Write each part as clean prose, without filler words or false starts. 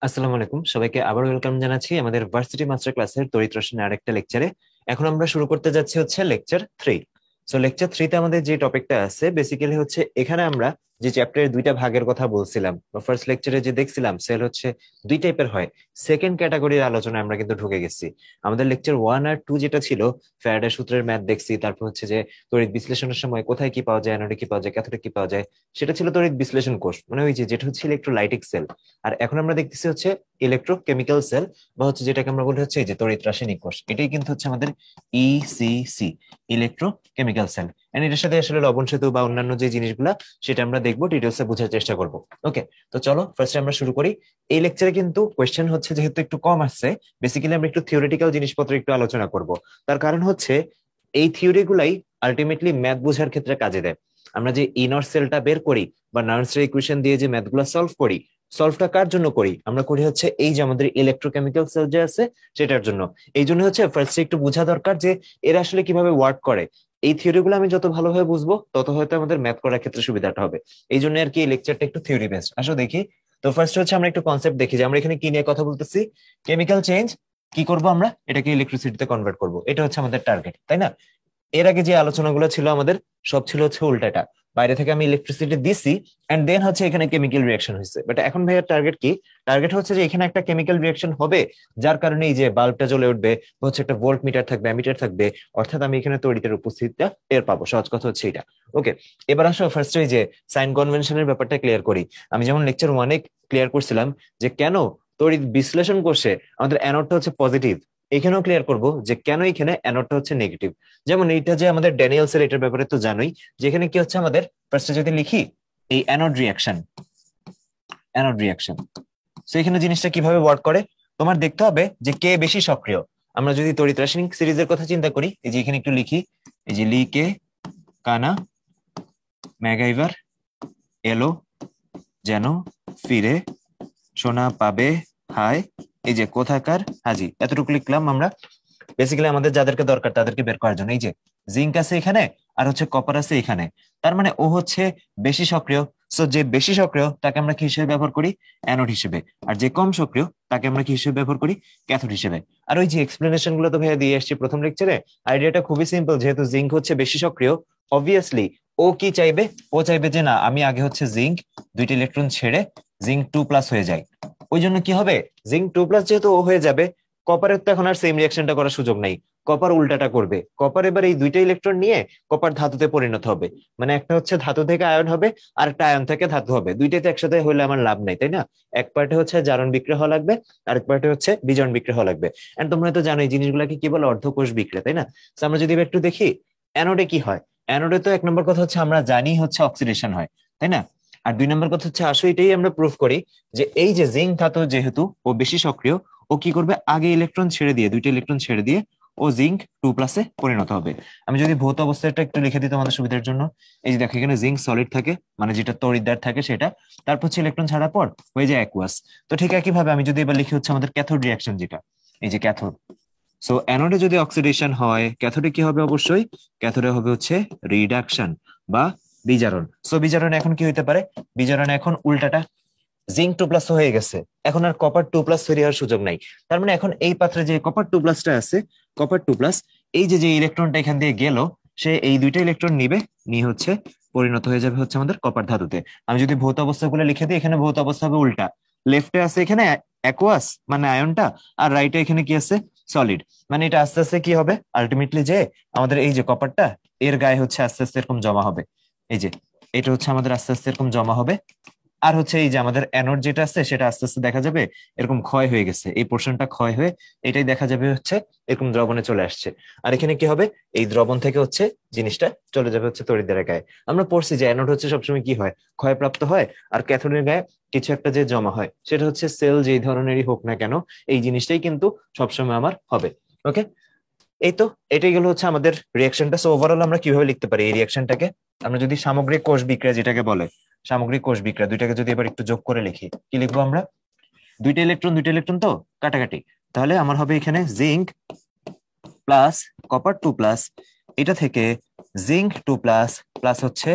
আসসালামু আলাইকুম, সবাইকে আবার ওয়েলকাম জানাচ্ছি আমাদের ভার্সিটি মাস্টার ক্লাসের তড়িৎ রসায়নের আরেকটা লেকচারে। এখন আমরা শুরু করতে যাচ্ছি হচ্ছে লেকচার 3। সো লেকচার 3তে আমাদের যে টপিকটা আছে বেসিক্যালি হচ্ছে এখানে আমরা যে চ্যাপ্টারের দুইটা ভাগের কথা বলছিলাম বা ফার্স্ট লেকচারে যে দেখছিলাম সেল হচ্ছে দুই টাইপের হয়। সেকেন্ড ক্যাটাগরির আলোচনায় আমরা কিন্তু ঢুকে গেছি। আমাদের লেকচার 1 আর 2 যেটা ছিল, ফ্যারাডে সূত্রের ম্যাথ দেখছি, তারপর হচ্ছে যে তড়িৎ বিশ্লেষণের সময় কোথায় কি পাওয়া যায়, অ্যানোডে কি পাওয়া যায়, ক্যাথোডে কি পাওয়া যায়, সেটা ছিল তড়িৎ বিশ্লেষণ কোষ, মানে ওই যে যেটা হচ্ছে ইলেকট্রোলাইটিক সেল। আর এখন আমরা দেখতেছি হচ্ছে ইলেকট্রোকেমিক্যাল সেল, বা হচ্ছে যেটাকে আমরা বলি হচ্ছে এই যে তড়িৎ রাসায়নিক কোষ। এটাই কিন্তু হচ্ছে আমাদের ইসিসি, ইলেকট্রোকেমিক্যাল সেল। এন্ড এটার সাথে আসলে লবণ সেতু বা অন্যান্য যে জিনিসগুলা সেটা আমরা দেখবো, ডিটেলসে বোঝার চেষ্টা করব। ওকে, তো চলো ফার্স্টে আমরা শুরু করি। এই লেকচারে কিন্তু কোয়েশ্চেন হচ্ছে যেহেতু একটু কম আসছে, বেসিক্যালি আমরা একটু থিওরিটিক্যাল জিনিসপত্র একটু আলোচনা করব। তার কারণ হচ্ছে এই থিওরি গুলাই আলটিমেটলি ম্যাথ বোঝার ক্ষেত্রে কাজে দেয়। আমরা যে ইনর সেলটা বের করি বা নার্সারি ইকুয়েশন দিয়ে যে ম্যাথগুলো সলভ করি, সলভটা কার জন্য করি? আমরা করি হচ্ছে এই যে আমাদের ইলেকট্রোকেমিক্যাল সেল যে আছে সেটার জন্য। এই জন্য হচ্ছে ফার্স্টে একটু বোঝা দরকার যে এরা আসলে কিভাবে ওয়ার্ক করে। এই থিওরি গুলো আমি যত ভালোভাবে বুঝবো তত হয়তো আমাদের ম্যাথ করার ক্ষেত্রে সুবিধাটা হবে। এই জন্য আর কি এই লেকচারটা একটু থিওরি বেসড। আসো দেখি। তো ফার্স্ট হচ্ছে আমরা একটু কনসেপ্ট দেখি যে আমরা এখানে কি নিয়ে কথা বলতেছি। কেমিক্যাল চেঞ্জ কি করব, আমরা এটাকে ইলেকট্রিসিটিতে কনভার্ট করব, এটা হচ্ছে আমাদের টার্গেট, তাই না? এর আগে যে আলোচনাগুলো ছিল আমাদের, সব ছিল হচ্ছে উল্টাটা। বাইরে থেকে আমি ইলেকট্রিসিটি দিছি এন্ড দেন হচ্ছে এখানে কেমিক্যাল রিয়াকশন হয়েছে। বাট এখন ভাইয়ার টার্গেট কি? টার্গেট হচ্ছে যে এখানে একটা কেমিক্যাল রিয়াকশন হবে, যার কারণে এই যে বাল্বটা জ্বলে উঠবে, হচ্ছে একটা ভোল্ট মিটার থাকবে, অ্যামিটার থাকবে, অর্থাৎ আমি এখানে তড়িতের উপস্থিতিটা টের পাবো। সহজ কথা হচ্ছে এটা। ওকে, এবার আসো ফার্স্ট ওই যে সাইন কনভেনশনের ব্যাপারটা ক্লিয়ার করি। আমি যেমন লেকচার 1-এ ক্লিয়ার করছিলাম যে কেন তড়িৎ বিশ্লেষণ কোষে আমাদের অ্যানোডটা হচ্ছে পজিটিভ, এখানেও ক্লিয়ার করব যে কেন এখানে অ্যানোডটা হচ্ছে নেগেটিভ। যেমন এইটা যে আমাদের ড্যানিয়েলসের, এটার ব্যাপারে তো জানোই, যেখানে কি হচ্ছে আমাদের ফার্স্টে যদি লিখি এই অ্যানোড রিয়াকশন। তো এখানে জিনিসটা কিভাবে ওয়ার্ক করে তোমার দেখতে হবে যে কে বেশি সক্রিয়। আমরা যদি তড়িৎ রাসায়নিক সিরিজের কথা চিন্তা করি, এই যে এখানে একটু লিখি, এই যে লি কে, কানা, ম্যাগাইভার, এলো, যেন, ফিরে, সোনা পাবে, হায়, এই যে কোথাকার, হাজি, এতটুকু লিখলাম আমরা। বেসিক্যালি আমাদের যাদেরকে দরকার তাদেরকে বের করার জন্য। এই যে জিঙ্ক আছে এখানে, আর হচ্ছে কপার আছে এখানে, তার মানে ও হচ্ছে বেশি সক্রিয়। সো যে বেশি সক্রিয় তাকে আমরা কি হিসেবে ব্যবহার করি? অ্যানোড হিসেবে। আর যে কম সক্রিয় তাকে আমরা কি হিসেবে ব্যবহার করি? ক্যাথোড হিসেবে। আর ওই যে এক্সপ্লেনেশন গুলো তো ভাইয়া দিয়ে আসছি প্রথম লেকচারে। আইডিয়াটা খুবই সিম্পল, যেহেতু জিঙ্ক হচ্ছে বেশি সক্রিয়, অবভিয়াসলি ও কি চাইবে? ও চাইবে যে না, আমি আগে হচ্ছে জিঙ্ক দুইটা ইলেকট্রন ছেড়ে জিঙ্ক 2+ হয়ে যায়। ওই জন্য কি হবে, জিঙ্ক 2+ যেহেতু ও হয়ে যাবে, কপারের তো এখন আর সেম রিয়াকশনটা করার সুযোগ নাই। কপার উল্টাটা করবে, কপার এবার এই দুইটা ইলেকট্রন নিয়ে কপার ধাতুতে পরিণত হবে। মানে একটা হচ্ছে ধাতু থেকে আয়ন হবে, আর একটা আয়ন থেকে ধাতু হবে। দুইটাতে একসাথে হলে আমার লাভ নাই, তাই না? এক পার্টে হচ্ছে জারণ বিক্রিয়া হওয়া লাগবে, আরেক পার্টে হচ্ছে বিজারণ বিক্রিয়া হওয়া লাগবে। এন্ড তোমরা তো জানো এই জিনিসগুলোকে কি বলে, অর্ধকোষ বিক্রিয়া, তাই না? তো আমরা যদি এবার একটু দেখি অ্যানোডে কি হয়। অ্যানোডে তো এক নম্বর কথা হচ্ছে আমরা জানি হচ্ছে অক্সিডেশন হয়, তাই না? আর দুই নম্বর কথা হচ্ছে আসলে এটাই আমরা প্রুফ করি যে এই যে জিঙ্ক ধাতু যেহেতু ও বেশি সক্রিয়, ও কি করবে, আগে ইলেকট্রন ছেড়ে দিয়ে, দুইটা ইলেকট্রন ছেড়ে দিয়ে ও জিঙ্ক 2+ পরিণত হবে। আমি যদি ভৌত অবস্থাটা একটু লিখে দিই তোমাদের সুবিধার জন্য, এই যে দেখো এখানে জিঙ্ক সলিড থাকে, মানে যেটা তড়িৎদ্বার থাকে সেটা, তারপর হচ্ছে ইলেকট্রন ছাড়ার পর হয়ে যায় অ্যাকুয়াস। তো ঠিক একই ভাবে আমি যদি এবার লিখি হচ্ছে আমাদের ক্যাথোড রিয়াকশন যেটা, এই যে ক্যাথোড। সো অ্যানোডে যদি অক্সিডেশন হয়, ক্যাথোডে কি হবে? অবশ্যই ক্যাথোডে হবে হচ্ছে রিডাকশন বা বিজারণ। সো বিজারণ এখন কি হইতে পারে? বিজারণ এখন উল্টাটা, জিঙ্ক 2+ হয়ে গেছে, এখন আর কপার 2+ তৈরি হওয়ার সুযোগ নাই। তার মানে এখন এই পাত্রে যে কপার 2+টা আছে, কপার 2+, এই যে যে ইলেকট্রনটা এখান দিয়ে গেল, সে এই দুইটা ইলেকট্রন নিবে, নিয়ে হচ্ছে পরিণত হয়ে যাবে হচ্ছে আমাদের কপার ধাতুতে। আমি যদি ভৌত অবস্থাগুলো লিখে দিই, এখানে ভৌত অবস্থা হবে উল্টা। লেফটে আছে এখানে অ্যাকুয়াস মানে আয়নটা, আর রাইটে এখানে কি আছে? সলিড। মানে এটা আস্তে আস্তে কি হবে আলটিমেটলি, যে আমাদের এই যে কপারটা এর গায়ে হচ্ছে আস্তে আস্তে এরকম জমা হবে। এই যে এটা হচ্ছে আমাদের আস্তে আস্তে এরকম জমা হবে। আর হচ্ছে এই যে আমাদের অ্যানোড যেটা আছে সেটা আস্তে আস্তে দেখা যাবে এরকম ক্ষয় হয়ে গেছে, এই পোর্শনটা ক্ষয় হয়ে এটাই দেখা যাবে হচ্ছে এরকম দ্রবণে চলে আসছে। আর এখানে কি হবে, এই দ্রবণ থেকে হচ্ছে জিনিসটা চলে যাবে হচ্ছে তড়িৎদ্বারের গায়ে। আমরা পড়ছি যে অ্যানোড হচ্ছে সবসময় কি হয়, ক্ষয়প্রাপ্ত হয়। আর ক্যাথোডের গায়ে কিছু একটা যে জমা হয়, সেটা হচ্ছে সেল যেই ধরনেরই হোক না কেন, এই জিনিসটাই কিন্তু সবসময় আমার হবে। ওকে, এই তো, এটাই গেল হচ্ছে আমাদের রিয়াকশনটা। সো ওভারঅল আমরা কিভাবে লিখতে পারি এই রিয়াকশনটাকে? আমরা যদি সামগ্রিক কোষ বিক্রিয়া যেটাকে বলে, সামগ্রিক কোষ বিক্রিয়া দুইটাকে যদি এবার একটু যোগ করে লিখি, কি লিখবো আমরা? দুইটা ইলেকট্রন তো কাটাকাটি, তাহলে আমার হবে এখানে জিঙ্ক প্লাস কপার 2+, এটা থেকে জিঙ্ক 2+ প্লাস হচ্ছে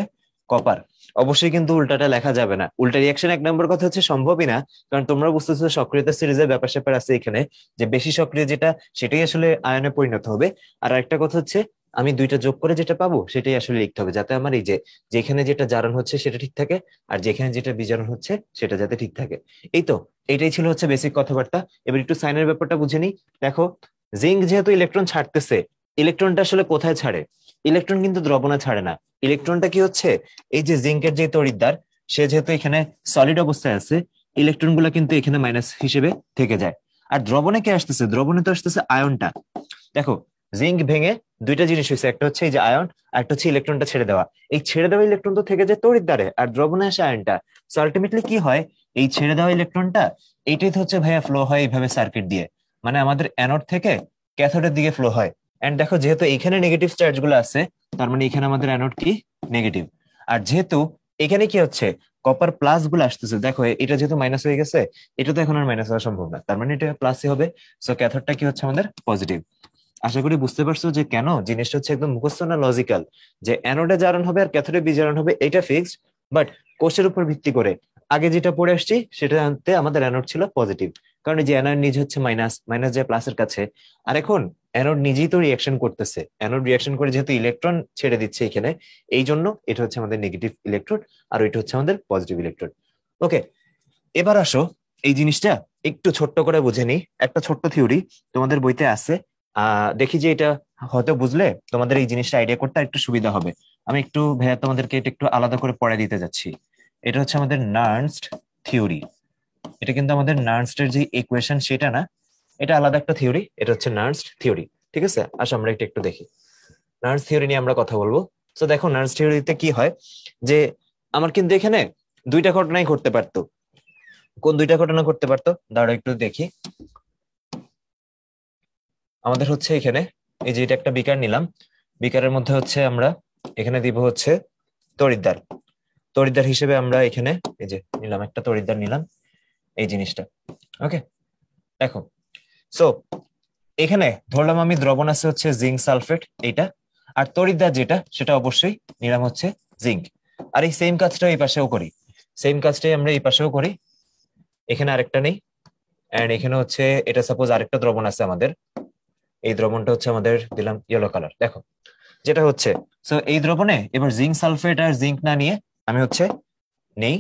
কপার। অবশ্যই কিন্তু উল্টাটা লেখা যাবে না। উল্টা রিয়াকশন এক নম্বর কথা হচ্ছে সম্ভবই না, কারণ তোমরা বুঝতেছো সক্রিয়তা সিরিজের ব্যাপার স্যাপার আছে এখানে, যে বেশি সক্রিয় যেটা সেটাই আসলে আয়নে পরিণত হবে। আর একটা কথা হচ্ছে আমি দুইটা যোগ করে যেটা পাবো সেটাই আসলে লিখতে হবে, যাতে আমার এই যে যেখানে যেটা জারণ হচ্ছে সেটা ঠিক থাকে, আর যেখানে যেটা বিজারণ হচ্ছে সেটা যাতে ঠিক থাকে। এই তো, এইটাই ছিল হচ্ছে বেসিক কথাবার্তা। এবার একটু সাইনের ব্যাপারটা বুঝে নিই। দেখো, জিঙ্ক যেহেতু ইলেকট্রন ছাড়তেছে, ইলেকট্রনটা আসলে কোথায় ছাড়ে? ইলেকট্রন কিন্তু দ্রবণে ছাড়ে না। ইলেকট্রনটা কি হচ্ছে, এই যে জিঙ্কের যে তড়িৎদ্বার, সে যেহেতু এখানে সলিড অবস্থায় আছে, ইলেকট্রন গুলা কিন্তু এখানে মাইনাস হিসেবে থেকে যায়। আর দ্রবণে কে আসতেছে? দ্রবণে তো আসতেছে আয়নটা। দেখো, জিঙ্ক ভেঙে দুইটা জিনিস হয়েছে, একটা হচ্ছে এই যে আয়ন, আর একটা হচ্ছে ইলেকট্রনটা ছেড়ে দেওয়া। এই ছেড়ে দেওয়া ইলেকট্রন তো থেকে যায় তড়িৎদ্বারে, আর দ্রবণে আসে আয়নটা। সো আলটিমেটলি কি হয়, এই ছেড়ে দেওয়া ইলেকট্রনটা এইটাই তো হচ্ছে ভাইয়া ফ্লো হয় এইভাবে সার্কিট দিয়ে, মানে আমাদের অ্যানোড থেকে ক্যাথোডের দিকে ফ্লো হয়। এন্ড দেখো, যেহেতু এখানে নেগেটিভ চার্জ গুলো আছে, তার মানে এখানে আমাদের অ্যানোড কি নেগেটিভ। আর যেহেতু এখানে কি হচ্ছে, কপার প্লাস গুলো আসতেছে, দেখো এটা যেহেতু মাইনাস হয়ে গেছে, এটা তো এখন আর মাইনাস হওয়া সম্ভব না, তার মানে এটা প্লাসই হবে। সো ক্যাথোডটা কি হচ্ছে আমাদের পজিটিভ। আশা করি বুঝতে পারছো যে কেন জিনিসটা হচ্ছে একদম মুখস্থ না লজিক্যাল, যে অ্যানোডে জারণ হবে আর ক্যাথোডে বিজারণ হবে, এটা ফিক্সড। বাট কোষের উপর ভিত্তি করে আগে যেটা পড়ে আসছি সেটা জানতে আমাদের অ্যানোড ছিল পজিটিভ, কারণ এই যে অ্যানোড নিজ হচ্ছে মাইনাস, মাইনাস যায় প্লাসের কাছে। আর এখন অ্যানোড নিজেই তো রিয়াকশন করতেছে, অ্যানোড রিয়াকশন করে যেহেতু ইলেকট্রন ছেড়ে দিচ্ছে এখানে, এই জন্য এটা হচ্ছে আমাদের নেগেটিভ ইলেকট্রন, আর ওইটা হচ্ছে আমাদের পজিটিভ ইলেকট্রন। ওকে, এবার আসো এই জিনিসটা একটু ছোট্ট করে বুঝে নিই। একটা ছোট্ট থিওরি তোমাদের বইতে আছে, দেখি যে এটা হয়তো বুঝলে তোমাদের এই জিনিসটা আইডিয়া করতে একটু সুবিধা হবে। আমি একটু ভাইয়া তোমাদেরকে এটা একটু আলাদা করে পড়ে দিতে যাচ্ছি। এটা হচ্ছে আমাদের নার্নস্ট থিওরি। এটা কিন্তু আমাদের নার্নস্টের যে ইকুয়েশন সেটা না, এটা আলাদা একটা থিওরি, এটা হচ্ছে নার্নস্ট থিওরি। ঠিক আছে, আসো আমরা একটু একটু দেখি। নার্নস্ট থিওরি নিয়ে আমরা কথা বলবো। তো দেখো, নার্নস্ট থিওরিতে কি হয়, যে আমার কিন্তু এখানে দুইটা ঘটনাই ঘটতে পারতো। কোন দুইটা ঘটনা ঘটতে পারতো দাঁড়াও একটু দেখি। আমাদের হচ্ছে এখানে এই যে এটা একটা বিকার নিলাম, বিকারের মধ্যে হচ্ছে আমরা এখানে দিব হচ্ছে তড়িৎদ্বার। তড়িৎদ্বার হিসেবে আমরা এখানে এই যে নিলাম, একটা তড়িৎদ্বার নিলাম, এই জিনিসটা। ওকে, দেখো, সো এখানে ধরলাম আমি দ্রবণ আছে হচ্ছে জিঙ্ক সালফেট এইটা, আর তড়িৎদ্বার যেটা সেটা অবশ্যই নিলাম হচ্ছে জিঙ্ক। আর এই সেম কাজটা এই পাশেও করি, সেম কাজটাই আমরা এই পাশেও করি। এখানে আরেকটা নেই, এন্ড এখানে হচ্ছে এটা সাপোজ আরেকটা দ্রবণ আছে আমাদের, এই দ্রবণটা হচ্ছে আমাদের দিলাম ইয়েলো কালার। দেখো যেটা হচ্ছে, সো এই দ্রবণে এবার জিঙ্ক সালফেট আর জিঙ্ক না নিয়ে আমি হচ্ছে নেই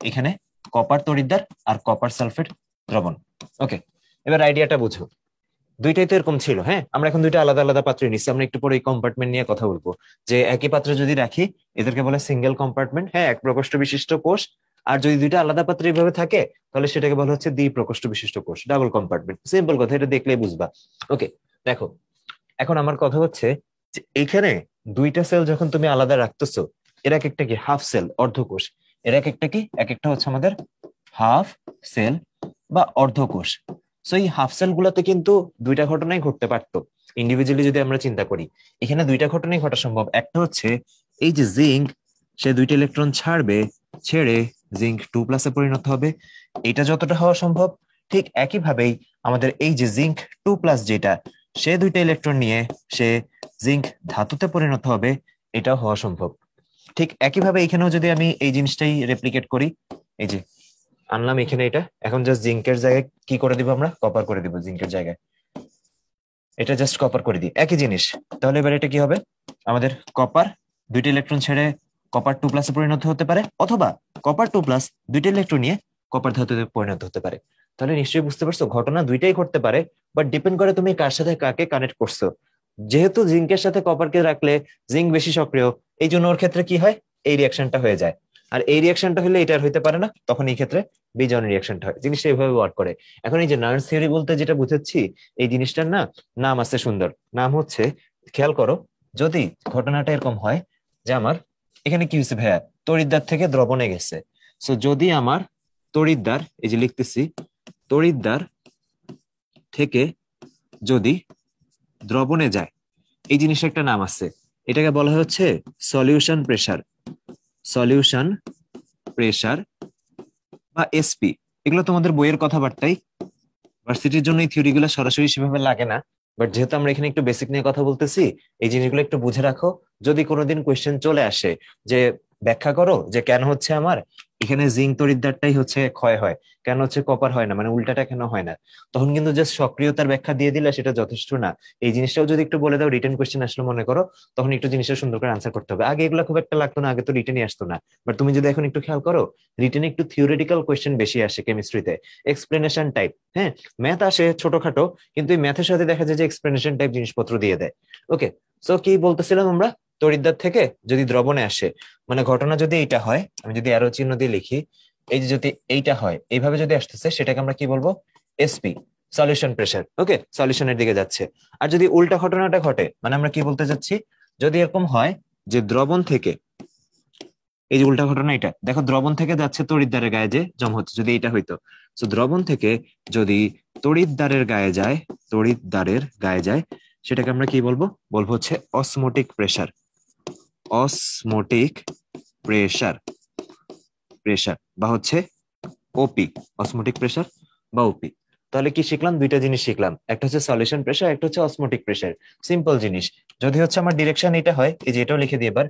এখানে কপার তড়িৎদ্বার আর কপার সালফেট দ্রবণ। ওকে, এবার আইডিয়াটা বুঝো। দুইটাই তো এরকম ছিল, হ্যাঁ, আমরা এখন দুইটা আলাদা আলাদা পাত্রে নিচ্ছি। আমরা একটু পরে এই কম্পার্টমেন্ট নিয়ে কথা বলবো, যে একই পাত্রে যদি রাখি এদেরকে বলে সিঙ্গেল কম্পার্টমেন্ট, হ্যাঁ, এক প্রকোষ্ঠ বিশিষ্ট কোষ। আর যদি দুইটা আলাদা পাত্রে এইভাবে থাকে তাহলে সেটাকে বলা হচ্ছে দ্বি প্রকোষ্ঠ বিশিষ্ট কোষ, ডাবল কম্পার্টমেন্ট। সিম্পল কথা, এটা দেখলেই বুঝবা। ওকে, দেখো, এখন আমার কথা হচ্ছে যে এইখানে দুইটা সেল যখন তুমি আলাদা রাখতেছো, এর এক একটা কি হাফ সেল, অর্ধকোষ। এর এক একটা কি, এক একটা হচ্ছে আমাদের হাফ সেল বা অর্ধকোষ। সো এই হাফ সেল গুলাতে কিন্তু দুইটা ঘটনাই ঘটতে পারতো। ইন্ডিভিজুয়ালি যদি আমরা চিন্তা করি, এখানে দুইটা ঘটনাই ঘটা সম্ভব। একটা হচ্ছে এই যে জিঙ্ক, সে দুইটা ইলেকট্রন ছাড়বে, ছেড়ে জিঙ্ক 2+ পরিণত হবে, এটা যতটা হওয়া সম্ভব। ঠিক একইভাবেই আমাদের এই যে জিঙ্ক 2+ যেটা, সে দুইটা ইলেকট্রন নিয়ে সে জিঙ্ক ধাতুতে পরিণত হবে, এটাও হওয়া সম্ভব। ঠিক একইভাবে এখানেও যদি আমি এই জিনিসটাই রেপ্লিকেট করি, এই যে আনলাম এখানে এটা, এখন জাস্ট জিঙ্কের জায়গায় কি করে দিব, আমরা কপার করে দিব জিঙ্কের জায়গায়, এটা জাস্ট কপার করে দিই, একই জিনিস। তাহলে এবার এটা কি হবে, আমাদের কপার দুইটা ইলেকট্রন ছেড়ে কপার 2+ পরিণত হতে পারে, অথবা কপার 2+ দুইটা ইলেকট্রন নিয়ে কপার ধাতুতে পরিণত হতে পারে। তাহলে নিশ্চয়ই বুঝতে পারছো ঘটনা দুইটাই ঘটতে পারে, বাট ডিপেন্ড করে তুমি কার সাথে কাকে কানেক্ট করছো। যেহেতু জিঙ্কের সাথে কপারকে রাখলে জিঙ্ক বেশি সক্রিয়, এই জন্য ওর ক্ষেত্রে কি হয়, এই রিয়াকশনটা হয়ে যায়। আর এই রিয়াকশনটা হলে এটা আর হইতে পারে না, তখন এই ক্ষেত্রে বিজন রিয়াকশনটা হয়। জিনিসটা এইভাবে ওয়ার্ক করে। এখন এই যে নার্স থিওরি বলতে যেটা বুঝাচ্ছি, এই জিনিসটার না নাম আছে সুন্দর, নাম হচ্ছে, খেয়াল করো, যদি ঘটনাটা এরকম হয় যে আমার এখানে কি হয়েছে ভাইয়া, তড়িৎদ্বার থেকে দ্রবণে গেছে। সো যদি আমার তড়িৎদ্বার, এই যে লিখতেছি, তড়িৎদ্বার থেকে যদি দ্রবণে যায়, এই জিনিসের একটা নাম আছে, এটাকে বলা হচ্ছে সলিউশন প্রেসার। সলিউশন প্রেসার বা এসপি, এগুলো তোমাদের বইয়ের কথাবার্তাই, ভার্সিটির জন্য এই থিওরি গুলো সরাসরি সেভাবে লাগে না। বাট যেহেতু আমরা এখানে একটু বেসিক নিয়ে কথা বলতেছি, এই জিনিসগুলো একটু বুঝে রাখো। যদি কোনোদিন কোয়েশ্চেন চলে আসে যে ব্যাখ্যা করো যে কেন হচ্ছে আমার এখানে জিঙ্ক তড়িৎদ্বারটাই হচ্ছে ক্ষয় হয়, কেন হচ্ছে কপার হয় না, মানে উল্টাটা কেন হয় না। তখন কিন্তু জাস্ট সক্রিয়তার ব্যাখ্যা দিয়ে দিলে সেটা যথেষ্ট না। এই জিনিসটাও যদি একটু বলে দাও, রিটেন কোশ্চেন আসলে মনে করো, তখন একটু জিনিসটা সুন্দর করে আনসার করতে হবে। আগে এগুলো খুব একটা লাগতো না, আগে তো রিটেনই আসতো না। বাট তুমি যদি এখন একটু খেয়াল করো, রিটেনে একটু থিওরিটিক্যাল কোশ্চেন বেশি আসে কেমিস্ট্রিতে, এক্সপ্লেনেশন টাইপ। হ্যাঁ, ম্যাথ আসে ছোটখাটো, কিন্তু এই ম্যাথের সাথে দেখা যায় যে এক্সপ্লেনেশন টাইপ জিনিসপত্র দিয়ে দেয়। ওকে, সো কি বলতেছিলাম আমরা, তড়িৎদ্বার থেকে যদি দ্রবণে আসে, মানে ঘটনা যদি এইটা হয়, আমি যদি অ্যারো চিহ্ন দিয়ে লিখি, এই যে যদি এইটা হয় এইভাবে যদি আসতেছে, সেটাকে আমরা কি বলবো, এসপি, সলিউশন প্রেসার। ওকে, সলিউশনের দিকে যাচ্ছে। আর যদি উল্টা ঘটনাটা ঘটে, মানে আমরা কি বলতে চাচ্ছি, যদি এরকম হয় যে দ্রবণ থেকে, এই যে উল্টা ঘটনা এটা দেখো, দ্রবণ থেকে যাচ্ছে তড়িৎদ্বারের গায়ে যে জমা হচ্ছে, যদি এটা হইতো, তো দ্রবণ থেকে যদি তড়িৎদ্বারের গায়ে যায়, তড়িৎদ্বারের গায়ে যায়, সেটাকে আমরা কি বলবো, বলবো হচ্ছে osmotic pressure. Osmotic pressure, pressure বা হচ্ছে ওপি, অসমোটিক প্রেসার বা ওপি। তাহলে কি শিখলাম, দুইটা জিনিস শিখলাম, একটা হচ্ছে সলিউশন প্রেসার, একটা হচ্ছে অসমোটিক প্রেসার। সিম্পল জিনিস। যদি হচ্ছে আমার ডিরেকশন এটা হয়, এই যে এটাও লিখে দিই এবার,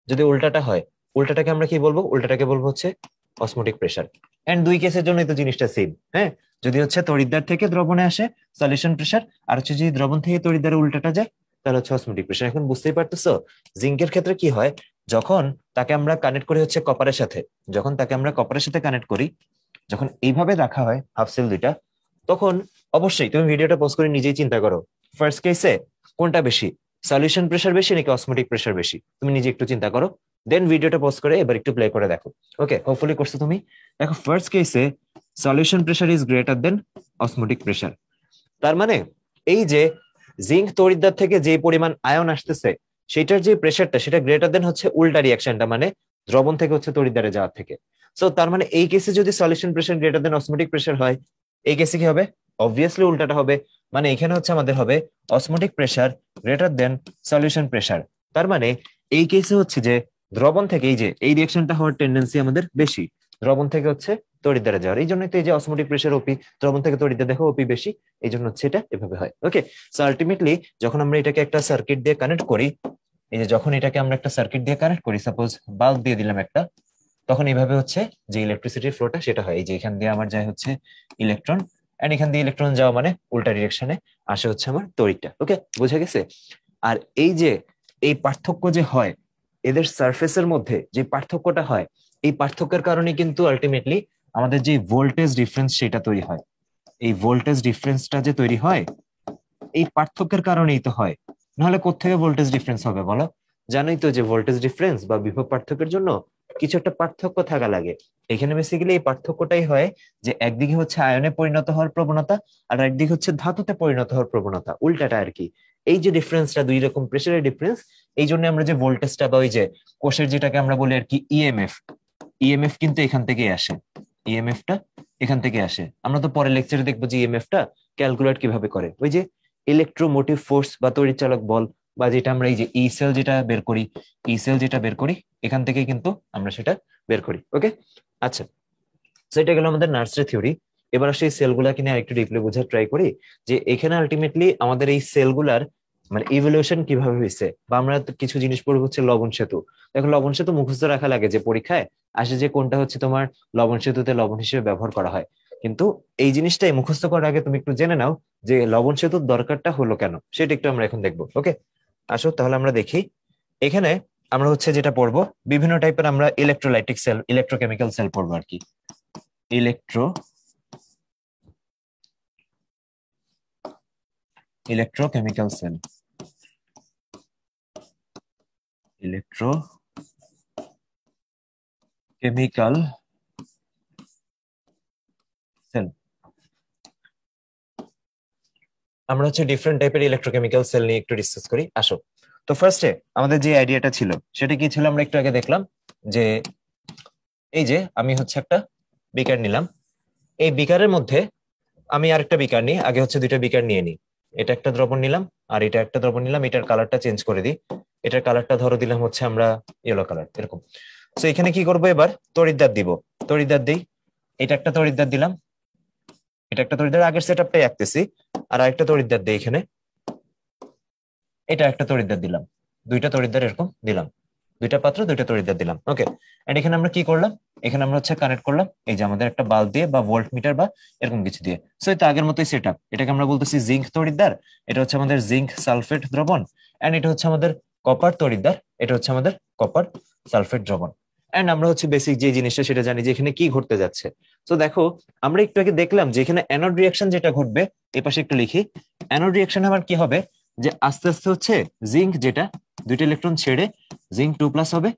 যদি উল্টাটা হয়, উল্টাটাকে আমরা কি বলবো, উল্টাটাকে বলবো হচ্ছে অসমোটিক প্রেসার। এন্ড দুই কেসের জন্যই তো জিনিসটা সেম। হ্যাঁ, যদি হচ্ছে তড়িৎদ্বার থেকে দ্রবণে আসে, সলিউশন প্রেসার, আর হচ্ছে যদি দ্রবণ থেকে তড়িৎদ্বারে উল্টাটা যায়, তাহলে হচ্ছে অসমোটিক প্রেসার। এখন বুঝতেই পারতেছো জিঙ্কের ক্ষেত্রে কি হয়, যখন তাকে আমরা কানেক্ট করি হচ্ছে কপারের সাথে, যখন তাকে আমরা কপারের সাথে কানেক্ট করি, যখন এইভাবে রাখা হয় হাফ সেল দুইটা, তখন অবশ্যই তুমি ভিডিওটা পজ করে নিজেই চিন্তা করো, ফার্স্ট কেসে কোনটা বেশি, সলিউশন প্রেসার বেশি নাকি অসমোটিক প্রেসার বেশি, তুমি নিজে একটু চিন্তা করো, দেন ভিডিওটা পজ করে এবার একটু প্লে করে দেখো। ওকে, হোপফুলি করছো তুমি। দেখো ফার্স্ট কেসে solution pressure is greater than osmotic pressure. তার মানে এই যে জিঙ্ক তড়িৎদ্বার থেকে যে পরিমাণ আয়ন আসতেছে, সেটার যে প্রেসারটা সেটা গ্রেটার দেন হচ্ছে উল্টা রিয়াকশনটা, মানে দ্রবণ থেকে হচ্ছে তড়িৎদ্বারে যাওয়ার থেকে। সো তার মানে এই কেসে যদি solution pressure greater than osmotic pressure হয়, এই কেসে কি হবে, অবভিয়াসলি উল্টাটা হবে। মানে এখানে হচ্ছে আমাদের হবে osmotic pressure greater than solution pressure. তার মানে এই কেসে হচ্ছে যে দ্রবণ থেকে এই যে এই রিয়াকশনটা হওয়ার টেন্ডেন্সি আমাদের বেশি, দ্রবণ থেকে হচ্ছে তড়িৎদ্বারে যাওয়ার। এই জন্যই তো এই যে অসমোটিক প্রেসার ওপি, দ্রবণ থেকে তড়িৎদ্বার দেখো ওপি বেশি, এই জন্য হচ্ছে এটা এভাবে হয়। ওকে, সো আলটিমেটলি যখন আমরা এটাকে একটা সার্কিট দিয়ে কানেক্ট করি, এই যে যখন এটাকে আমরা একটা সার্কিট দিয়ে কানেক্ট করি, সাপোজ বাল্ব দিয়ে দিলাম একটা, তখন এইভাবে হচ্ছে যে ইলেকট্রিসিটির ফ্লোটা সেটা হয়, এই যে এখান দিয়ে আমার যায় হচ্ছে ইলেকট্রন, এন্ড এখান দিয়ে ইলেকট্রন যাওয়া মানে উল্টা ডিরেকশনে আসে হচ্ছে আমার তড়িৎটা। ওকে, বুঝা গেছে। আর এই যে এই পার্থক্য যে হয় এদের সারফেসের মধ্যে, যে পার্থক্যটা হয়, এই পার্থক্যের কারণে কিন্তু আলটিমেটলি আমাদের যে ভোল্টেজ ডিফারেন্স সেটা তৈরি হয়। এই ভোল্টেজ ডিফারেন্সটা যে তৈরি হয়, এই পার্থক্যের কারণেই তো হয়, নাহলে কোত্থেকে ভোল্টেজ ডিফারেন্স হবে বলো। জানোই তো যে ভোল্টেজ ডিফারেন্স বা বিভব পার্থক্যের জন্য কিছু একটা পার্থক্য থাকা লাগে। এখানে বেসিক্যালি এই পার্থক্যটাই হয় যে একদিকে হচ্ছে আয়নে পরিণত হওয়ার প্রবণতা, আর একদিকে হচ্ছে ধাতুতে পরিণত হওয়ার প্রবণতা, উল্টাটা আর কি। এই যে ডিফারেন্সটা, দুই রকম প্রেসারের ডিফারেন্স, এই জন্য আমরা যে ভোল্টেজটা বা ওই যে কোষের যেটাকে আমরা বলি আর কি ইএমএফ, ইএমএফ কিন্তু এখান থেকেই আসে। ইএমএফটা এখান থেকে আসে। আমরা তো পরের লেকচারে দেখবো যে ইএমএফটা ক্যালকুলেট কিভাবে করে, ওই যে ইলেকট্রোমোটিভ ফোর্স বা তড়িৎচালক বল, বা যেটা আমরা এই যে ই সেল যেটা বের করি, ই সেল যেটা বের করি, এখান থেকে কিন্তু আমরা সেটা বের করি। ওকে, আচ্ছা, তো এটা গেল আমাদের নার্সারি থিওরি। এবার সেই সেলগুলাকে নিয়ে আরেকটু ডিপলি বোঝার ট্রাই করি, যে এখানে আলটিমেটলি আমাদের এই সেলগুলার মানে ইভলিউশন কিভাবে হয়েছে, বা আমরা তো কিছু জিনিস পড়বো হচ্ছে লবণ সেতু। দেখো লবণ সেতু মুখস্থ রাখা লাগে যে পরীক্ষায় আসে, যে কোনটা হচ্ছে তোমার লবণ সেতুতে লবণ হিসেবে ব্যবহার করা হয়। কিন্তু এই জিনিসটাই মুখস্থ করার আগে তুমি একটু জেনে নাও যে লবণ সেতুর দরকারটা হলো কেন, সেটা একটু আমরা এখন দেখবো। ওকে, আসো তাহলে আমরা দেখি। এখানে আমরা হচ্ছে যেটা পড়বো, বিভিন্ন টাইপের আমরা ইলেকট্রোলাইটিক সেল, ইলেকট্রোকেমিক্যাল সেল পড়বো আর কি। Electro electrochemical cell, electrochemical cell. আমরা হচ্ছে ডিফারেন্ট টাইপের ইলেকট্রোকেমিক্যাল সেল নিয়ে একটু ডিসকাস করি, আসো। তো ফার্স্টে আমাদের যে আইডিয়াটা ছিল সেটা কি ছিল, আমরা একটু আগে দেখলাম যে এই যে আমি হচ্ছে একটা বিকার নিলাম, এই বিকারের মধ্যে আমি আরেকটা বিকার নিই, আগে হচ্ছে দুইটা বিকার নিয়ে নিই। এটা একটা দ্রবণ নিলাম আর এটা একটা দ্রবণ নিলাম, এটার কালারটা চেঞ্জ করে দিই। এটার কালারটা ধরো দিলাম হচ্ছে আমরা ইয়েলো কালার, এরকম। তো এখানে কি করবো, এবার তড়িৎদ্বার দিব, তড়িৎদ্বার দিই। এটা একটা তড়িৎদ্বার দিলাম, এটা একটা তড়িৎদ্বার, আগের সেট আপটাই রাখতেছি। আর আরেকটা তড়িৎদ্বার দিই এখানে, এটা একটা তড়িৎদ্বার দিলাম, দুইটা তড়িৎদ্বার এরকম দিলাম। দুইটা পাত্র দুইটা তড়িৎদ্বার দিলাম। ওকে, এন্ড এখানে আমরা কি করলাম, এখানে আমরা হচ্ছে কানেক্ট করলাম এই যে আমাদের একটা বাল্ব দিয়ে বা ভোল্ট মিটার বা এরকম কিছু দিয়ে। সো এটা আগের মতোই সেট আপ। এটাকে আমরা বলতেছি জিঙ্ক তড়িৎদ্বার, এটা হচ্ছে আমাদের জিঙ্ক সালফেট দ্রবণ, এন্ড এটা হচ্ছে আমাদের কপার তড়িৎদ্বার, এটা হচ্ছে আমাদের কপার সালফেট দ্রবণ। এন্ড আমরা হচ্ছে বেসিক যে জিনিসটা সেটা জানি যে এখানে কি ঘটতে যাচ্ছে। তো দেখো আমরা একটু আগে দেখলাম যে এখানে অ্যানোড রিয়াকশন যেটা ঘটবে, এই পাশে একটু লিখি, অ্যানোড রিয়াকশন আবার কি হবে, যে আস্তে আস্তে হচ্ছে জিঙ্ক যেটা দুইটা ইলেকট্রন ছেড়ে জিঙ্ক 2+ হবে,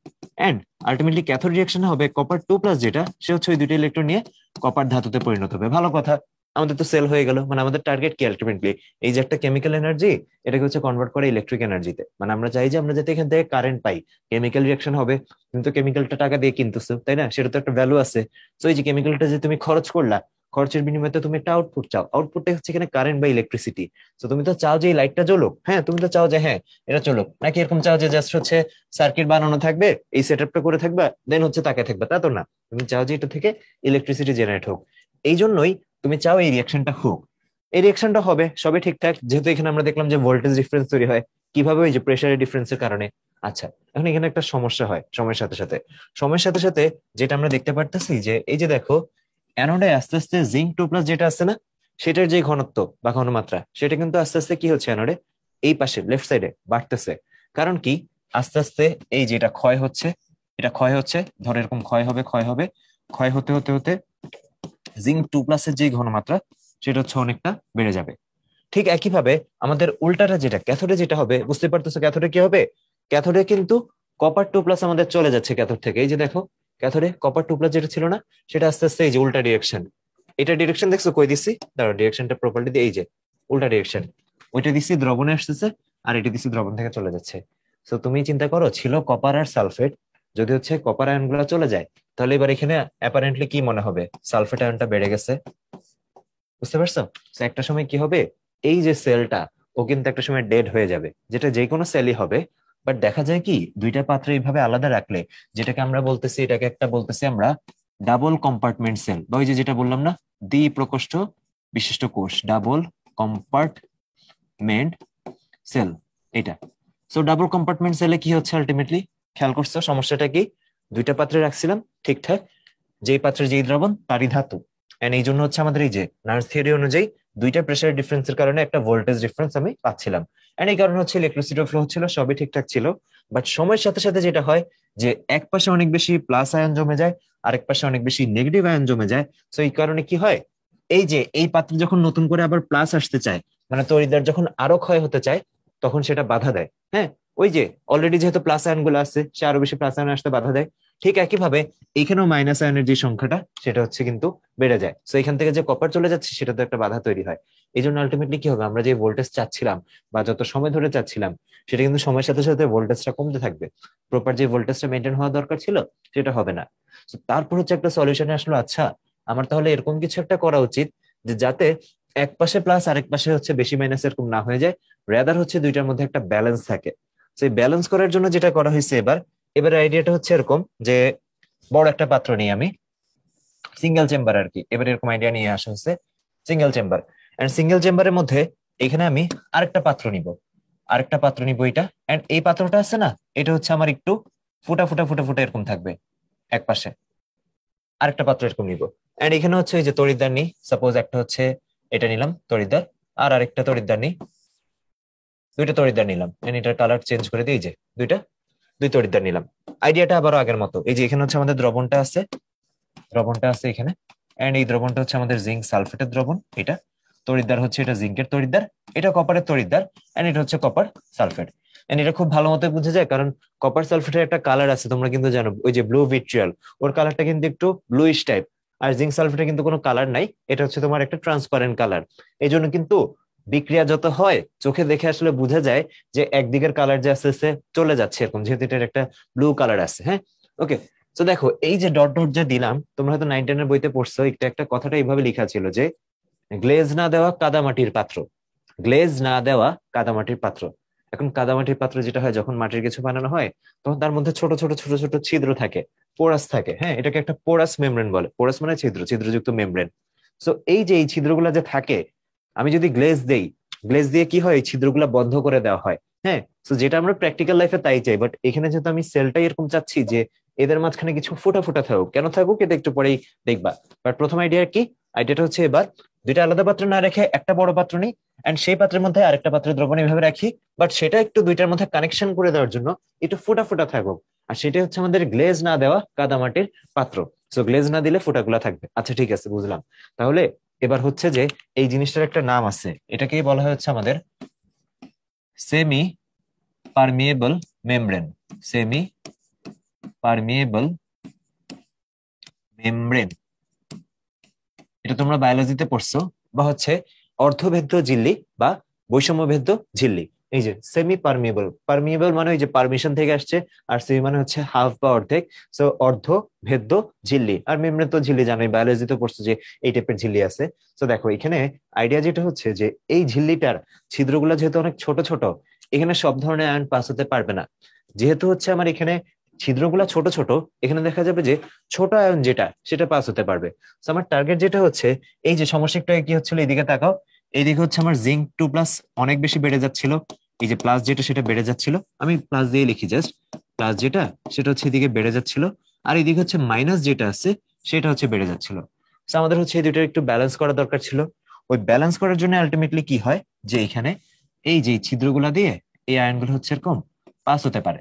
এন্ড আলটিমেটলি ক্যাথোড রিয়াকশন হবে কপার 2+ যেটা সে হচ্ছে ওই দুইটা ইলেকট্রন নিয়ে কপার ধাতুতে পরিণত হবে। ভালো কথা, আমাদের তো সেল হয়ে গেল। মানে আমাদের টার্গেট কি আলটিমেটলি, এই যে একটা কেমিক্যাল এনার্জি এটাকে হচ্ছে কনভার্ট করে ইলেকট্রিক এনার্জিতে। মানে আমরা চাই যে আমরা যাতে এখান থেকে কারেন্ট পাই। কেমিক্যাল রিয়াকশন হবে, কিন্তু কেমিক্যালটা টাকা দিয়ে কিনতেছো তাই না, সেটা তো একটা ভ্যালু আছে। তো এই যে কেমিক্যালটা যে তুমি খরচ করলা, খরচের বিনিময়ে তো তুমি একটা আউটপুট চাও, আউটপুটটা হচ্ছে এখানে কারেন্ট বা ইলেকট্রিসিটি। তো তুমি তো চাও যে এই লাইটটা জ্বলুক, হ্যাঁ তুমি তো চাও যে হ্যাঁ এটা চলুক, নাকি এরকম চাও যে জাস্ট হচ্ছে সার্কিট বানানো থাকবে, এই সেটআপটা করে থাকবা, দেন হচ্ছে তাকে থাকবে, তা তো না। তুমি চাও যে এটা থেকে ইলেকট্রিসিটি জেনারেট হোক। এই জন্যই তুমি চাও এই রিয়াকশনটা হোক। এই রিয়াকশনটা হবে সবই ঠিকঠাক, যেহেতু এখানে আমরা দেখলাম যে ভোল্টেজ ডিফারেন্স তৈরি হয় কিভাবে, ওই যে প্রেসারের ডিফারেন্সের কারণে। আচ্ছা, এখন এখানে একটা সমস্যা হয় সময়ের সাথে সাথে। সময়ের সাথে সাথে যেটা আমরা দেখতে পারতেছি যে এই যে দেখো অ্যানোডে আস্তে আস্তে জিঙ্ক 2+ যেটা আছে না, সেটার যে ঘনত্ব বা ঘনমাত্রা সেটা কিন্তু আস্তে আস্তে কি হচ্ছে অ্যানোডে এই পাশে লেফট সাইডে বাড়তেছে। কারণ কি, আস্তে আস্তে এই যেটা ক্ষয় হচ্ছে, এটা ক্ষয় হচ্ছে, ধর এরকম ক্ষয় হবে ক্ষয় হবে, ক্ষয় হতে হতে হতে জিঙ্ক 2+ এর যে ঘনমাত্রা সেটা হচ্ছে অনেকটা বেড়ে যাবে। ঠিক একইভাবে আমাদের উল্টাটা যেটা ক্যাথোডে যেটা হবে, বুঝতে পারতেছো ক্যাথোডে কি হবে, ক্যাথোডে কিন্তু কপার 2+ আমাদের চলে যাচ্ছে ক্যাথোড থেকে। এই যে দেখো ক্যাথোডে কপার 2+ যেটা ছিল না, সেটা আস্তে আস্তে এই যে উল্টা ডিরেকশন, এটা ডিরেকশন দেখছো কই দিছি, দাঁড়াও ডিরেকশনটা প্রপারলি দিয়ে, এই যে উল্টা ডিরেকশন, ওইটা দিছি দ্রবণে আসতেছে, আর এটা দিছি দ্রবণ থেকে চলে যাচ্ছে। তো তুমি চিন্তা করো ছিল কপার আর সালফেট, যদি হচ্ছে কপার আয়ন গুলা চলে যায়, তাহলে এবার এখানে অ্যাপারেন্টলি কি মনে হবে, সালফেট আয়নটা বেড়ে গেছে। বুঝতে পারছো? তো একটা সময় কি হবে, এই যে সেলটা ও কিন্তু একটা সময় ডেড হয়ে যাবে, যেটা যে কোনো সেলই হবে। বাট দেখা যায় কি দুইটা পাত্র এইভাবে আলাদা রাখলে, যেটাকে আমরা বলতেছি, এটাকে একটা বলতেছি আমরা ডাবল কম্পার্টমেন্ট সেল, বা ওই যে যেটা বললাম না দ্বি প্রকোষ্ঠ বিশিষ্ট কোষ, ডাবল কম্পার্টমেন্ট সেল এটা। সো ডাবল কম্পার্টমেন্ট সেলে কি হচ্ছে আলটিমেটলি, খেয়াল করছো সমস্যাটা কি, দুইটা পাত্রে রাখছিলাম ঠিকঠাক, যেই পাত্রে যেই দ্রবণ তারই ধাতু। এন্ড এই জন্য হচ্ছে আমাদের এই যে নার্স থিওরি অনুযায়ী দুইটা প্রেসার ডিফারেন্সের কারণে একটা ভোল্টেজ ডিফারেন্স আমি পাচ্ছিলাম। এন্ড এই কারণে হচ্ছে ইলেকট্রিসিটি ফ্লো হচ্ছিল, সবই ঠিকঠাক ছিল। বাট সময়ের সাথে সাথে যেটা হয় যে এক পাশে অনেক বেশি প্লাস আয়ন জমে যায়, আরেক পাশে অনেক বেশি নেগেটিভ আয়ন জমে যায়। তো এই কারণে কি হয়, এই যে এই পাত্রে যখন নতুন করে আবার প্লাস আসতে চায়, মানে তড়িৎদ্বার যখন আরো ক্ষয় হতে চায়, তখন সেটা বাধা দেয়। হ্যাঁ, ওই যে অলরেডি যেহেতু প্লাস আয়ন গুলো আছে, সে আরো বেশি প্লাস আয়ন আসতে বাধা দেয়। ঠিক একইভাবে এখানেও মাইনাস আয়নের যে সংখ্যাটা সেটা হচ্ছে কিন্তু বেড়ে যায়। তো এখান থেকে যে কপার চলে যাচ্ছে সেটা তো একটা বাধা তৈরি হয়। এই জন্য আলটিমেটলি কি হবে, আমরা যে ভোল্টেজ চাচ্ছিলাম বা যত সময় ধরে চাচ্ছিলাম, সেটা কিন্তু সময়ের সাথে সাথে ভোল্টেজটা কমতে থাকবে। প্রপার যে ভোল্টেজটা মেনটেন হওয়া দরকার ছিল সেটা হবে না। তো তারপর হচ্ছে একটা সলিউশনে আসলো, আচ্ছা আমার তাহলে এরকম কিছু একটা করা উচিত যে যাতে এক পাশে প্লাস আরেক পাশে হচ্ছে বেশি মাইনাস এরকম না হয়ে যায়, রেদার হচ্ছে দুইটার মধ্যে একটা ব্যালেন্স থাকে। সেই ব্যালেন্স করার জন্য যেটা করা হয়েছে এবার, এবার আইডিয়াটা হচ্ছে এরকম যে বড় একটা পাত্র নিয়ে আমি সিঙ্গেল চেম্বার আর কি, এবার এরকম আইডিয়া নিয়ে আসা হচ্ছে সিঙ্গেল চেম্বার। এন্ড সিঙ্গেল চেম্বারের মধ্যে এখানে আমি আরেকটা পাত্র নিব, আরেকটা পাত্র নিব এটা। এন্ড এই পাত্রটা আছে না, এটা হচ্ছে আমার একটু ফুটা ফুটা ফুটা ফুটা এরকম থাকবে এক পাশে, আরেকটা পাত্র এরকম নিব। এন্ড এখানে হচ্ছে এই যে তড়িৎদ্বার নিই, সাপোজ একটা হচ্ছে এটা নিলাম তড়িৎদ্বার, আর আরেকটা তড়িৎদ্বার নিই, দুইটা তড়িৎদ্বার নিলাম। এন্ড এটার কালার চেঞ্জ করে দিই, এই যে দুইটা দুই তড়িৎদ্বার নিলাম। আইডিয়াটা আবারও আগের মতো, এই যে এখানে হচ্ছে আমাদের দ্রবণটা আছে, দ্রবণটা আছে এখানে। এন্ড এই দ্রবণটা হচ্ছে আমাদের জিঙ্ক সালফেটের দ্রবণ, এটা তড়িৎদ্বার হচ্ছে এটা জিঙ্কের তড়িৎদ্বার, এটা কপারের তড়িৎদ্বার, এন্ড এটা হচ্ছে কপার সালফেট। এন্ড এটা খুব ভালো মতো বুঝে যায়, কারণ কপার সালফেটের একটা কালার আছে তোমরা কিন্তু জানো, ওই যে ব্লু ভিট্রিয়াল, ওর কালারটা কিন্তু একটু ব্লুইশ টাইপ। আর জিঙ্ক সালফেটের কিন্তু কোনো কালার নাই, এটা হচ্ছে তোমার একটা ট্রান্সপারেন্ট কালার। এই জন্য কিন্তু বিক্রিয়া যত হয় চোখে দেখে আসলে বোঝা যায় যে একদিকের কালার যে আস্তে আস্তে চলে যাচ্ছে এরকম, যেহেতু এটার একটা ব্লু কালার আছে। হ্যাঁ, ওকে। তো দেখো এই যে ডট ডট যে দিলাম, তোমরা হয়তো 9-10 এর বইতে পড়ছো, একটা একটা কথাটা এইভাবে লেখা ছিল যে গ্লেজ না দেওয়া কাদামাটির পাত্র, গ্লেজ না দেওয়া কাদামাটির পাত্র। এখন কাদামাটির পাত্র যেটা হয়, যখন মাটির কিছু বানানো হয় তখন তার মধ্যে ছোট ছোট ছোট ছোট ছিদ্র থাকে, পোরাস থাকে। হ্যাঁ, এটাকে একটা পোরাস মেমব্রেন বলে, পোরাস মানে ছিদ্র, ছিদ্রযুক্ত মেমব্রেন। সো এই যে এই ছিদ্রগুলা যে থাকে, আমি যদি গ্লেজ দেই, গ্লেজ দিয়ে কি হয়, এই ছিদ্রগুলা বন্ধ করে দেওয়া হয়। হ্যাঁ, তো যেটা আমরা প্র্যাকটিক্যাল লাইফে তাই চাই, বাট এখানে যেহেতু আমি সেলটাই এরকম চাচ্ছি যে এদের মাঝখানে কিছু ফোটা ফোটা থাকুক, কেন থাকুক এটা একটু পরেই দেখবা। বাট প্রথম আইডিয়া কি, আইডিয়াটা হচ্ছে এবার দুইটা আলাদা পাত্র না রেখে একটা বড় পাত্র নিই, এন্ড সেই পাত্রের মধ্যে আরেকটা পাত্রের দ্রবণ এভাবে রাখি, বাট সেটা একটু দুইটার মধ্যে কানেকশন করে দেওয়ার জন্য একটু ফোটা ফোটা থাকুক। আর সেটা হচ্ছে আমাদের গ্লেজ না দেওয়া কাদামাটির পাত্র। সো গ্লেজ না দিলে ফোঁটাগুলা থাকবে। আচ্ছা ঠিক আছে, বুঝলাম। তাহলে এবার হচ্ছে যে এই জিনিসটার একটা নাম আছে, এটাকেই বলা হয় হচ্ছে আমাদের semi permeable membrane. Semi permeable membrane, এটা তোমরা বায়োলজিতে পড়ছো, বা হচ্ছে অর্ধভেদ্য ঝিল্লি বা বৈষম্যভেদ্য ঝিল্লি। এই যে সেমি পারমিয়েবল, পারমিয়েবল মানে ওই যে পারমিশন থেকে আসছে, আর সেমি মানে হচ্ছে হাফ বা অর্ধেক। সো অর্ধভেদ্য ঝিল্লি, আর মেমব্রেন তো ঝিল্লি জানোই, বায়োলজিতে পড়ছো যে এই টাইপের ঝিল্লি আছে। তো দেখো এখানে আইডিয়া যেটা হচ্ছে যে এই ঝিল্লিটার ছিদ্রগুলো যেহেতু অনেক ছোট ছোট, এখানে সব ধরনের আয়ন পাস হতে পারবে না। যেহেতু হচ্ছে আমার এখানে ছিদ্রগুলো ছোট ছোট, এখানে দেখা যাবে যে ছোট আয়ন যেটা সেটা পাস হতে পারবে। তো আমার টার্গেট যেটা হচ্ছে, এই যে সমস্যাটা কি হচ্ছিল, এইদিকে তাকাও, এইদিকে হচ্ছে আমার জিঙ্ক 2+ অনেক বেশি বেড়ে যাচ্ছিল, এই যে প্লাস যেটা সেটা বেড়ে যাচ্ছিল, আমি প্লাস দিয়ে লিখি জাস্ট, প্লাস যেটা সেটা হচ্ছে এদিকে বেড়ে যাচ্ছিল, আর এদিকে হচ্ছে মাইনাস যেটা আছে সেটা হচ্ছে বেড়ে যাচ্ছিল। তো আমাদের হচ্ছে এই দুইটার একটু ব্যালেন্স করা দরকার ছিল। ওই ব্যালেন্স করার জন্য আলটিমেটলি কি হয়, যে এখানে এই যে ছিদ্রগুলা দিয়ে এই আয়নগুলো হচ্ছে এরকম পাস হতে পারে,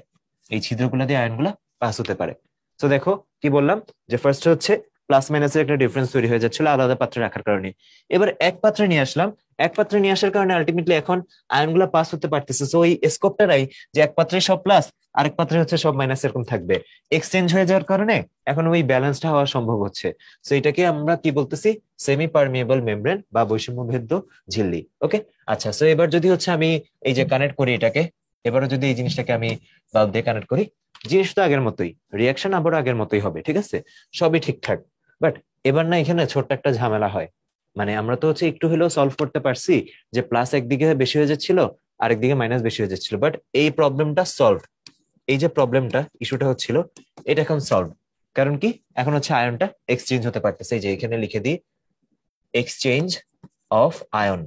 এই ছিদ্রগুলা দিয়ে আয়নগুলা পাস হতে পারে। তো দেখো কি বললাম, যে ফার্স্ট হচ্ছে প্লাস মাইনাসের একটা ডিফারেন্স তৈরি হয়ে যাচ্ছিল আলাদা পাত্রে রাখার কারণে। এবার এক পাত্রে নিয়ে আসলাম, এক পাত্রে নিয়ে আসার কারণে আলটিমেটলি এখন আয়নগুলা পাস হতে পারতেছে। সো এই স্কোপটারাই যে এক পাত্রে সব প্লাস, আরেক পাত্রে হচ্ছে সব মাইনাস এরকম থাকবে, এক্সচেঞ্জ হয়ে যাওয়ার কারণে এখন ওই ব্যালেন্সটা হওয়া সম্ভব হচ্ছে। সো এটাকে আমরা কি বলতেছি, সেমি পারমিয়েবল মেমব্রেন বা বৈষম্যভেদ্য ঝিল্লি। ওকে, আচ্ছা। সো এবার যদি হচ্ছে আমি এই যে কানেক্ট করি এটাকে, এবারও যদি এই জিনিসটাকে আমি বাল্ব দিয়ে কানেক্ট করি, জিনিস তো আগের মতোই, রিয়াকশন আবার আগের মতোই হবে, ঠিক আছে, সবই ঠিকঠাক। বাট এবার না এখানে ছোট্ট একটা ঝামেলা হয়। মানে আমরা তো হচ্ছে একটু হলেও সলভ করতে পারছি যে প্লাস একদিকে বেশি হয়ে যাচ্ছিল, আরেকদিকে মাইনাস বেশি হয়ে যাচ্ছিল, বাট এই প্রবলেমটা সলভ, এই যে প্রবলেমটা ইস্যুটা হচ্ছিল, এটা এখন সলভ। কারণ কি, এখন হচ্ছে আয়নটা এক্সচেঞ্জ হতে পারতেছে, এই যে এখানে লিখে দিই, exchange of ion,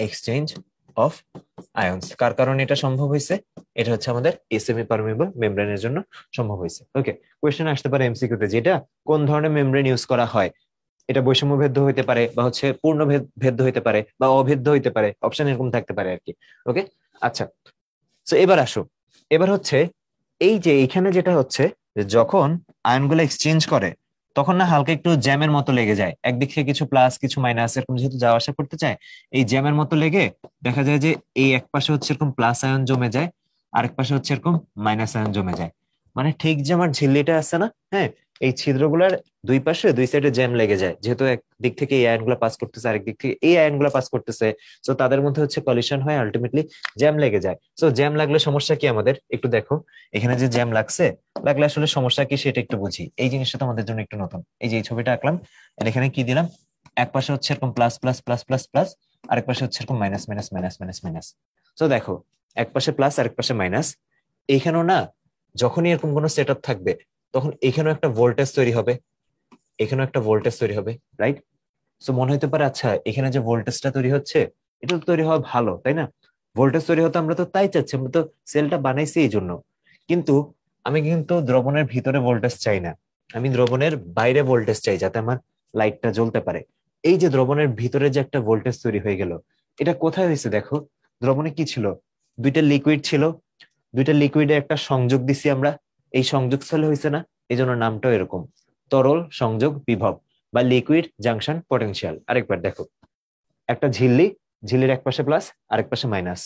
exchange of ions. কার কারণে এটা সম্ভব হয়েছে, এটা হচ্ছে আমাদের সেমি পারমিয়েবল মেমব্রেনের জন্য সম্ভব হয়েছে। ওকে, কোয়েশ্চেন আসতে পারে এমসিকিউতে, যেটা কোন ধরনের মেমব্রেন ইউজ করা হয়, এটা বৈষম্য ভেদ্য হইতে পারে, বা হচ্ছে পূর্ণ ভেদ্য হইতে পারে, বা অভেদ্য হইতে পারে, অপশন এরকম থাকতে পারে আর কি। ওকে, আচ্ছা। তো এবার আসো, এবার হচ্ছে এই যে এইখানে যেটা হচ্ছে, যে যখন আয়নগুলো এক্সচেঞ্জ করে তখন না হালকা একটু জ্যামের মতো লেগে যায়, একদিক থেকে কিছু প্লাস কিছু মাইনাস এরকম যেহেতু যাওয়া আসা করতে চায়, এই জ্যামের মতো লেগে দেখা যায় যে এই এক পাশে হচ্ছে এরকম প্লাস আয়ন জমে যায়, আরেক পাশে হচ্ছে এরকম মাইনাস আয়ন জমে যায়। মানে ঠিক যে আমার ঝিল্লিটা আছে না, হ্যাঁ, এই ছিদ্রগুলার দুই পাশে দুই সাইডে জ্যাম লেগে যায়, যেহেতু এক দিক থেকে এই আয়নগুলো পাস করতেছে, আরেক দিক থেকে এই আয়নগুলো পাস করতেছে। তো তাদের মধ্যে হচ্ছে কলিশন হয়, আলটিমেটলি জ্যাম লেগে যায়। তো জ্যাম লাগলে সমস্যা কি আমাদের একটু দেখো, এখানে যে জ্যাম লাগছে, লাগলে আসলে সমস্যা কি সেটা একটু বুঝি। এই জিনিসটা তো আমাদের জন্য একটু নতুন, এই যে এই ছবিটা আঁকলাম, আর এখানে কি দিলাম, এক পাশে হচ্ছে এরকম plus plus plus plus plus, আরেক পাশে হচ্ছে এরকম minus minus minus minus minus. তো দেখো, এক পাশে প্লাস আরেক পাশে মাইনাস, এইখানেও না যখনই এরকম কোনো সেট আপ থাকবে, তখন এখানেও একটা ভোল্টেজ তৈরি হবে, এখানেও একটা ভোল্টেজ তৈরি হবে, রাইট? তো মনে হতে পারে আচ্ছা এখানে যে ভোল্টেজটা তৈরি হচ্ছে, এটা তো তৈরি হওয়া ভালো, তাই না? ভোল্টেজ তৈরি হতে আমরা তো তাই চাচ্ছি, আমরা তো সেলটা বানাইছি এই জন্য। কিন্তু আমি কিন্তু দ্রবণের ভিতরে ভোল্টেজ চাই না, আমি দ্রবণের বাইরে ভোল্টেজ চাই, যাতে আমার লাইটটা জ্বলতে পারে। এই যে দ্রবণের ভিতরে যে একটা ভোল্টেজ তৈরি হয়ে গেল, এটা কোথায় হয়েছে দেখো, দ্রবণে কি ছিল, দুইটা লিকুইড ছিল, দুইটা লিকুইডে একটা সংযোগ দিছি আমরা, এই সংযোগ স্থলে হয়েছে না, এই জন্য নামটাও এরকম, তরল সংযোগ বিভব বা লিকুইড জাংশন পটেনশিয়াল। আরেকবার দেখো, একটা ঝিল্লি, ঝিল্লির এক পাশে প্লাস আরেক পাশে মাইনাস,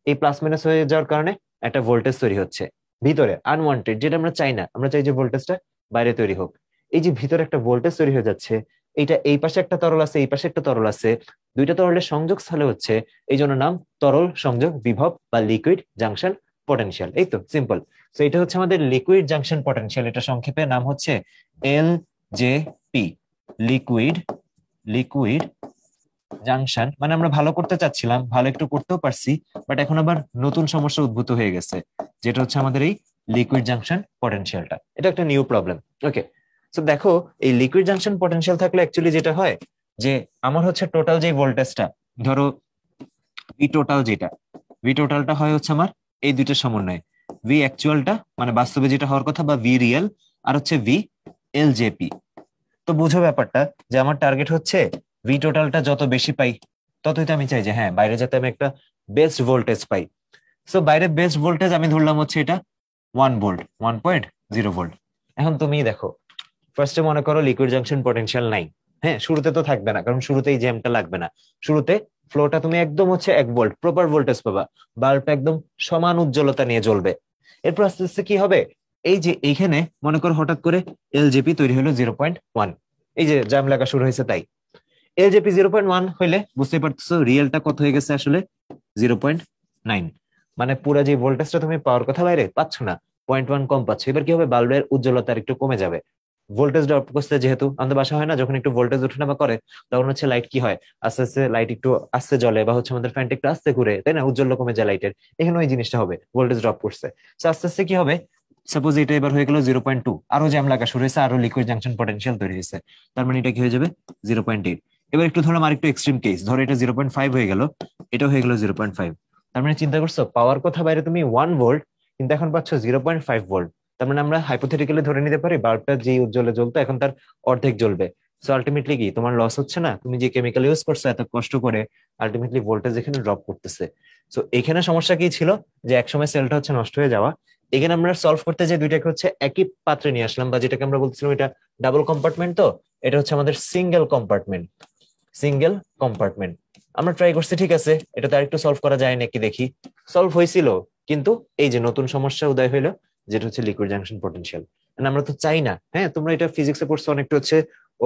এই প্লাস মাইনাস হয়ে যাওয়ার কারণে একটা ভোল্টেজ তৈরি হচ্ছে ভিতরে, আনওয়ান্টেড, যেটা আমরা চাই না, আমরা চাই যে ভোল্টেজটা বাইরে তৈরি হোক। এই যে ভিতরে একটা ভোল্টেজ তৈরি হয়ে যাচ্ছে, এইটা এই পাশে একটা তরল আছে, এই পাশে একটা তরল আছে, দুইটা তরলের সংযোগ স্থলে হচ্ছে, এই জন্য নাম তরল সংযোগ বিভব বা লিকুইড জাংশন পটেনশিয়াল। এই তো সিম্পল। তো এটা হচ্ছে আমাদের লিকুইড জাংশন পটেনশিয়াল, এটা সংক্ষেপে নাম হচ্ছে LJP, লিকুইড লিকুইড জাংশন। মানে আমরা ভালো করতে চাচ্ছিলাম, ভালো একটু করতেও পারছি, বাট এখন আবার নতুন সমস্যা উদ্ভূত হয়ে গেছে, যেটা হচ্ছে আমাদের এই লিকুইড জাংশন পটেনশিয়ালটা, এটা একটা নিউ প্রবলেম। ওকে, তো দেখো, এই লিকুইড জাংশন পটেনশিয়াল থাকলে অ্যাকচুয়ালি যেটা হয়, যে আমার হচ্ছে টোটাল যে ভোল্টেজটা, ধরো এই টোটাল যেটা, ভি টোটালটা হয় হচ্ছে আমার এই দুইটার সমন্বয়, ভি অ্যাকচুয়ালটা মানে বাস্তবে যেটা হওয়ার কথা বা ভি রিয়েল, আর হচ্ছে ভি এলজেপি। তো বুঝো ব্যাপারটা যে আমার টার্গেট হচ্ছে ভি টোটালটা যত বেশি পাই ততই তো আমি চাই যে হ্যাঁ বাইরে যাতে আমি একটা বেস্ট ভোল্টেজ পাই। সো বাইরে বেস্ট ভোল্টেজ আমি ধরলাম হচ্ছে এটা 1 ভোল্ট, 1.0 ভোল্ট। এখন তুমি দেখো, ফার্স্টে মনে করো লিকুইড জাংশন পটেনশিয়াল নাই। হ্যাঁ, শুরুতে তো থাকবে না, কারণ শুরুতেই জ্যামটা লাগবে না। শুরুতে ফ্লোটা তুমি একদম হচ্ছে 1 ভোল্ট প্রপার ভোল্টেজ পাবা, বাল্বটা একদম সমান উজ্জ্বলতা নিয়ে জ্বলবে। এরপর আস্তে আস্তে কি হবে, এই যে এইখানে মনে করো হঠাৎ করে এলজেপি তৈরি হলো 0.1, এই যে জ্যাম লাগা শুরু হয়েছে তাই। এলজেপি 0.1 হইলে বুঝতে পারতেছো রিয়েলটা কত হয়ে গেছে আসলে 0.9। মানে পুরো যে ভোল্টেজটা তুমি পাওয়ার কথা বাইরে পাচ্ছ না, 0.1 কম পাচ্ছ। এবার কি হবে, বাল্বের উজ্জ্বলতা একটু কমে যাবে। ভোল্টেজ ড্রপ করছে যেহেতু, আমাদের বাসা হয় না যখন একটু ভোল্টেজ ওঠানামা করে তখন হচ্ছে লাইট কি হয়, আস্তে আস্তে লাইট একটু আস্তে জ্বলে, বা হচ্ছে আমাদের ফ্যানটা একটু আস্তে ঘুরে, তাই না, উজ্জ্বল কমে যায় লাইটের। এখানে ওই জিনিসটা হবে, ভোল্টেজ ড্রপ করছে। তো আস্তে আস্তে কি হবে, সাপোজ এটা এবার হয়ে গেল 0.2, আরো জ্যাম লাগা শুরু হয়েছে, আরো লিকুইড জাংশন পটেনশিয়াল তৈরি হয়েছে। তার মানে এটা কি হয়ে যাবে 0.8। এবার একটু ধরলাম আরেকটু এক্সট্রিম কেস, ধরো এটা 0.5 হয়ে গেল, এটা হয়ে গেল 0.5। তার মানে চিন্তা করছো পাওয়ার কথা বাইরে তুমি 1 ভোল্ট, কিন্তু এখন পাচ্ছ 0.5 ভোল্ট। তার মানে আমরা হাইপোথেটিক্যালি ধরে নিতে পারি বাল্বটা যে উজ্জ্বলে জ্বলতো এখন তার অর্ধেক জ্বলবে। সো আলটিমেটলি কি তোমার লস হচ্ছে না, তুমি যে কেমিক্যাল ইউজ করছো এত কষ্ট করে, আলটিমেটলি ভোল্টেজ এখানে ড্রপ করতেছে। সো এখানে সমস্যা কি ছিল, যে একসময় সেলটা হচ্ছে নষ্ট হয়ে যাওয়া। এখানে আমরা সলভ করতে যে দুইটাকে হচ্ছে একই পাত্রে নিয়ে আসলাম, বা যেটাকে আমরা বলছিলাম এটা ডাবল কম্পার্টমেন্ট, তো এটা হচ্ছে আমাদের সিঙ্গেল কম্পার্টমেন্ট। সিঙ্গেল কম্পার্টমেন্ট আমরা ট্রাই করছি, ঠিক আছে, এটা তো আরেকটু সলভ করা যায় নাকি দেখি। সলভ হয়েছিল, কিন্তু এই যে নতুন সমস্যা উদয় হইলো, যেটা হচ্ছে লিকুইড জাংশন পটেনশিয়াল। আমরা তো চাই না, হ্যাঁ তোমরা এটা ফিজিক্সে পড়ছো, অনেকটা হচ্ছে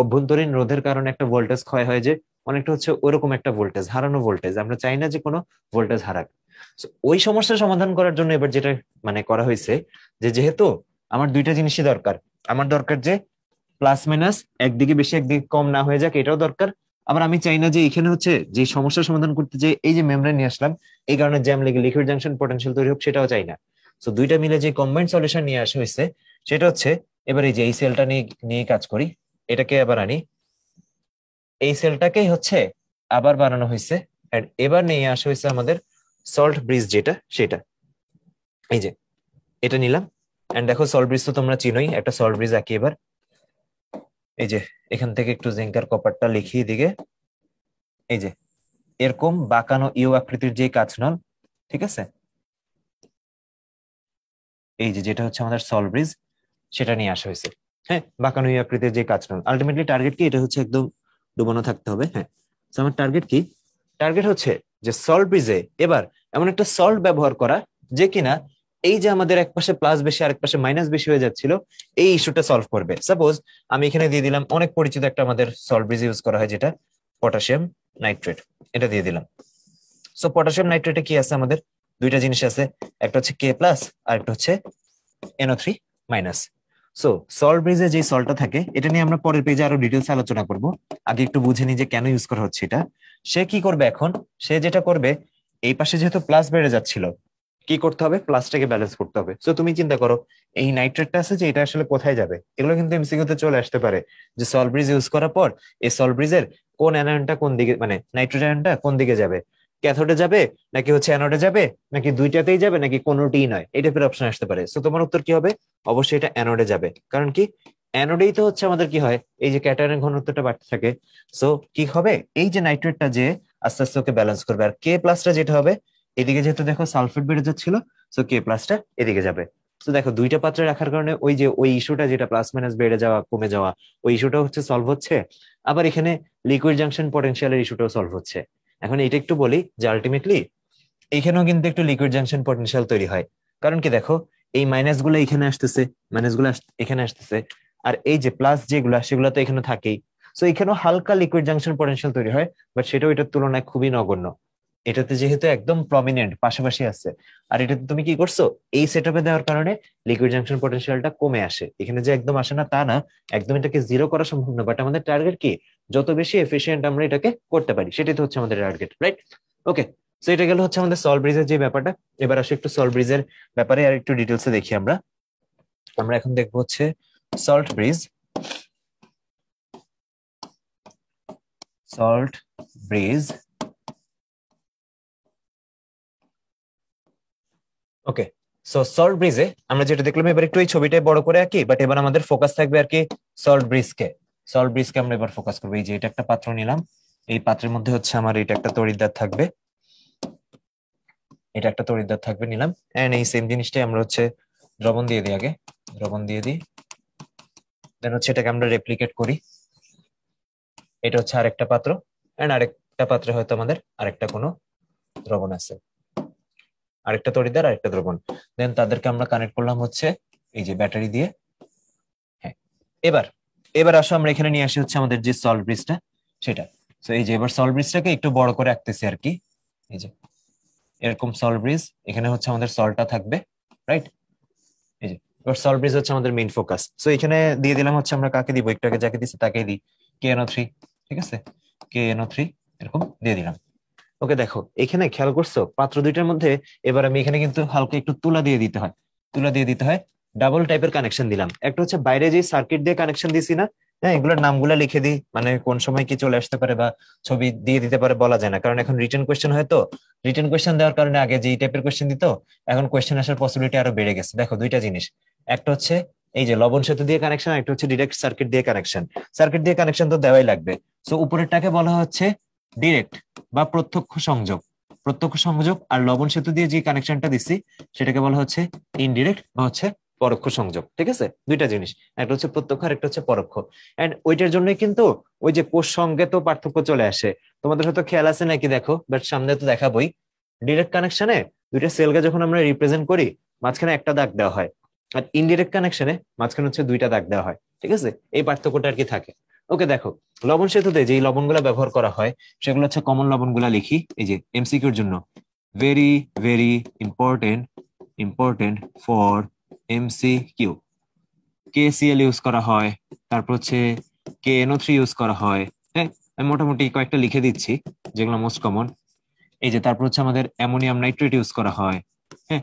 অভ্যন্তরীণ রোধের কারণে একটা ভোল্টেজ ক্ষয় হয়, যে অনেকটা হচ্ছে ওরকম একটা ভোল্টেজ, হারানো ভোল্টেজ, আমরা চাই না যে কোনো ভোল্টেজ হারাক। So, ওই সমস্যার সমাধান করার জন্য এবার যেটা মানে করা হয়েছে, যে যেহেতু আমার দুইটা জিনিসই দরকার, আমার দরকার যে প্লাস মাইনাস একদিকে বেশি একদিকে কম না হয়ে যাক, এটাও দরকার। আবার আমি চাই না যে এখানে হচ্ছে যে সমস্যার সমাধান করতে যে এই যে মেমব্রেন নিয়ে আসলাম এই কারণে জ্যাম লেগে লিকুইড জাংশন পটেনশিয়াল তৈরি হোক, সেটাও চাই না। তো দুইটা মিলে যে কম্বাইন্ড সলিউশন নিয়ে আসা হয়েছে সেটা হচ্ছে, এবার এই যে এই সেলটা নিয়ে নিয়ে কাজ করি, এটাকে আবার আনি, এই সেলটাকেই হচ্ছে আবার বানানো হয়েছে। এন্ড এবার নিয়ে আসা হয়েছে আমাদের সল্ট ব্রিজ যেটা সেটা, এই যে এটা নিলাম। এন্ড দেখো সল্ট ব্রিজ তো তোমরা চিনোই, একটা সল্ট ব্রিজ আঁকি এবার। এই যে এখান থেকে একটু জিঙ্কার কপারটা লিখিয়ে দিকে, এই যে এরকম বাঁকানো ইউ আকৃতির যে কাঁচ নল, ঠিক আছে, এই যে যেটা হচ্ছে আমাদের সল ব্রিজ, সেটা নিয়ে আসা হয়েছে। হ্যাঁ, বাঁকানো ইউ আকৃতির যে কাঁচ নল, আলটিমেটলি টার্গেট কি, এটা হচ্ছে একদম ডুবানো থাকতে হবে। হ্যাঁ, তো আমার টার্গেট কি, টার্গেট হচ্ছে যে সল্ট ব্রিজে এবার এমন একটা সল্ট ব্যবহার করা যে কিনা এই যে আমাদের এক পাশে প্লাস বেশি আরেক পাশে মাইনাস বেশি হয়ে যাচ্ছিল, এই ইস্যুটা সলভ করবে। সাপোজ আমি এখানে দিয়ে দিলাম অনেক পরিচিত একটা আমাদের সল্ট ব্রিজ ইউজ করা হয় যেটা পটাশিয়াম নাইট্রেট, এটা দিয়ে দিলাম। সো পটাশিয়াম নাইট্রেটে কি আছে আমাদের, দুইটা জিনিস আছে, একটা হচ্ছে কে প্লাস আর একটা হচ্ছে NO3 মাইনাস। সো সল্ট ব্রিজে যে সল্টটা থাকে এটা নিয়ে আমরা পরের পেজে আরো ডিটেলস আলোচনা করব। আগে একটু বুঝে নি যে কেন ইউজ করা হচ্ছে এটা। সে কি করবে এখন, সে যেটা করবে, এই পাশে যেহেতু প্লাস বেড়ে যাচ্ছিল, কি করতে হবে, প্লাসটাকে ব্যালেন্স করতে হবে। তো তুমি চিন্তা করো এই নাইট্রেটটা আছে যে এটা আসলে কোথায় যাবে, এগুলো কিন্তু এমসিকিউ তে চলে আসতে পারে, যে সল্ট ব্রিজ ইউজ করার পর এই সল্ট ব্রিজের কোন অ্যানায়নটা কোন দিকে, মানে নাইট্রেট আয়নটা কোন দিকে যাবে, ক্যাথোডে যাবে নাকি হচ্ছে অ্যানোডে যাবে, নাকি দুইটাতেই যাবে, নাকি কোনোটিই নয়, এই টাইপের অপশন আসতে পারে। তো তোমার উত্তর কি হবে, অবশ্যই এটা অ্যানোডে যাবে। কারণ কি, অ্যানোডেই তো হচ্ছে আমাদের কি হয়, এই যে ক্যাটায়নের ঘনত্বটা বাড়তে থাকে। সো কি হবে, এই যে নাইট্রেটটা যে আস্তে আস্তে ওকে ব্যালেন্স করবে, আর কে প্লাসটা যেটা হবে, এদিকে যেহেতু দেখো সালফেট বেড়ে যাচ্ছিল, সো কে প্লাসটা এদিকে যাবে। তো দেখো দুইটা পাত্রে রাখার কারণে ওই যে ওই ইস্যুটা যেটা প্লাস মাইনাস বেড়ে যাওয়া কমে যাওয়া, ওই ইস্যুটা হচ্ছে সলভ হচ্ছে। আবার এখানে লিকুইড জাংশন পটেনশিয়ালের ইস্যুটাও সলভ হচ্ছে। এখন এটা একটু বলি যে আলটিমেটলি এখানেও কিন্তু একটু লিকুইড জাংশন পটেনশিয়াল তৈরি হয়। কারণ কি দেখো, এই মাইনাস গুলো এখানে আসতেছে, মাইনাস গুলো এখানে আসতেছে, আর এই যে প্লাস যেগুলা সেগুলো তো এখানে থাকেই। সো এখানেও হালকা লিকুইড জাংশন পটেনশিয়াল তৈরি হয়, বাট সেটাও এটার তুলনায় খুবই নগণ্য। এটাতে যেহেতু একদম প্রমিনেন্ট পাশাপাশি আছে, আর এটাতে তুমি কি করছো, এই সেট আপে দেওয়ার কারণে লিকুইড জাংশন পটেনশিয়ালটা কমে আসে। এখানে যে একদম আসে না তা না, একদম এটাকে জিরো করা সম্ভব না, বাট আমাদের টার্গেট কি, যত বেশি এফিসিয়েন্ট আমরা এটাকে করতে পারি সেটাই তো হচ্ছে আমাদের টার্গেট, রাইট? ওকে, তো এটা গেল হচ্ছে আমাদের সল্ট ব্রিজের যে ব্যাপারটা। এবার আসে একটু সল্ট ব্রিজের ব্যাপারে আর একটু ডিটেলসে দেখি আমরা। আমরা এখন দেখবো হচ্ছে সল্ট ব্রিজ। সল্ট ব্রিজ ওকে, সো সল্ট ব্রিজে আমরা যেটা দেখলাম, এবার একটু এই ছবিটাই বড় করে আঁকি, বাট এবার আমাদের ফোকাস থাকবে আর কি সল্ট ব্রিজকে আমরা এবার ফোকাস করবো। এই যে এটা একটা পাত্র নিলাম, এই পাত্রের মধ্যে হচ্ছে আমার এটা একটা তড়িৎদ্বার থাকবে, এটা একটা তড়িৎদ্বার থাকবে নিলাম। এন্ড এই সেম জিনিসটাই আমরা হচ্ছে দ্রবণ দিয়ে দিই, আগে দ্রবণ দিয়ে দিই, দেন হচ্ছে এটাকে আমরা রেপ্লিকেট করি। এটা হচ্ছে আরেকটা পাত্র, এন্ড আরেকটা পাত্রে হয়তো আমাদের আরেকটা কোনো দ্রবণ আছে, আরেকটা তড়িৎদ্বার আরেকটা দ্রবণ। দেন তাদেরকে আমরা কানেক্ট করলাম হচ্ছে এই যে ব্যাটারি দিয়ে। হ্যাঁ, এবার এবার আসো আমরা এখানে নিয়ে আসি হচ্ছে আমাদের যে সল্ট ব্রিজটা সেটা। তো এই যে এবার সল্ট ব্রিজটাকে একটু বড় করে আঁকতেছি আর কি। এই যে এরকম সল্ট ব্রিজ, এখানে হচ্ছে আমাদের সল্টটা থাকবে, রাইট? এই যে এবার সল্ট ব্রিজ হচ্ছে আমাদের মেইন ফোকাস। সো এখানে দিয়ে দিলাম হচ্ছে আমরা কাকে দিব, একটু আগে যাকে দিচ্ছি তাকেই দিই, KNO3। ঠিক আছে, KNO3 এরকম দিয়ে দিলাম। ওকে, দেখো এখানে খেয়াল করছো পাত্র দুইটার মধ্যে এবার আমি এখানে কিন্তু হালকা একটু তুলা দিয়ে দিতে হয়, তুলা দিয়ে দিতে হয়। ডাবল টাইপের কানেকশন দিলাম, একটা হচ্ছে বাইরে যে সার্কিট দিয়ে কানেকশন দিছি না, হ্যাঁ, এগুলোর নামগুলা লিখে দিই, মানে কোন সময় কি চলে আসতে পারে বা ছবি দিয়ে দিতে পারে বলা যায় না, কারণ এখন রিটেন কোয়েশ্চেন হয়। তো রিটেন কোয়েশ্চেন দেওয়ার কারণে আগে যে টাইপের কোয়েশ্চেন দিত, এখন কোয়েশ্চেন আসার পসিবিলিটি আরো বেড়ে গেছে। দেখো দুইটা জিনিস, একটা হচ্ছে এই যে লবণ সেতু দিয়ে কানেকশন, একটা হচ্ছে ডিরেক্ট সার্কিট দিয়ে কানেকশন। সার্কিট দিয়ে কানেকশন তো দেওয়াই লাগবে। সো উপরেরটাকে বলা হচ্ছে ডিরেক্ট বা প্রত্যক্ষ সংযোগ, প্রত্যক্ষ সংযোগ। আর লবণ সেতু দিয়ে যে কানেকশনটা দিচ্ছি সেটাকে বলা হচ্ছে ইনডিরেক্ট বা হচ্ছে পরোক্ষ সংযোগ। ঠিক আছে, দুইটা জিনিস, একটা হচ্ছে প্রত্যক্ষ আর একটা হচ্ছে পরোক্ষ। এন্ড ওইটার জন্য কিন্তু ওই যে কোষ সঙ্গে তো পার্থক্য চলে আসে, তোমাদের হয়তো খেয়াল আছে নাকি দেখো, বাট সামনে তো দেখাবোই। ডিরেক্ট কানেকশনে দুইটা সেলকে যখন আমরা রিপ্রেজেন্ট করি, মাঝখানে একটা দাগ দেওয়া হয়, আর ইনডিরেক্ট কানেকশনে মাঝখানে হচ্ছে দুইটা দাগ দেওয়া হয়। ঠিক আছে, এই পার্থক্যটা আর কি থাকে। ওকে, দেখো লবণ সেতুতে যে লবণগুলো ব্যবহার করা হয় সেগুলো হচ্ছে কমন লবণগুলা লিখি এই যে MCQর জন্য। Very very important, important for MCQ। KCl use করা হয়, তারপর হচ্ছে KNO3 ইউজ করা হয়। হ্যাঁ, আমি মোটামুটি কয়েকটা লিখে দিচ্ছি যেগুলো মোস্ট কমন। এই যে তারপর হচ্ছে আমাদের অ্যামোনিয়াম নাইট্রেট ইউজ করা হয়। হ্যাঁ,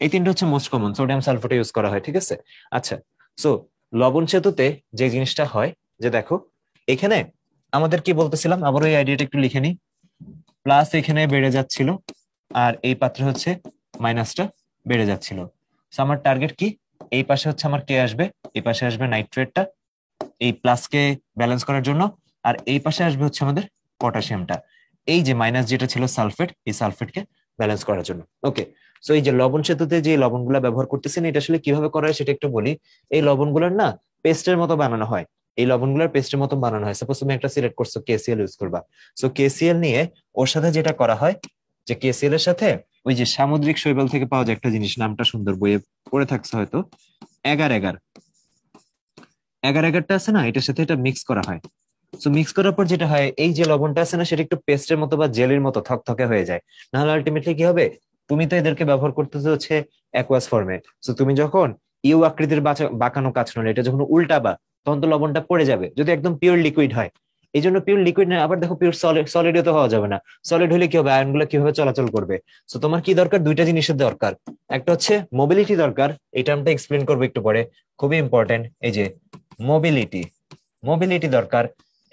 এই তিনটা হচ্ছে most common. Sodium sulphate use করা হয়। ঠিক আছে, আচ্ছা। সো লবণ সেতুতে যে জিনিসটা হয়, যে দেখো এখানে আমাদের কি বলতেছিলাম, আবার ওই আইডিয়াটা একটু লিখে নিই। প্লাস এখানে বেড়ে যাচ্ছিল, আর এই পাত্রে হচ্ছে মাইনাসটা বেড়ে যাচ্ছিল। তো আমার টার্গেট কি, এই পাশে হচ্ছে আমার কে আসবে, এই পাশে আসবে নাইট্রেটটা এই প্লাসকে ব্যালেন্স করার জন্য, আর এই পাশে আসবে হচ্ছে আমাদের পটাশিয়ামটা, এই যে মাইনাস যেটা ছিল সালফেট, এই সালফেটকে ব্যালেন্স করার জন্য। ওকে, সো এই যে লবণ সেতুতে যে লবণগুলা ব্যবহার করতেছেন, এটা আসলে কিভাবে করা হয় সেটা একটু বলি। এই লবণগুলোর না পেস্টের মতো বানানো হয়, এই লবণগুলোর পেস্টের মতো বানানো হয়। সাপোজ তুমি একটা সিলেক্ট করছো, KCl ইউজ করবা। সো KCl নিয়ে ওর সাথে যেটা করা হয়, যে KCl এর সাথে ওই যে সামুদ্রিক শৈবাল থেকে পাওয়া যায় একটা জিনিস, নামটা সুন্দর, বইয়ে পড়ে থাকছে হয়তো, এগার এগার, এগার এগারটা আছে না, এটার সাথে এটা মিক্স করা হয়। সো মিক্স করার পর যেটা হয়, এই যে লবণটা আছে না, সেটা একটু পেস্টের মতো বা জেলির মতো থকথকে হয়ে যায়। নাহলে আলটিমেটলি কি হবে, তুমি তো এদেরকে ব্যবহার করতেছো হচ্ছে অ্যাকোয়াস ফর্মে। সো তুমি যখন ইউ আকৃতির বাঁকানো কাঁচ নলে এটা যখন উল্টাবা, তখন তো লবণটা পড়ে যাবে, যদি একদম পিওর লিকুইড হয়। এই জন্য পিওর লিকুইড না, আবার দেখো পিওর সলিড, সলিডও তো হওয়া যাবে না। সলিড হলে কি হবে, আয়ন গুলো কিভাবে চলাচল করবে? সো তোমার কি দরকার, দুইটা জিনিসের দরকার। একটা হচ্ছে মোবিলিটি দরকার, এই টার্মটা এক্সপ্লেন করবো একটু পরে, খুবই ইম্পর্টেন্ট। এই যে মোবিলিটি, মোবিলিটি দরকার।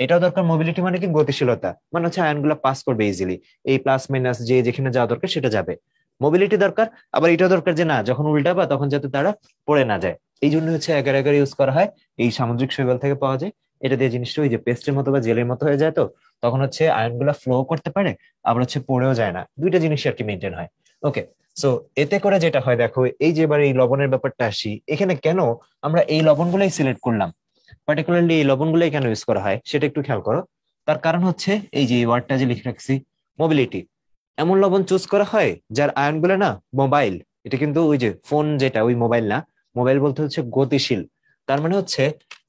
এটাও দরকার, মোবিলিটি মানে কি, গতিশীলতা, মানে হচ্ছে আয়নগুলো পাস করবে ইজিলি, এই প্লাস মাইনাস যে যেখানে যাওয়া দরকার সেটা যাবে। মোবিলিটি দরকার, আবার এটাও দরকার যে না, যখন উল্টাবা তখন যাতে তারা পড়ে না যায়। এই জন্য হচ্ছে এগার এগার ইউজ করা হয়, এই সামুদ্রিক শৈবাল থেকে পাওয়া যায়। এটা দিয়ে জিনিসটা ওই যে পেস্টের মতো বা জেলের মতো হয়ে যায়, তো তখন হচ্ছে আয়নগুলো ফ্লো করতে পারে, আবার হচ্ছে পড়েও যায় না, দুইটা জিনিস আর কি মেনটেন হয়। ওকে, সো এতে করে যেটা হয় দেখো, এই যে এবার এই লবণের ব্যাপারটা আসি, এখানে কেন আমরা এই লবণগুলাই সিলেক্ট করলাম, পার্টিকুলারলি এই লবণগুলাই কেন ইউজ করা হয় সেটা একটু খেয়াল করো। তার কারণ হচ্ছে এই যে ওয়ার্ডটা যে লিখে রাখছি, মোবিলিটি। এমন লবণ চুজ করা হয় যার আয়নগুলো না মোবাইল। এটা কিন্তু ওই যে ফোন যেটা, ওই মোবাইল না, মোবাইল বলতে হচ্ছে গতিশীল। তার মানে হচ্ছে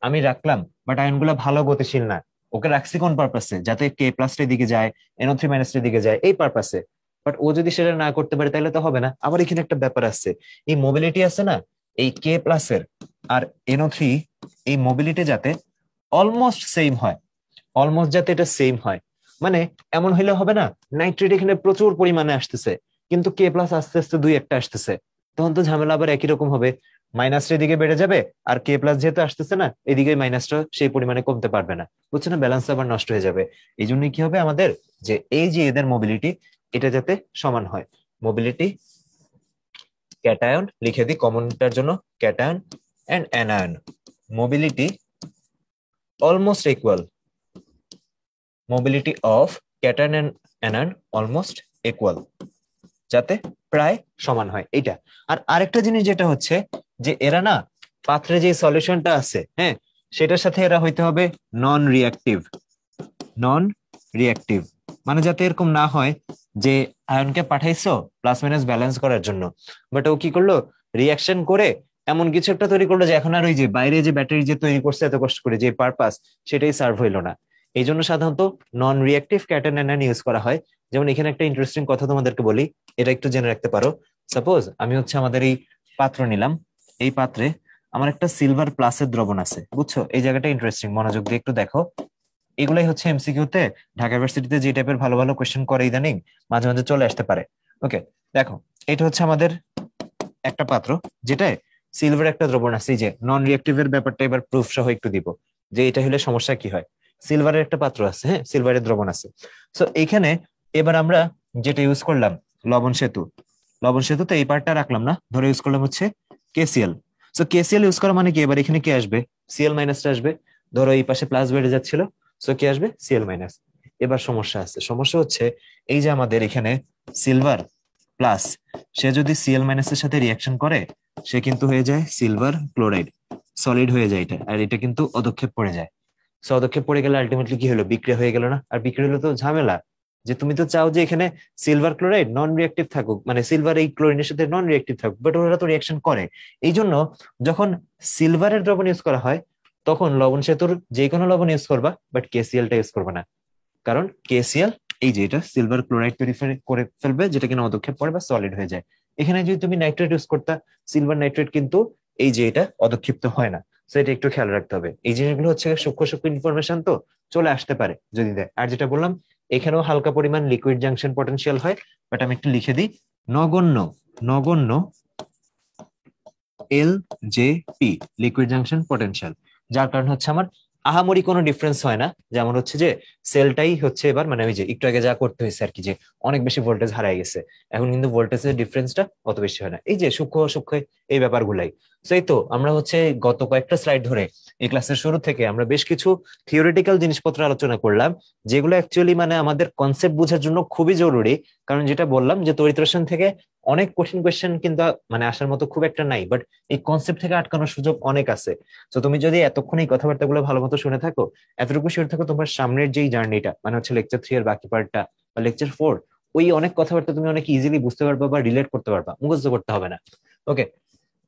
আমি রাখলাম, বাট আয়নগুলো ভালো গতিশীল না। ওকে রাখছি কোন পারপাসে, যাতে K+এর দিকে যায়, NO3- এর দিকে যায়, এই পারপাসে। বাট ও যদি সেটা না করতে পারে তাহলে তো হবে না। আবার এখানে একটা ব্যাপার আছে, এই মোবিলিটি আছে না, এই K+এর আর NO3, এই মোবিলিটি যাতে অলমোস্ট সেম হয়, অলমোস্ট যাতে এটা সেম হয়। মানে এমন হইলে হবে না, নাইট্রেট এখানে প্রচুর পরিমাণে আসতেছে, কিন্তু K+ আস্তে আস্তে দুই একটা আসতেছে, তখন তো ঝামেলা আবার একই রকম হবে, মাইনাসটা এদিকে বেড়ে যাবে, আর K+ যেহেতু আসতেছে না, এদিকে মাইনাসটা সেই পরিমাণে কমতে পারবে না, বুঝছো না, ব্যালেন্স আবার নষ্ট হয়ে যাবে। এই জন্যই কি হবে আমাদের, যে এই যে এদের মোবিলিটি, এটা যাতে সমান হয়, মোবিলিটি ক্যাটায়ন লিখে দিই কমনটার জন্য, cation and anion mobility almost equal, mobility of cation and anion almost equal, যাতে প্রায় সমান হয় এইটা। আর আরেকটা জিনিস যেটা হচ্ছে যে এরা না পাত্রে যে সলিউশনটা আছে, হ্যাঁ, সেটার সাথে এরা হইতে হবে নন রিঅ্যাক্টিভ, নন রিঅ্যাক্টিভ মানে যাতে এরকম না হয় যে আয়নকে পাঠাইছো প্লাস মাইনাস ব্যালেন্স করার জন্য, বাট ও কি করলো, রিয়াকশন করে এমন কিছু একটা তৈরি করলো যে এখন আর ওই যে বাইরে যে ব্যাটারি যে তৈরি করছে এত কষ্ট করে যে পারপাস, সেটাই সার্ভ হইলো না। এই জন্য সাধারণত নন রিঅ্যাক্টিভ ক্যাটায়ন অ্যানায়ন ইউজ করা হয়। যেমন এখানে একটা ইন্টারেস্টিং কথা তোমাদেরকে বলি, এটা একটু জেনে রাখতে পারো। সাপোজ আমি হচ্ছে আমাদের এই পাত্র নিলাম, এই পাত্রে আমার একটা সিলভার প্লাসের দ্রবণ আছে, বুঝছো? এই জায়গাটা ইন্টারেস্টিং, মনোযোগ দিয়ে একটু দেখো। এগুলাই হচ্ছে এমসিকিউতে ঢাকা ইউনিভার্সিটিতে যে টাইপের ভালো ভালো কোয়েশ্চেন করে ইদানিং মাঝে মাঝে চলে আসতে পারে। ওকে, দেখো এটা হচ্ছে আমাদের একটা পাত্র যেটায় সিলভার একটা দ্রবণ আছে। এই যে নন রিঅ্যাক্টিভের ব্যাপারটা এবার প্রুফ সহ একটু দিব যে এটা হলে সমস্যা কি হয়। সিলভারের একটা পাত্র আছে, হ্যাঁ, সিলভারের দ্রবণ আছে। সো এখানে এবার আমরা যেটা ইউজ করলাম লবণ সেতু, লবণ সেতুতে এই পার্টটা রাখলাম না, ধরে ইউজ করলাম হচ্ছে কেসিএল। সো কেসিএল ইউজ করা মানে কি, এবার এখানে কি আসবে, সিএল মাইনাসটা আসবে। ধরো এই পাশে প্লাস বেড়ে যাচ্ছিল, সো কি আসবে, সিএল মাইনাস। এবার সমস্যা আছে, সমস্যা হচ্ছে এই যে আমাদের এখানে সিলভার প্লাস, সে যদি সিএল মাইনাসের সাথে রিয়াকশন করে সে কিন্তু হয়ে যায় সিলভার ক্লোরাইড, সলিড হয়ে যায় এটা, আর এটা কিন্তু অদক্ষেপ পড়ে যায়। সো অদক্ষেপ পড়ে গেলে আলটিমেটলি কি হলো, বিক্রিয়া হয়ে গেল না? আর বিক্রিয়া হলো তো ঝামেলা, যে তুমি তো চাও যে এখানে সিলভার ক্লোরাইড নন রিঅ্যাক্টিভ থাকুক, মানে সিলভার এই ক্লোরিনের সাথে নন রিঅ্যাক্টিভ থাকুক, বাট ওরা তো রিয়াকশন করে। এই জন্য যখন সিলভারের দ্রবণ ইউজ করা হয় তখন লবণ সেতুর যে কোনো লবণ ইউজ করবা, বাট কেসিএলটা ইউজ করবা না। কারণ কেসিএল এই যে এটা সিলভার ক্লোরাইড তৈরি করে ফেলবে, যেটা কিনা অদক্ষেপ পড়ে বা সলিড হয়ে যায়। এখানে যদি তুমি নাইট্রেট ইউজ করতা, সিলভার নাইট্রেট, কিন্তু এই যে এটা অদক্ষিপ্ত হয় না। তো এটা একটু খেয়াল রাখতে হবে, এই জিনিসগুলো হচ্ছে সূক্ষ্ম সূক্ষ্ম ইনফরমেশন, তো চলে আসতে পারে যদি দেয়। আর যেটা বললাম এখানেও হালকা পরিমাণ লিকুইড জাংশন পটেনশিয়াল হয়, বাট আমি একটু লিখে দিই নগণ্য, নগণ্য L J P, liquid junction potential. যার কারণে হচ্ছে আমার আহামরি কোনো ডিফারেন্স হয় না, যেমন হচ্ছে যে সেলটাই হচ্ছে এবার মানে ওই যে একটু আগে যা করতে হয়েছে আর কি, যে অনেক বেশি ভোল্টেজ হারাই গেছে, এখন কিন্তু ভোল্টেজের ডিফারেন্সটা অত বেশি হয় না, এই যে সূক্ষ্ম সূক্ষ্ম এই ব্যাপারগুলাই। সেই তো আমরা হচ্ছে গত কয়েকটা স্লাইড ধরে এই ক্লাসের শুরু থেকে আমরা বেশ কিছু থিওরিটিক্যাল জিনিসপত্র আলোচনা করলাম, যেগুলো অ্যাকচুয়ালি মানে আমাদের কনসেপ্ট বোঝার জন্য খুবই জরুরি। কারণ যেটা বললাম যে তড়িৎ রসায়ন থেকে অনেক কঠিন কোয়েশ্চেন কিন্তু মানে আসার মতো খুব একটা নাই, বাট এই কনসেপ্ট থেকে আটকানোর সুযোগ অনেক আছে। তো তুমি যদি এতক্ষণ এই কথাবার্তাগুলো ভালো মতো শুনে থাকো, এতটুকু শিওর থাকো তোমার সামনের যেই জার্নিটা মানে হচ্ছে লেকচার 3 এর বাকি পার্টটা বা লেকচার 4, ওই অনেক কথাবার্তা তুমি অনেক ইজিলি বুঝতে পারবা বা রিলেট করতে পারবা, মুখস্থ করতে হবে না। ওকে,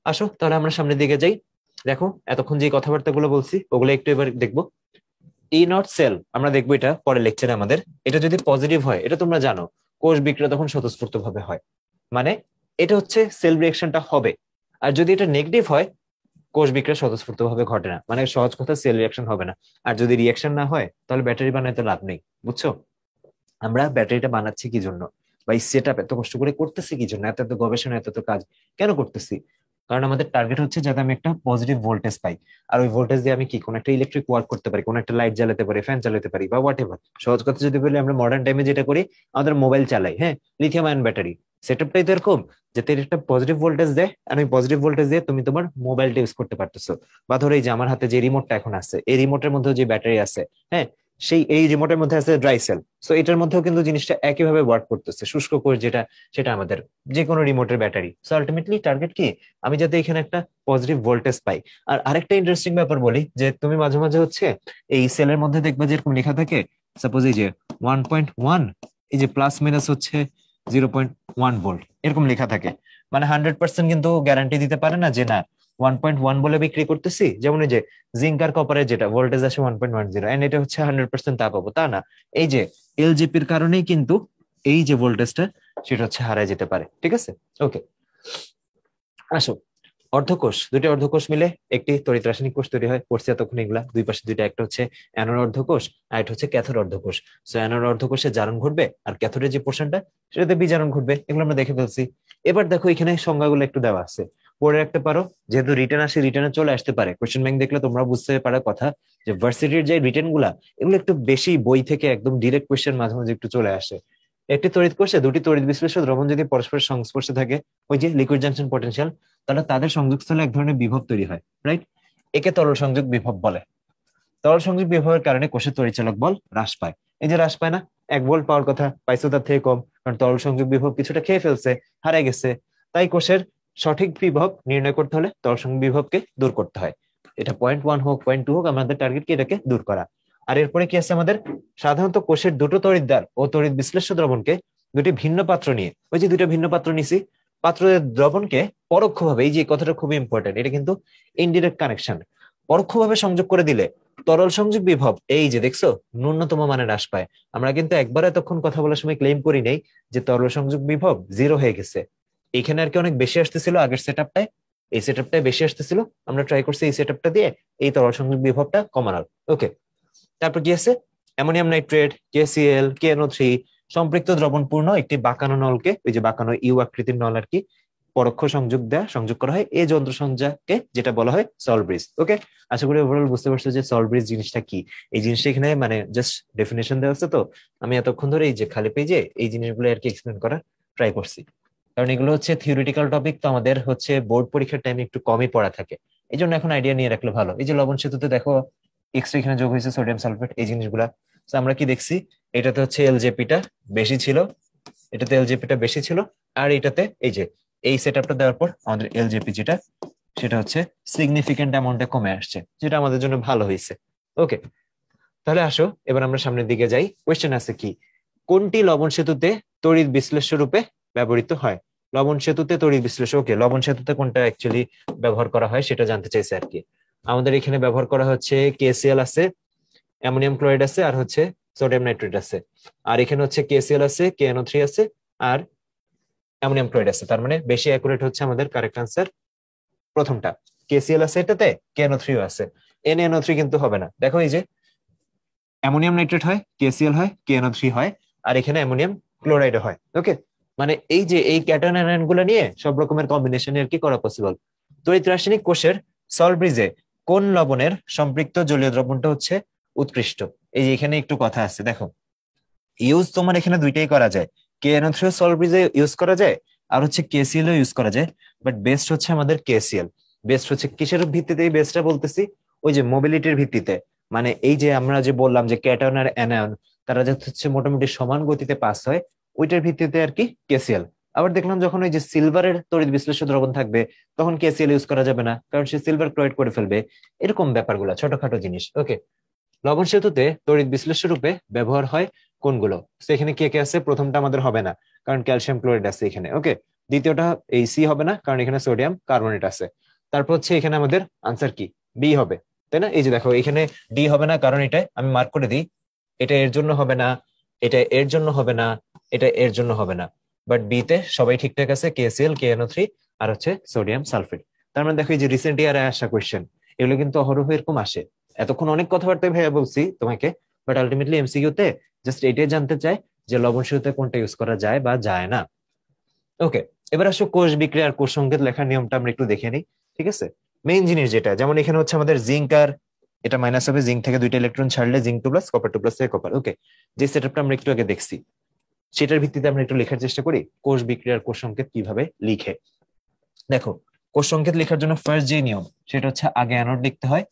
আসো তাহলে আমরা সামনের দিকে যাই। দেখো এতক্ষণ যে কথাবার্তাগুলো বলছি ওগুলো একটু এবার দেখবো। ই নট সেল আমরা দেখবো এটা পরের লেকচারে আমাদের। এটা যদি পজিটিভ হয়, এটা তোমরা জানো কোষ বিক্রিয়া তখন স্বতঃস্ফূর্ত ভাবে হয়, মানে এটা হচ্ছে সেল রিয়াকশনটা হবে। আর যদি এটা নেগেটিভ হয়, কোষ বিক্রিয়া স্বতঃস্ফূর্ত ভাবে ঘটে না, মানে সহজ কথা সেল রিয়াকশন হবে না। আর যদি রিয়াকশন না হয় তাহলে ব্যাটারি বানাইতে লাভ নেই, বুঝছো? আমরা ব্যাটারিটা বানাচ্ছি কি জন্য, বা এই সেট আপ এত কষ্ট করে করতেছি কি জন্য, এত এত গবেষণা এত এত কাজ কেন করতেছি? কারণ আমাদের টার্গেট হচ্ছে যাতে আমি একটা পজিটিভ ভোল্টেজ পাই, আর ওই ভোল্টেজ দিয়ে আমি কি কোনো একটা ইলেকট্রিক ওয়ার্ক করতে পারি, কোনো একটা লাইট জ্বালাতে পারি, ফ্যান চালাতে পারি, বা হোয়াট এভার। সহজ কথা যদি বলি, আমরা মডার্ন টাইমে যেটা করি, আমাদের মোবাইল চালাই, হ্যাঁ, লিথিয়াম আয়ন ব্যাটারি। সেটআপটাই তো এরকম, যাতে এটা একটা পজিটিভ ভোল্টেজ দেয়, আর ওই পজিটিভ ভোল্টেজ দিয়ে তুমি তোমার মোবাইলটা ইউজ করতে পারতেছো। বা ধরো এই যে আমার হাতে যে রিমোটটা এখন আছে, এই রিমোটের মধ্যে যে ব্যাটারি আছে, হ্যাঁ, সেই এই রিমোটের মধ্যে আছে ড্রাই সেল। সো এটার মধ্যেও কিন্তু জিনিসটা একইভাবে ওয়ার্ক করতেছে, শুষ্ক কোষ যেটা, সেটা আমাদের যে কোনো রিমোটের ব্যাটারি। সো আলটিমেটলি টার্গেট কি, আমি যাতে এখানে একটা পজিটিভ ভোল্টেজ পাই। আর আরেকটা ইন্টারেস্টিং ব্যাপার বলি, যে তুমি মাঝে মাঝে হচ্ছে এই সেলের মধ্যে দেখবে যে এরকম লেখা থাকে, সাপোজ এই যে 1.1, এই যে প্লাস মাইনাস হচ্ছে 0.1 ভোল্ট, এরকম লেখা থাকে। মানে 100% কিন্তু গ্যারান্টি দিতে পারে না যে না 1.1 বলে বিক্রি করতেছি। যেমন এই যে জিঙ্ক আর কপারের যেটা ভোল্টেজ আছে 1.10, এন্ড এটা হচ্ছে 100% তা পাবো তা না। এই যে এলজিপির কারণেই কিন্তু এই যে ভোল্টেজটা সেটা হচ্ছে হারায় যেতে পারে, ঠিক আছে? ওকে, আসো। অর্ধকোষ, দুটি অর্ধকোষ মিলে একটি তড়িৎ রাসায়নিক কোষ তৈরি হয়, পড়ছি এতক্ষণ এগুলা। দুই পাশে দুইটা, একটা হচ্ছে অ্যানোড অর্ধকোষ আর একটা হচ্ছে ক্যাথোড অর্ধকোষ। সো অ্যানোড অর্ধকোষে জারণ ঘটবে, আর ক্যাথোডের যে পোর্শনটা সেটাতে বিজারণ ঘটবে, এগুলো আমরা দেখে ফেলছি। এবার দেখো এখানে সংজ্ঞাগুলো একটু দেওয়া আছে, পড়ে রাখতে পারো। যেহেতু রিটার্ন আসে, রিটার্নে চলে আসতে পারে কোয়েশ্চেন ব্যাংক দেখলে তোমরা বুঝতে পারার কথা, যে ভার্সিটির যে রিটার্ন গুলা এগুলো একটু বেশি বই থেকে একদম ডিরেক্ট কোয়েশ্চেন মাঝে মাঝে একটু চলে আসে। একটি তড়িৎ কোষে দুটি তড়িৎ বিশ্লেষ্য দ্রবণ যদি পরস্পরের সংস্পর্শে থাকে, ওই যে লিকুইড জাংশন পটেনশিয়াল, তাহলে তাদের সংযোগস্থলে এক ধরনের বিভব তৈরি হয়, রাইট? একে তরল সংযোগ বিভব বলে। তরল সংযোগ বিভবের কারণে কোষের তড়িৎচালক বল হ্রাস পায়। এই যে হ্রাস পায় না, 1 ভোল্ট পাওয়ার কথা, পাইছো তার থেকে কম, কারণ তরল সংযোগ বিভব কিছুটা খেয়ে ফেলছে, হারিয়ে গেছে। তাই কোষের সঠিক বিভব নির্ণয় করতে হলে তরল সংযোগ বিভবকে দূর করতে হয়। এটা 0.1 হোক 0.2 হোক, আমাদের টার্গেট কি এটাকে দূর করা। আর এরপরে কি আছে আমাদের, সাধারণত কোষের দুটো তড়িৎদ্বার ও তড়িৎ বিশ্লেষ্য দ্রবণকে দুটি ভিন্ন পাত্র নিয়ে, ওই যে দুটো ভিন্ন পাত্র নিছি, পাত্রের দ্রবণকে পরোক্ষভাবে, এই যে কথাটা খুবই ইম্পর্টেন্ট, এটা কিন্তু ইনডিরেক্ট কানেকশন, পরোক্ষভাবে সংযোগ করে দিলে তরল সংযোগ বিভব এই যে দেখছো ন্যূনতম মানে হ্রাস পায়। আমরা কিন্তু একবার এতক্ষণ কথা বলার সময় ক্লেম করি নেই যে তরল সংযোগ বিভব 0 হয়ে গেছে। এখানে আর কি অনেক বেশি আসতেছিল আগের সেটআপটায়, এই সেটআপটায় বেশি আসতেছিল, আমরা ট্রাই করছি এই সেটআপটা দিয়ে এই তরল সংযোগ বিভবটা কমানোর। ওকে, তারপর কি আছে, অ্যামোনিয়াম নাইট্রেট, KCl, KNO3 সম্পৃক্ত দ্রবণপূর্ণ একটি বাঁকানো নলকে, ওই যে বাঁকানো ইউ আকৃতির নল আর কি, পরোক্ষ সংযোগ করা হয় এই যন্ত্র সংযোগকে, যেটা বলা হয় সল্ট ব্রিজ। ওকে, আশা করি ওভারঅল বুঝতে পারছো যে সল্ট ব্রিজ জিনিসটা কি। এই জিনিসটা এখানে মানে জাস্ট ডেফিনেশন দেওয়া আছে, তো আমি এতক্ষণ ধরে এই যে খালি পেজে এই জিনিসগুলো আর কি এক্সপ্লেন করার ট্রাই করছি, কারণ এগুলো হচ্ছে থিওরিটিক্যাল টপিক, তো আমাদের হচ্ছে বোর্ড পরীক্ষার টাইমে একটু কমই পড়া থাকে, এই জন্য এখন আইডিয়া নিয়ে রাখলে ভালো। এই যে লবণ সেতুতে দেখো এক্সট্রা এখানে যোগ হয়েছে সোডিয়াম সালফেট, এই জিনিসগুলা তো আমরা কি দেখছি, এটাতে হচ্ছে এলজেপিটা বেশি ছিল, এটাতে এলজেপিটা বেশি ছিল, আর এটাতে এই যে এই সেটআপটা দেওয়ার পর আমাদের এলজেপি যেটা, সেটা হচ্ছে সিগনিফিকেন্ট অ্যামাউন্টে কমে আসছে, যেটা আমাদের জন্য ভালো হয়েছে। ওকে, তাহলে আসো এবার আমরা সামনের দিকে যাই। কোয়েশ্চেন আছে কি, কোনটি লবণ সেতুতে তড়িৎ বিশ্লেষ্য রূপে ব্যবহৃত হয়? লবণ সেতুতে তড়িৎ বিশ্লেষ্য, ওকে, লবণ সেতুতে কোনটা অ্যাকচুয়ালি ব্যবহার করা হয় সেটা জানতে চাইছে আর কি। আমাদের এখানে ব্যবহার করা হচ্ছে KCl আছে, অ্যামোনিয়াম ক্লোরাইড আছে, আর হচ্ছে সোডিয়াম নাইট্রেট আছে। আর এখানে হচ্ছে KCl আছে, KNO3 আছে, আর অ্যামোনিয়াম ক্লোরাইড আছে। তার মানে বেশি অ্যাকুরেট হচ্ছে আমাদের কারেক্ট আনসার প্রথমটা, KCl আছে এটাতে, KNO3 আছে, NaNO3 কিন্তু হবে না। দেখো এই যে অ্যামোনিয়াম নাইট্রেট হয়, KCl হয়, KNO3 হয়, আর এখানে অ্যামোনিয়াম ক্লোরাইড হয়। ওকে, মানে এই যে এই ক্যাটায়ন আয়ন গুলো নিয়ে সব রকমের কম্বিনেশন আর কি করা পসিবল। তড়িৎ রাসায়নিক কোষের সল্ট ব্রিজে কোন লবণের সম্পৃক্ত জলীয় দ্রবণটা হচ্ছে উৎকৃষ্ট? এই যে এখানে একটু কথা আছে, দেখো ইউজ তোমার এখানে দুইটাই করা যায়, KNO3 সল্ট ব্রিজে ইউজ করা যায়, আর হচ্ছে KCl ইউজ করা যায়, বাট বেস্ট হচ্ছে আমাদের KCl। বেস্ট হচ্ছে কিসের ভিত্তিতে এই বেস্টটা বলতেছি, ওই যে মোবিলিটির ভিত্তিতে, মানে এই যে আমরা যে বললাম যে ক্যাটায়ন আর অ্যানায়ন তারা যাতে হচ্ছে মোটামুটি সমান গতিতে পাস হয়, ওইটার ভিত্তিতে আর কি KCl। আবার দেখলাম যখন ওই যে সিলভারের তড়িৎ বিশ্লেষ্য দ্রবণ থাকবে তখন KCl ইউজ করা যাবে না, কারণ সে সিলভার ক্লোরাইড করে ফেলবে। এরকম ব্যাপারগুলো ছোটখাটো জিনিস। ওকে, লবণ সেতুতে তড়িৎ বিশ্লেষ্য রূপে ব্যবহার হয় কোনগুলো? সেখানে কে কে আছে, প্রথমটা আমাদের হবে না কারণ ক্যালসিয়াম ক্লোরাইড আছে এখানে। ওকে, দ্বিতীয়টা এই সি হবে না কারণ এখানে সোডিয়াম কার্বনেট আছে। তারপর হচ্ছে এখানে আমাদের আনসার কি, বি হবে, তাই না? এই যে দেখো এখানে ডি হবে না, কারণ এটা আমি মার্ক করে দিই, এটা এর জন্য হবে না, এটা এর জন্য হবে না, এটা এর জন্য হবে না, বাট বি তে সবাই ঠিকঠাক আছে, KCl, KNO3 আর হচ্ছে সোডিয়াম সালফেট। তার মানে দেখো এই যে রিসেন্ট ইয়ারে আসা কোয়েশ্চেন, এগুলো কিন্তু অহরহ এরকম আসে। এতক্ষণ অনেক কথাবার্তায় ভাইয়া বলছি তোমাকে, বাট আলটিমেটলি MCকিউ তে জাস্ট এটাই জানতে চাই যে লবণ সেতুতে কোনটা ইউজ করা যায় বা যায় না। ওকে, এবার আসো কোষ বিক্রিয়া আর কোষ সংকেত লেখার নিয়মটা আমরা একটু দেখে নিই, ঠিক আছে? মেইন জিনিস যেটা, যেমন এখানে হচ্ছে আমাদের জিঙ্ক, আর এটা মাইনাস হবে, জিঙ্ক থেকে দুইটা ইলেকট্রন ছাড়লে zinc two plus, copper two plus থেকে কপার। ওকে, যে সেটআপটা আমরা একটু আগে দেখছি সেটার ভিত্তিতে আমরা একটু লেখার চেষ্টা করি কোষ বিক্রিয়ার কোষ সংকেত কিভাবে লিখে। দেখো কোষ সংকেত লেখার জন্য ফার্স্ট যে নিয়ম সেটা হচ্ছে আগে অ্যানোড লিখতে হয়,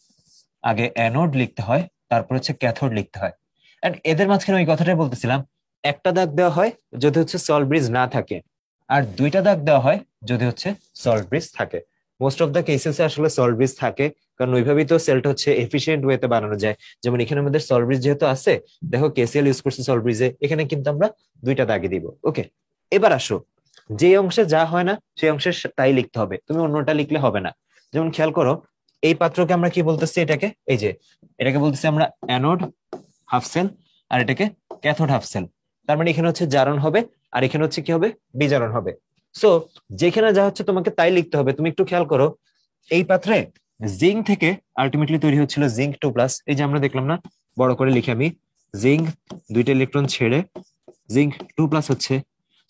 আগে অ্যানোড লিখতে হয়, তারপর হচ্ছে ক্যাথোড লিখতে হয়। এন্ড এদের মাঝখানে ওই কথাটাই বলতেছিলাম, একটা দাগ দেওয়া হয় যদি হচ্ছে সল্ট ব্রিজ না থাকে, আর দুইটা দাগ দেওয়া হয় যদি হচ্ছে সল্ট ব্রিজ থাকে। মোস্ট অফ দ্য কেসেসে আসলে সল্ট ব্রিজ থাকে, কারণ ওইভাবেই তো সেলটা হচ্ছে এফিসিয়েন্ট ওয়েতে বানানো যায়। যেমন এখানে আমাদের সল্ট ব্রিজ যেহেতু আছে, দেখো KCl ইউজ করছে সল্ট ব্রিজে, এখানে কিন্তু আমরা দুইটা দাগে দিব। ওকে, এবার আসো যে অংশে যা হয় না সেই অংশে তাই লিখতে হবে, তুমি অন্যটা লিখলে হবে না। যেমন খেয়াল করো এই পাত্রকে আমরা কি বলতেছি, এটাকে এই যে এটাকে বলতেছি আমরা অ্যানোড হাফ সেল, আর এটাকে ক্যাথোড হাফ সেল। তার মানে এখানে হচ্ছে জারণ হবে, আর এখানে হচ্ছে কি হবে, বিজারণ হবে। সো যেখানে যা হচ্ছে তোমাকে তাই লিখতে হবে। তুমি একটু খেয়াল করো এই পাত্রে জিঙ্ক থেকে আলটিমেটলি তৈরি হচ্ছিল জিঙ্ক টু প্লাস, এই যে আমরা দেখলাম না, বড় করে লিখে আমি, জিঙ্ক দুইটা ইলেকট্রন ছেড়ে জিঙ্ক টু প্লাস হচ্ছে।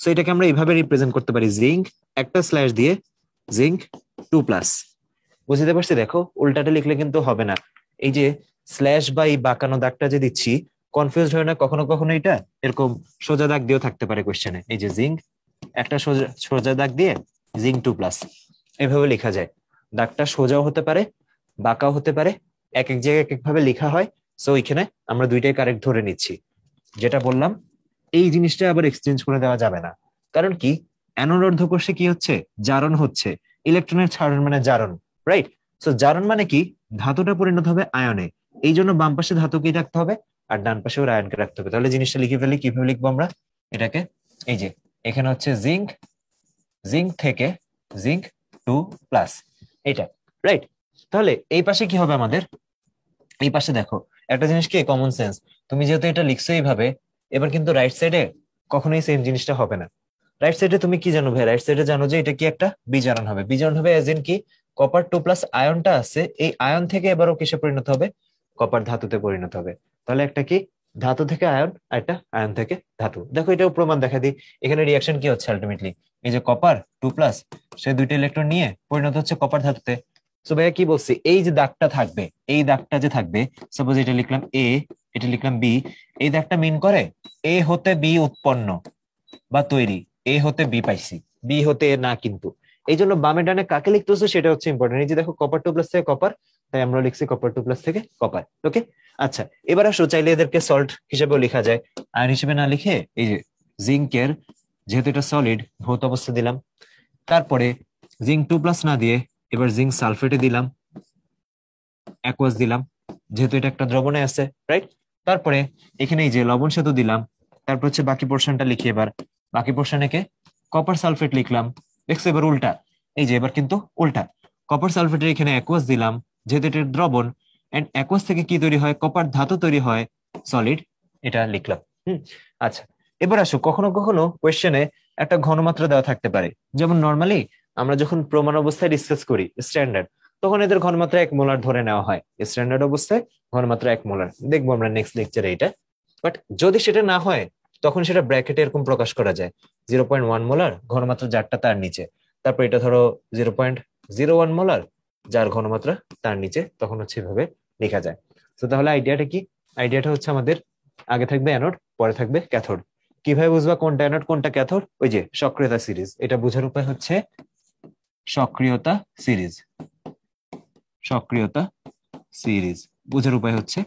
সো এটাকে আমরা এইভাবে রিপ্রেজেন্ট করতে পারি, জিঙ্ক একটা স্ল্যাশ দিয়ে জিঙ্ক টু প্লাস। বুঝতে পারছি? দেখো উল্টাটা লিখলে কিন্তু হবে না, এই যে স্ল্যাশ বা এই বাঁকানো দাগটা যে দিচ্ছি কনফিউজড হয় না কখনো কখনো? এটা এরকম সোজা দাগ দিয়েও থাকতে পারে কোশ্চেনে, এই যে জিঙ্ক একটা সোজা সোজা দাগ দিয়ে জিঙ্ক 2+, এভাবে লেখা যায়। দাগটা সোজাও হতে পারে, বাঁকাও হতে পারে, এক এক জায়গায় এক এক ভাবে লেখা হয়। সো এখানে আমরা দুইটাই কারেক্ট ধরে নিচ্ছি। যেটা বললাম, এই জিনিসটা আবার এক্সচেঞ্জ করে দেওয়া যাবে না। কারণ কি, অ্যানোড অর্ধকোষে কি হচ্ছে, জারণ হচ্ছে, ইলেকট্রনের ছাড়ন মানে জারণ, রাইট? সো জারণ মানে কি, ধাতুটা পরিণত হবে আয়নে, এই জন্য বাম পাশে ধাতুকেই রাখতে হবে আর ডান পাশে ওর আয়নকে রাখতে হবে। তাহলে জিনিসটা লিখে ফেলি, কিভাবে লিখবো আমরা এটাকে? এই যে এখানে হচ্ছে জিঙ্ক, জিঙ্ক থেকে জিঙ্ক 2+, এটা, রাইট? তাহলে এই পাশে কি হবে আমাদের? এই পাশে দেখো একটা জিনিস কি, কমন সেন্স, তুমি যেহেতু এটা লিখছো এইভাবে, এবার কিন্তু রাইট সাইডে কখনোই সেম জিনিসটা হবে না। রাইট সাইডে তুমি কি জানো ভাই? রাইট সাইডে জানো যে এটা কি একটা বিজারণ হবে। বিজারণ হবে এজ ইন কি, কপার 2+ আয়নটা আছে, এই আয়ন থেকে এবারও কিসে পরিণত হবে, কপার ধাতুতে পরিণত হবে। তাহলে একটা কি, ধাতু থেকে আয়ন, আর একটা আয়ন থেকে ধাতু। দেখো এটাও প্রমাণ দেখা দিই, এখানে রিয়াকশন কি হচ্ছে আলটিমেটলি, এই যে কপার 2+, সে দুইটা ইলেকট্রন নিয়ে পরিণত হচ্ছে কপার ধাতুতে। সো ভাইয়া কি বলছি, এই যে দাগটা থাকবে, এই দাগটা যে থাকবে, সাপোজ এটা লিখলাম এ, এটা লিখলাম বি, এই দাগটা মিন করে এ হতে বি উৎপন্ন বা তৈরি, এ হতে বি পাইছি, বি হতে এ না কিন্তু। এই জন্য বামে ডানে কাকে লিখতেছে সেটা হচ্ছে ইম্পর্টেন্ট। এই যে দেখো কপার 2+ থেকে কপার, তাই আমরা লিখছি কপার 2+ থেকে কপার। ওকে, আচ্ছা এবার আসো, চাইলে এদেরকে সল্ট হিসেবেও লেখা যায়, আয়ন হিসেবে না লিখে এই যে জিঙ্কের, যেহেতু এটা সলিড, ভৌত অবস্থা দিলাম, তারপরে জিঙ্ক 2+ না দিয়ে এবার জিঙ্ক সালফেটে দিলাম, অ্যাকোয়াস দিলাম, যেহেতু এটা একটা দ্রবণে আছে, রাইট? তারপরে এখানে এই যে লবণ সেতু দিলাম, তারপর হচ্ছে বাকি পোর্শনটা লিখি। এবার বাকি পোর্শনে কে, কপার সালফেট লিখলাম। দেখছো এবার উল্টা, এই যে এবার কিন্তু উল্টা, কপার সালফেটের এখানে অ্যাকোয়াস দিলাম, যেহেতু এটা দ্রবণ, এন্ড অ্যাকোয়াস থেকে কি তৈরি হয়, কপার ধাতু তৈরি হয়, সলিড, এটা লিখলাম। আচ্ছা এবার আসো, কখনো কখনো কোয়েশ্চেনে একটা ঘনমাত্রা দেওয়া থাকতে পারে। যেমন নর্মালি আমরা যখন প্রমাণ অবস্থায় ডিসকাস করি স্ট্যান্ডার্ড, তখন এদের ঘনমাত্রা 1 মোলার ধরে নেওয়া হয়। স্ট্যান্ডার্ড অবস্থায় ঘনমাত্রা 1 মোলার, দেখবো আমরা নেক্সট লেকচারে এটা। বাট যদি সেটা না হয়, তখন সেটা ব্র্যাকেটে এরকম প্রকাশ করা যায়, 0.1 মোলার, ঘনমাত্রা যারটা তার নিচে। তারপর এটা ধরো 0.01 মোলার, যার ঘনমাত্রা তার নিচে, তখন হচ্ছে এভাবে লেখা যায়। তো তাহলে আইডিয়াটা কি? আইডিয়াটা হচ্ছে আমাদের আগে থাকবে অ্যানোড, পরে থাকবে ক্যাথোড। কিভাবে বুঝবা কোনটা অ্যানোড কোনটা ক্যাথোড? ওই যে সক্রিয়তা সিরিজ, এটা বোঝার উপায় হচ্ছে সক্রিয়তা সিরিজ। সক্রিয়তা সিরিজ বোঝার উপায় হচ্ছে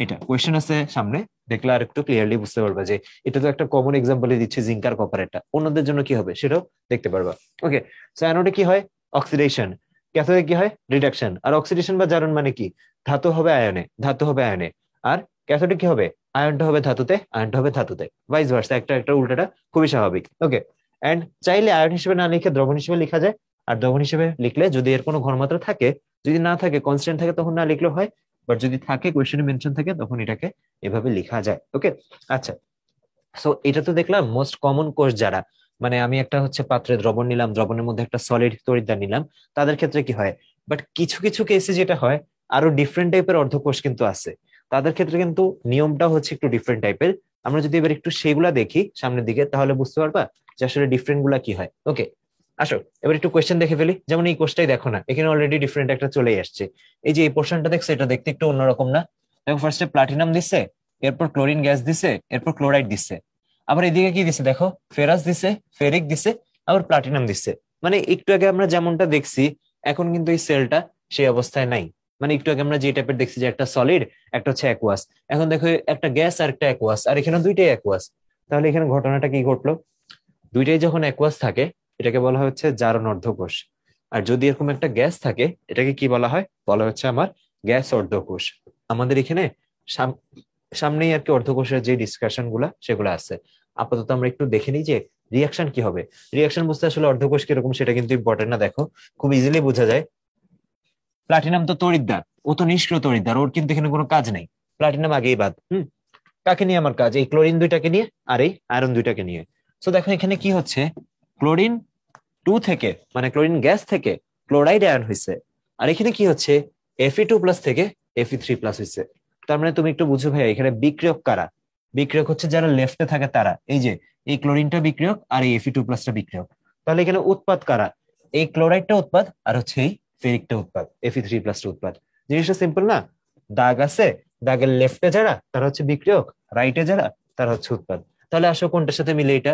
এটা। কোয়েশ্চেন আছে সামনে, দেখলে আর একটু ক্লিয়ারলি বুঝতে পারবা যে এটা তো একটা কমন এক্সাম্পলই দিচ্ছে, জিঙ্ক আর কপার, এটা অন্যদের জন্য কি হবে সেটাও দেখতে পারবা। ওকে, সো অ্যানোডে কি হয়, অক্সিডেশন, ক্যাথোডে কি হয়, রিডাকশন। আর অক্সিডেশন বা জারণ মানে কি, ধাতু হবে আয়নে, ধাতু হবে আয়নে, আর ক্যাথোডে কি হবে, আয়নটা হবে ধাতুতে, আয়নটা হবে ধাতুতে, ভাইস ভার্সা, একটা একটা উল্টাটা, খুবই স্বাভাবিক। ওকে, এন্ড চাইলে আয়ন হিসেবে না লিখে দ্রবণ হিসেবে লেখা যায়। আর দ্রবণ হিসেবে লিখলে যদি এর কোনো ঘনমাত্রা থাকে, যদি না থাকে, কনস্ট্যান্ট থাকে, তখন না লিখলেও হয়। বাট যদি থাকে, কোয়েশ্চেনে মেনশন থাকে, তখন এটাকে এভাবে লেখা যায়। ওকে, আচ্ছা সো এটা তো দেখলাম মোস্ট কমন কোষ যারা, মানে আমি একটা হচ্ছে পাত্রে দ্রবণ নিলাম, দ্রবণের মধ্যে একটা সলিড তড়িৎদ্বার নিলাম, তাদের ক্ষেত্রে কি হয়। বাট কিছু কিছু কেসে যেটা হয়, আরো ডিফারেন্ট টাইপের অর্ধকোষ কিন্তু আছে, তাদের ক্ষেত্রে কিন্তু নিয়মটা হচ্ছে একটু ডিফারেন্ট টাইপের। আমরা যদি এবার একটু সেগুলা দেখি সামনের দিকে, তাহলে বুঝতে পারবা যে আসলে ডিফারেন্ট গুলা কি হয়। ওকে, আসো এবার একটু কোয়েশ্চেন দেখে ফেলি। যেমন এই কোষটাই দেখো না, এখানে অলরেডি ডিফারেন্ট একটা চলেই আসছে। এই যে এই পোর্শনটা দেখছো, এটা দেখতে একটু অন্যরকম না? দেখো ফার্স্টে প্লাটিনাম দিচ্ছে, এরপর ক্লোরিন গ্যাস দিছে, এরপর ক্লোরাইড দিচ্ছে, আবার এদিকে কি দিছে দেখো, ফেরাস দিছে, ফেরিক দিছে, আবার প্লাটিনাম দিছে। মানে একটু আগে আমরা যেমনটা দেখছি, এখন কিন্তু এই সেলটা সেই অবস্থায় নাই। মানে একটু আগে আমরা যে টাইপের দেখছি যে একটা সলিড, একটা হচ্ছে অ্যাকুয়াস, এখন দেখো একটা গ্যাস আর একটা অ্যাকুয়াস, আর এখানে দুইটাই অ্যাকুয়াস। তাহলে এখানে ঘটনাটা কি ঘটলো, দুইটাই যখন অ্যাকুয়াস থাকে, এটাকে বলা হচ্ছে জারণ অর্ধকোষ। আর যদি এরকম একটা গ্যাস থাকে, এটাকে কি বলা হয়, বলা হচ্ছে আমার গ্যাস অর্ধকোষ। আমাদের এখানে সাম- সামনেই আর কি অর্ধকোষের যে ডিসকাশন গুলা সেগুলো আছে। আপাতত আমরা একটু দেখে নিই যে রিয়াকশন কি হবে। রিয়াকশন বুঝতে আসলে অর্ধকোষ কিরকম সেটা কিন্তু ইম্পর্টেন্ট না, দেখো খুব ইজিলি বোঝা যায়। প্লাটিনাম তো তড়িৎদ্বার, ও তো নিষ্ক্রিয় তড়িৎদ্বার, ওর কিন্তু এখানে কোনো কাজ নেই। প্লাটিনাম আগেই বাদ। কাকে নিয়ে আমার কাজ, এই ক্লোরিন দুইটাকে নিয়ে আর এই আয়রন দুইটাকে নিয়ে। তো দেখো এখানে কি হচ্ছে, ক্লোরিন 2 থেকে, মানে ক্লোরিন গ্যাস থেকে ক্লোরাইড আয়ন হয়েছে। আর এখানে কি হচ্ছে, Fe2+ থেকে Fe3+ হয়েছে। তার মানে তুমি একটু বুঝো ভাই, এখানে বিক্রিয়ক কারা? বিক্রিয়ক হচ্ছে যারা লেফটে থাকে তারা, এই যে এই ক্লোরিনটা বিক্রিয়ক আর এই Fe2+টা বিক্রিয়ক। তাহলে এখানে উৎপাদ কারা, এই ক্লোরাইডটা উৎপাদ, আর হচ্ছে এই ফেরিকটা উৎপাদ, Fe3+টা উৎপাদ। জিনিসটা সিম্পল না? দাগ আছে, দাগের লেফটে যারা, তারা হচ্ছে বিক্রিয়ক, রাইটে যারা তারা হচ্ছে উৎপাদ। তাহলে আসো কোনটার সাথে মিলে এটা?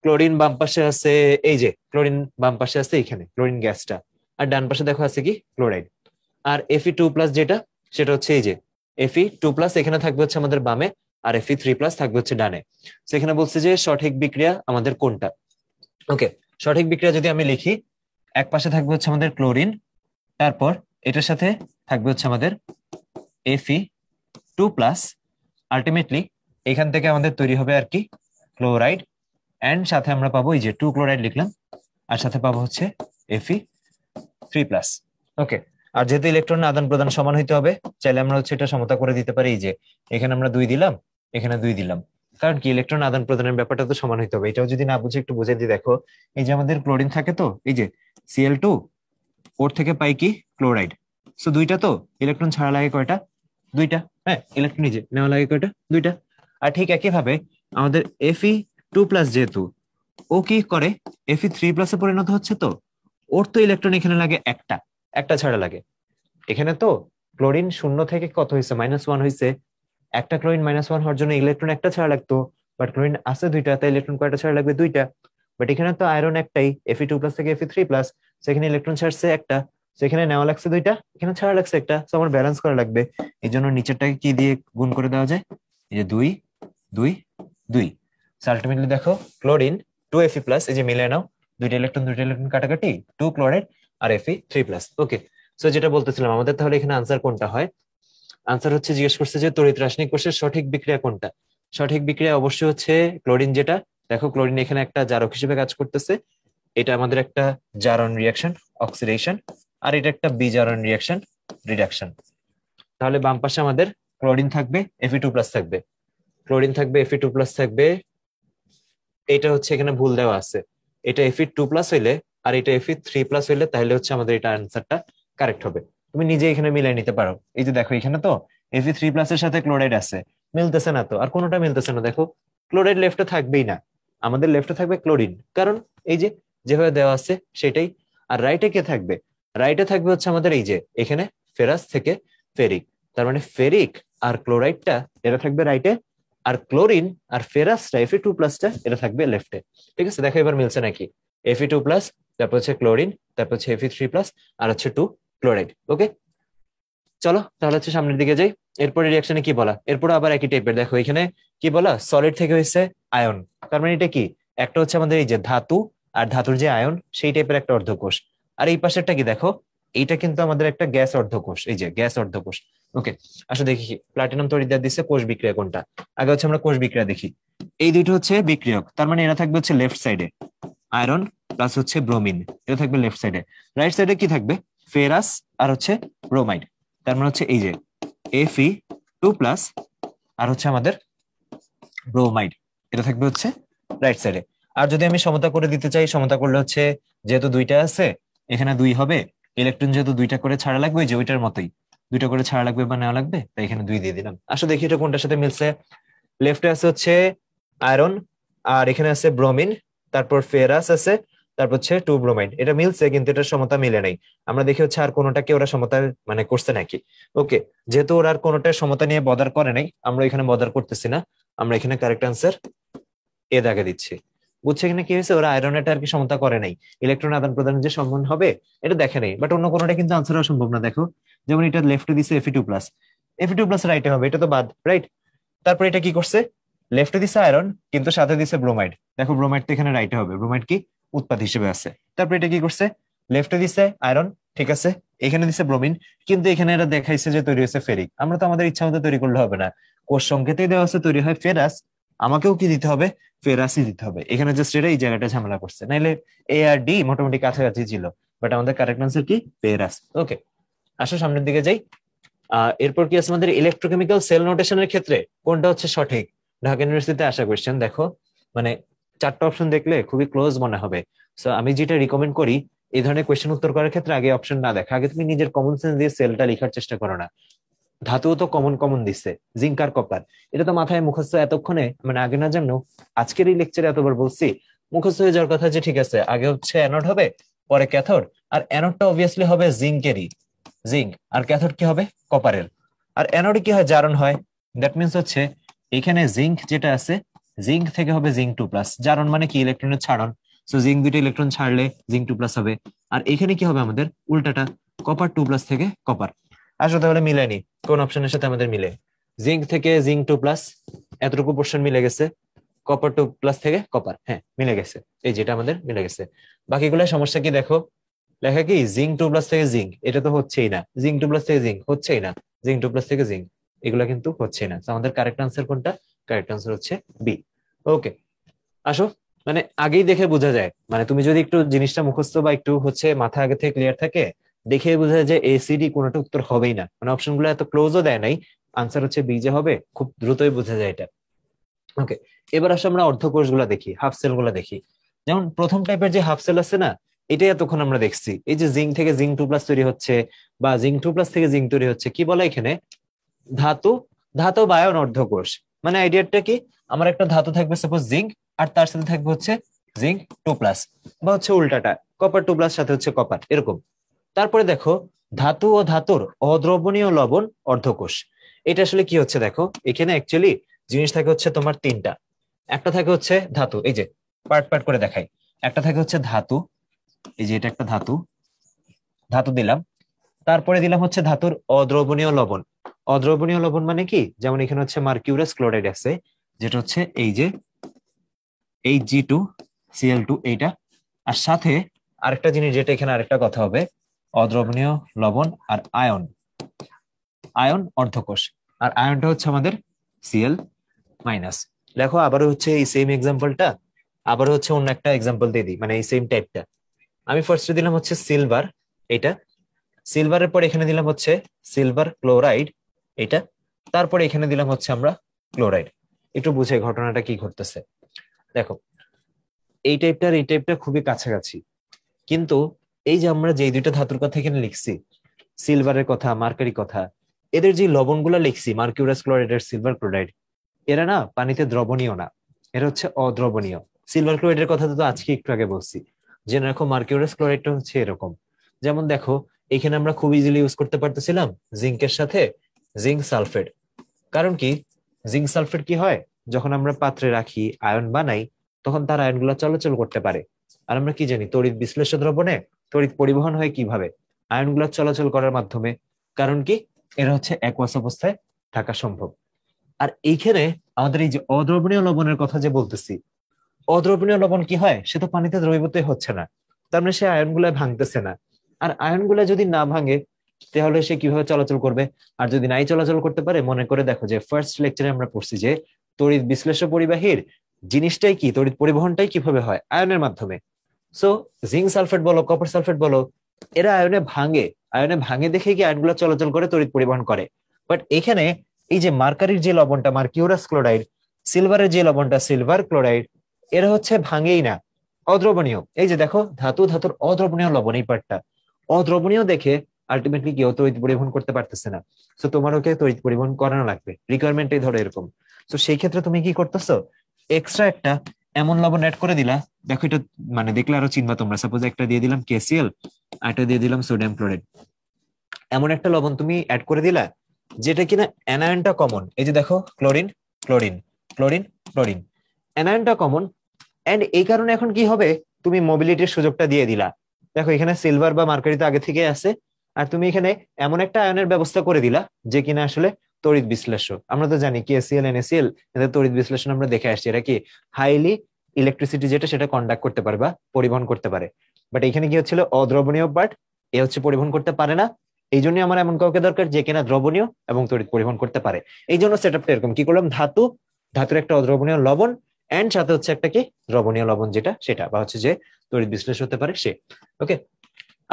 ক্লোরিন বাম পাশে আছে, এই যে ক্লোরিন বাম পাশে আছে এখানে ক্লোরিন গ্যাসটা, আর ডান পাশে দেখো আছে কি ক্লোরাইড। আর Fe2+ যেটা, সেটা হচ্ছে এই যে Fe2+ এখানে থাকবে হচ্ছে আমাদের বামে, আর Fe3+ থাকবে হচ্ছে ডানে। সেখানে বলছে যে সঠিক বিক্রিয়া আমাদের কোনটা। ওকে, সঠিক বিক্রিয়া যদি আমি লিখি, এক পাশে থাকবে হচ্ছে আমাদের ক্লোরিন, তারপর এটার সাথে থাকবে হচ্ছে আমাদের Fe2+, আলটিমেটলি এখান থেকে আমাদের তৈরি হবে আর কি ক্লোরাইড, এন্ড সাথে আমরা পাবো এই যে 2 ক্লোরাইড লিখলাম, আর সাথে পাবো হচ্ছে Fe3+। ওকে, আর যেহেতু ইলেকট্রন আদান প্রদান সমান হইতে হবে, চাইলে আমরা হচ্ছে এটা সমতা করে দিতে পারি, এই যে এখানে আমরা 2 দিলাম, এখানে 2 দিলাম, কারণ কি ইলেকট্রন আদান প্রদানের ব্যাপারটা তো সমান হইতে হবে। এটাও যদি না বুঝে একটু বুঝে দিই, দেখো এই যে আমাদের ক্লোরিন থাকে, তো এই যে Cl2, ওর থেকে পাই কি ক্লোরাইড, সো দুইটা, তো ইলেকট্রন ছাড়া লাগে কয়টা? দুইটা। হ্যাঁ, ইলেকট্রন নিজে নেওয়া লাগে কয়টা? দুইটা। আর ঠিক একই ভাবে আমাদের Fe2+ যেহেতু ও কি করে Fe3+ এ পরিণত হচ্ছে, তো ওর তো ইলেকট্রন এখানে লাগে একটা, একটা ছাড়া লাগে। এখানে তো ক্লোরিন 0 থেকে কত হয়েছে, -1 হয়েছে, একটা ক্লোরিন -1 হওয়ার জন্য ইলেকট্রন একটা ছাড়া লাগতো, বাট ক্লোরিন আছে দুইটা, তাই ইলেকট্রন কয়টা ছাড়া লাগবে? দুইটা। বাট এখানে তো আয়রন একটাই, Fe2+ থেকে Fe3+, সেখানে ইলেকট্রন ছাড়ছে একটা, সেখানে নেওয়া লাগছে দুইটা, এখানে ছাড়া লাগছে একটা, তো আমার ব্যালেন্স করা লাগবে। এই জন্য নিচেরটাকে কি দিয়ে গুণ করে দেওয়া যায়? এই যে 2 2 2। আলটিমেটলি দেখো ক্লোরিন 2Fe+, এই যে মিলে নাও, দুইটা ইলেকট্রন দুইটা ইলেকট্রন কাটাকাটি, 2 ক্লোরাইড আর Fe3+। ওকে, সো যেটা বলতেছিলাম, আমাদের তাহলে এখানে আনসার কোনটা হয়? আনসার হচ্ছে জিজ্ঞেস করছে যে তড়িৎ রাসায়নিক কোষের সঠিক বিক্রিয়া কোনটা। সঠিক বিক্রিয়া অবশ্যই হচ্ছে ক্লোরিন, যেটা দেখো ক্লোরিন এখানে একটা জারক হিসেবে কাজ করতেছে, এটা আমাদের একটা জারণ রিয়াকশন, অক্সিডেশন, আর এটা একটা বিজারণ রিয়াকশন, রিডাকশন। তাহলে বাম পাশে আমাদের ক্লোরিন থাকবে, Fe2+ থাকবে, ক্লোরিন থাকবে, Fe2+ থাকবে, এটা হচ্ছে এখানে ভুল দেওয়া আছে, এটা Fe2+ হইলে আর এটা Fe3+ হইলে তাহলে হচ্ছে আমাদের এটা আনসারটা কারেক্ট হবে। তুমি নিজে এখানে মিলাই নিতে পারো, এই যে দেখো এখানে তো Fe3+ এর সাথে ক্লোরাইড আছে, মিলতেছে না তো, আর কোনোটা মিলতেছে না, দেখো ক্লোরাইড লেফটে থাকবেই না, আমাদের লেফটে থাকবে ক্লোরিন, কারণ এই যে যেভাবে দেওয়া আছে সেটাই। আর রাইটে কে থাকবে? রাইটে থাকবে হচ্ছে আমাদের এই যে এখানে ফেরাস থেকে ফেরিক, তার মানে ফেরিক আর ক্লোরাইডটা এটা থাকবে রাইটে, আর ক্লোরিন আর ফেরাসটা Fe2+টা এটা থাকবে লেফটে। ঠিক আছে, দেখো এবার মিলছে নাকি? Fe2+, তারপর হচ্ছে ক্লোরিন, তারপর হচ্ছে Fe3+, আর হচ্ছে 2 ক্লোরাইড। ওকে, চলো তাহলে হচ্ছে সামনের দিকে যাই। এরপরে রিয়াকশনে কি বলা, এরপর আবার একই টাইপের, দেখো এখানে কি বলা, সলিড থেকে হয়েছে আয়ন, তার মানে এটা কি, একটা হচ্ছে আমাদের এই যে ধাতু, আর ধাতুর যে আয়ন সেই টাইপের একটা অর্ধকোষ। আর এই পাশেরটা কি দেখো, এইটা কিন্তু আমাদের একটা গ্যাস অর্ধকোষ, এই যে গ্যাস অর্ধকোষ। ওকে, আসলে দেখি প্লাটিনাম তড়িৎদ্বার দিচ্ছে, কোষ বিক্রিয়া কোনটা। আগে হচ্ছে আমরা কোষ বিক্রিয়া দেখি। এই দুইটা হচ্ছে বিক্রিয়ক, তার মানে এরা থাকবে হচ্ছে লেফট সাইডে, আয়রন প্লাস হচ্ছে ব্রোমিন, এটা থাকবে লেফট সাইডে। রাইট সাইডে কি থাকবে? ফেরাস আর হচ্ছে ব্রোমাইড, তার মানে হচ্ছে এই যে Fe2+, আর হচ্ছে আমাদের ব্রোমাইড, এটা থাকবে হচ্ছে রাইট সাইডে। আর যদি আমি সমতা করে দিতে চাই, সমতা করলে হচ্ছে যেহেতু দুইটা আছে এখানে 2 হবে, ইলেকট্রন যেহেতু দুইটা করে ছাড়া লাগবে, ওই যে ওইটার মতোই দুইটা করে ছাড়া লাগবে বা নেওয়া লাগবে, তাই এখানে 2 দিয়ে দিলাম। আসলে দেখি এটা কোনটার সাথে মিলছে। লেফটে আছে হচ্ছে আয়রন, আর এখানে আছে ব্রোমিন, তারপর ফেরাস আছে, তারপর হচ্ছে 2 ব্রোমাইড, এটা মিলছে কিন্তু এটা সমতা মিলে নাই। আমরা দেখি হচ্ছে আর কোনোটাকে ওরা সমতা মানে করছে নাকি। ওকে, যেহেতু ওরা আর কোনোটা সমতা নিয়ে বদার করে নাই, আমরা এখানে বদার করতেছি না, আমরা এখানে কারেক্ট আনসার এ দাগে দিচ্ছি। বুঝছে এখানে কি হয়েছে, ওরা আয়রনেটা আর কি সমতা করে নাই, ইলেকট্রন আদান প্রদান যে সম্ভব হবে এটা দেখে নেই, বাট অন্য কোনোটা কিন্তু আনসার হওয়া সম্ভব না। দেখো যেমন এটা লেফটে দিছে Fe2+, Fe2+ রাইটে হবে, এটা তো বাদ, রাইট। তারপর এটা কি করছে, লেফটে দিছে আয়রন কিন্তু সাথে দিছে ব্রোমাইড, দেখো ব্রোমাইড তো এখানে রাইটে হবে, ব্রোমাইড কি উৎপাদ হিসেবে আছে। তারপর এটা কি করছে, লেফটে দিছে আয়রন, ঠিক আছে, এখানে দিছে ব্রোমিন, কিন্তু এখানে এটা দেখাইছে যে তৈরি হয়েছে ফেরিক। আমরা তো আমাদের ইচ্ছা মতো তৈরি করলে হবে না, কোষ সংকেতেই দেওয়া আছে তৈরি হয় ফেরাস, আমাকেও কি দিতে হবে, ফেরাসই দিতে হবে। এখানে জাস্ট এটা এই জায়গাটা ঝামেলা করছে, নাইলে এ আর ডি মোটামুটি কাছাকাছি ছিল, বাট আমাদের কারেক্ট আনসার কি ফেরাস। ওকে, আসো সামনের দিকে যাই। এরপর কি আছে আমাদের ইলেকট্রোকেমিক্যাল সেল নোটেশনের ক্ষেত্রে কোনটা হচ্ছে সঠিক। ঢাকা ইউনিভার্সিটিতে আসা কোয়েশ্চেন, দেখো মানে 4টা অপশন দেখলে খুবই ক্লোজ মনে হবে। সো আমি যেটা রিকমেন্ড করি, এই ধরনের কোয়েশ্চেন উত্তর করার ক্ষেত্রে আগে অপশন না দেখা, আগে তুমি নিজের কমন সেন্স দিয়ে সেলটা লেখার চেষ্টা করো না। ধাতুও তো কমন কমন দিচ্ছে, জিঙ্ক আর কপার, এটা তো মাথায় মুখস্থ এতক্ষণে, মানে আগে না জানো, আজকের এই লেকচারে এতবার বলছি, মুখস্থ হয়ে যাওয়ার কথা যে ঠিক আছে আগে হচ্ছে অ্যানোড হবে, পরে ক্যাথোড, আর অ্যানোডটা অবভিয়াসলি হবে জিঙ্কেরই, জিঙ্ক, আর ক্যাথোড কি হবে কপারের। আর অ্যানোডে কি হয়, জারণ হয়, দ্যাট মিনস হচ্ছে এখানে জিঙ্ক যেটা আছে, জিঙ্ক থেকে হবে জিঙ্ক 2+, জারণ মানে কি ইলেকট্রনের ছাড়ন, সো জিঙ্ক 2টা ইলেকট্রন ছাড়লে জিঙ্ক 2+ হবে। আর এখানে কি হবে আমাদের উল্টাটা, কপার 2+ থেকে কপার। আসলে তাহলে মিলেনি, কোন অপশনের সাথে আমাদের মিলে? জিঙ্ক থেকে জিঙ্ক 2+, এতটুকু পোর্শন মিলে গেছে। কপার 2+ থেকে কপার, হ্যাঁ মিলে গেছে, এই যেটা আমাদের মিলে গেছে। বাকিগুলো সমস্যা কি দেখো, লেখা কি জিঙ্ক 2+ থেকে জিঙ্ক, এটা তো হচ্ছেই না, জিঙ্ক 2+ থেকে জিঙ্ক হচ্ছেই না, জিঙ্ক 2+ থেকে জিঙ্ক এগুলা কিন্তু হচ্ছে না। আমাদের কারেক্ট আনসার কোনটা? কারেক্ট আনসার হচ্ছে বি। ওকে, আসো, মানে আগেই দেখে বোঝা যায়, মানে তুমি যদি একটু জিনিসটা মুখস্থ বা একটু হচ্ছে মাথা আগে থেকে ক্লিয়ার থাকে, দেখে বোঝা যায় যে এসিডি কোনোটা উত্তর হবেই না, মানে অপশন গুলো এত ক্লোজও দেয় নাই, আনসার হচ্ছে বি যে হবে, খুব দ্রুতই বোঝা যায় এটা। ওকে, এবার আসলে আমরা অর্ধকোষ গুলা দেখি, হাফ সেল গুলা দেখি। যেমন প্রথম টাইপের যে হাফ সেল আছে না, এটাই এতক্ষণ আমরা দেখছি, এই যে জিঙ্ক থেকে জিঙ্ক 2+ তৈরি হচ্ছে, বা জিঙ্ক 2+ থেকে জিঙ্ক তৈরি হচ্ছে, কি বলে এখানে ধাতু, ধাতু বায়ন অর্ধকোষ। মানে আইডিয়াটা কি, আমার একটা ধাতু থাকবে সাপোজ জিঙ্ক, আর তার সাথে থাকবে হচ্ছে জিঙ্ক 2+, বা হচ্ছে উল্টাটা কপার 2+ সাথে হচ্ছে কপার, এরকম। তারপরে দেখো ধাতু ও ধাতুর অদ্রবণীয় লবণ অর্ধকোষ। এটা আসলে কি হচ্ছে দেখো, এখানে অ্যাকচুয়ালি জিনিস থাকে হচ্ছে তোমার তিনটা। একটা থাকে হচ্ছে ধাতু, এই যে পার্ট পার্ট করে দেখাই। একটা থাকে হচ্ছে ধাতু, এই যে এটা একটা ধাতু, ধাতু দিলাম। তারপরে দিলাম হচ্ছে ধাতুর অদ্রবণীয় লবণ। অদ্রবণীয় লবণ মানে কি, যেমন এখানে হচ্ছে মার্কিউরাস ক্লোরাইড আছে, যেটা হচ্ছে এই যে Hg2Cl2 এইটা। আর সাথে আরেকটা জিনিস, যেটা এখানে আরেকটা কথা হবে, অদ্রবণীয় লবণ আর আয়ন, আয়ন অর্ধকোষ। আর আয়নটা হচ্ছে আমাদের Cl-। দেখো আবারও হচ্ছে এই সেম এক্সাম্পলটা, আবারও হচ্ছে অন্য একটা এক্সাম্পল দিয়ে দিই, মানে এই সেম টাইপটা। আমি ফার্স্টে দিলাম হচ্ছে সিলভার, এটা সিলভারের পর এখানে দিলাম হচ্ছে সিলভার ক্লোরাইড, এটা। তারপরে এখানে দিলাম হচ্ছে আমরা ক্লোরাইড। একটু বুঝে ঘটনাটা কি ঘটতেছে দেখো, এই টাইপটা আর এই টাইপটা খুবই কাছাকাছি, কিন্তু এই যে আমরা যে দুইটা ধাতুর কথা এখানে লিখছি, সিলভারের কথা, মার্কারি কথা, এদের যে লবণগুলো লিখছি মার্কিউরাস ক্লোরাইড আর সিলভার ক্লোরাইড, এরা না পানিতে দ্রবণীয় না, এরা হচ্ছে অদ্রবণীয়। সিলভার ক্লোরাইডের কথা তো আজকে একটু আগে বলছি, জেনে রাখো মার্কিউরাস ক্লোরাইডটা হচ্ছে এরকম। যেমন দেখো এখানে আমরা খুব ইজিলি ইউজ করতে পারতেছিলাম জিঙ্কের সাথে জিঙ্ক সালফেট। কারণ কি, জিঙ্ক সালফেট কি হয়, যখন আমরা পাত্রে রাখি আয়ন বানাই, তখন তার আয়নগুলো চলাচল করতে পারে। আর আমরা কি জানি, তড়িৎ বিশ্লেষ্য দ্রবণে তড়িৎ পরিবহন হয় কিভাবে, আয়নগুলো চলাচল করার মাধ্যমে। কারণ কি, এরা হচ্ছে একোয়াস অবস্থায় থাকা সম্ভব। আর এইখানে আমাদের এই যে অদ্রবণীয় লবণের কথা যে বলতেছি, অদ্রবণীয় লবণ কি হয়, সে তো পানিতে দ্রবীভূত হচ্ছে না, তার মানে সে আয়নগুলা ভাঙতেছে না। আর আয়নগুলা যদি না ভাঙে, তাহলে সে কিভাবে চলাচল করবে? আর যদি নাই চলাচল করতে পারে, মনে করে দেখো যে ফার্স্ট লেকচারে আমরা পড়ছি যে তড়িৎ বিশ্লেষ্য পরিবাহীর জিনিসটাই কি, তড়িৎ পরিবহনটাই কিভাবে হয়, আয়নের মাধ্যমে। সো জিঙ্ক সালফেট বলো, কপার সালফেট বলো, এরা আয়নে ভাঙে, আয়নে ভাঙে দেখে কি আয়নগুলো চলাচল করে, তড়িৎ পরিবহন করে। বাট এখানে এই যে মার্কারির যে লবণটা মার্কিউরাস ক্লোরাইড, সিলভারের যে লবণটা সিলভার ক্লোরাইড, এরা হচ্ছে ভাঙেই না, অদ্রবণীয়। এই যে দেখো ধাতু, ধাতুর অদ্রবণীয় লবণ, এই পার্টটা অদ্রবণীয় দেখে আলটিমেটলি কেউ তড়িৎ পরিবহন করতে পারতেছে না। তো তোমার ওকে তড়িৎ পরিবহন করানো লাগবে, রিকোয়ারমেন্টই ধরো এরকম। তো সেই ক্ষেত্রে তুমি কি করতেছো, এক্সট্রা একটা এমন লবণ অ্যাড করে দিলা। দেখো এটা মানে দেখলে আরো চিনবা তোমরা, সাপোজ একটা দিয়ে দিলাম KCl, আর একটা দিয়ে দিলাম সোডিয়াম ক্লোরাইড। এমন একটা লবণ তুমি অ্যাড করে দিলা যেটা কিনা অ্যানায়নটা কমন, এই যে দেখো ক্লোরিন ক্লোরিন ক্লোরিন ক্লোরিন, অ্যানায়নটা কমন। এন্ড এই কারণে এখন কি হবে, তুমি মোবিলিটির সুযোগটা দিয়ে দিলা। দেখো এখানে সিলভার বা মার্কারি তো আগে থেকে আছে, আর তুমি এখানে এমন একটা আয়নের ব্যবস্থা করে দিলা যে কিনা আসলে তড়িৎ বিশ্লেষ্য। আমরা তো জানি KCl NaCl, এদের তড়িৎ বিশ্লেষণ আমরা দেখে আসছি, এরা কি হাইলি ইলেকট্রিসিটি যেটা সেটা কন্ডাক্ট করতে পারে বা পরিবহন করতে পারে। বাট এখানে কি হচ্ছিল, অদ্রবণীয় পার্ট এ হচ্ছে পরিবহন করতে পারে না। এই জন্য আমার এমন কাউকে দরকার যে কিনা দ্রবণীয় এবং তড়িৎ পরিবহন করতে পারে। এই জন্য সেট আপটা এরকম, কি করলাম, ধাতু, ধাতুর একটা অদ্রবণীয় লবণ, এন্ড সাথে হচ্ছে একটা কি দ্রবণীয় লবণ, যেটা সেটা বা হচ্ছে যে তড়িৎ বিশ্লেষণ হতে পারে সে। ওকে,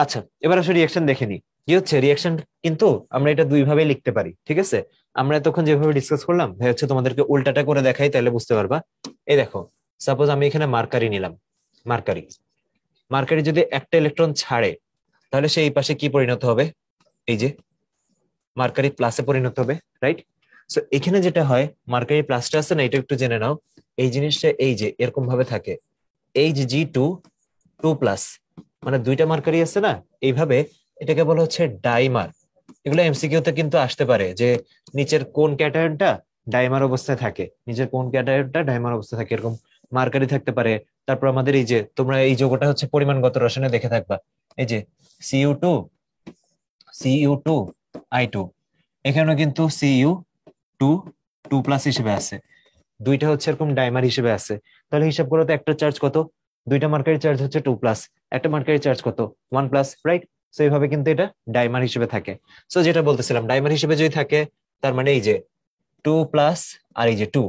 আচ্ছা এবার আসলে রিয়াকশন দেখে নি। কি হচ্ছে রিয়াকশন, কিন্তু আমরা এটা দুই ভাবে লিখতে পারি, ঠিক আছে? আমরা তখন যেভাবে ডিসকাস করলাম হচ্ছে তোমাদেরকে উল্টাটা করে দেখাই, তাহলে বুঝতে পারবা। এই দেখো, সাপোজ আমি এখানে মার্কারি নিলাম, মার্কারি, মার্কারি যদি একটা ইলেকট্রন ছাড়ে, তাহলে সে এই পাশে কি পরিণত হবে, এই যে মার্কারি প্লাসে পরিণত হবে, রাইট? সো এখানে যেটা হয়, মার্কারি প্লাসটা আছে না, এটা একটু জেনে নাও। এই জিনিসটা এই যে এরকম ভাবে থাকে, Hg2 2+, মানে দুইটা মার্কারি আছে না, এইভাবে, এটাকে বলা হচ্ছে ডাইমার। এগুলো MCQ তে কিন্তু আসতে পারে যে নিচের কোন ক্যাটায়নটা ডাইমার অবস্থায় থাকে, নিচের কোন ক্যাটায়নটা ডাইমার অবস্থায় থাকে, এরকম মার্কারি থাকতে পারে। তারপর আমাদের এই যে তোমরা এই যৌগটা হচ্ছে পরিমাণগত রসায়নে দেখে থাকবা, এই যে Cu2 এখানেও কিন্তু Cu2 2+ হিসেবে আছে, দুইটা হচ্ছে এরকম ডাইমার হিসেবে আছে। তাহলে হিসাব করো তো একটা চার্জ কত, দুইটা মার্কারি চার্জ হচ্ছে 2+, একটা মার্কারি চার্জ কত 1+, রাইট? সো এইভাবে কিন্তু এটা ডাইমার হিসেবে থাকে। সো যেটা বলতেছিলাম, ডাইমার হিসেবে যদি থাকে তার মানে এই যে 2+ আর এই যে 2,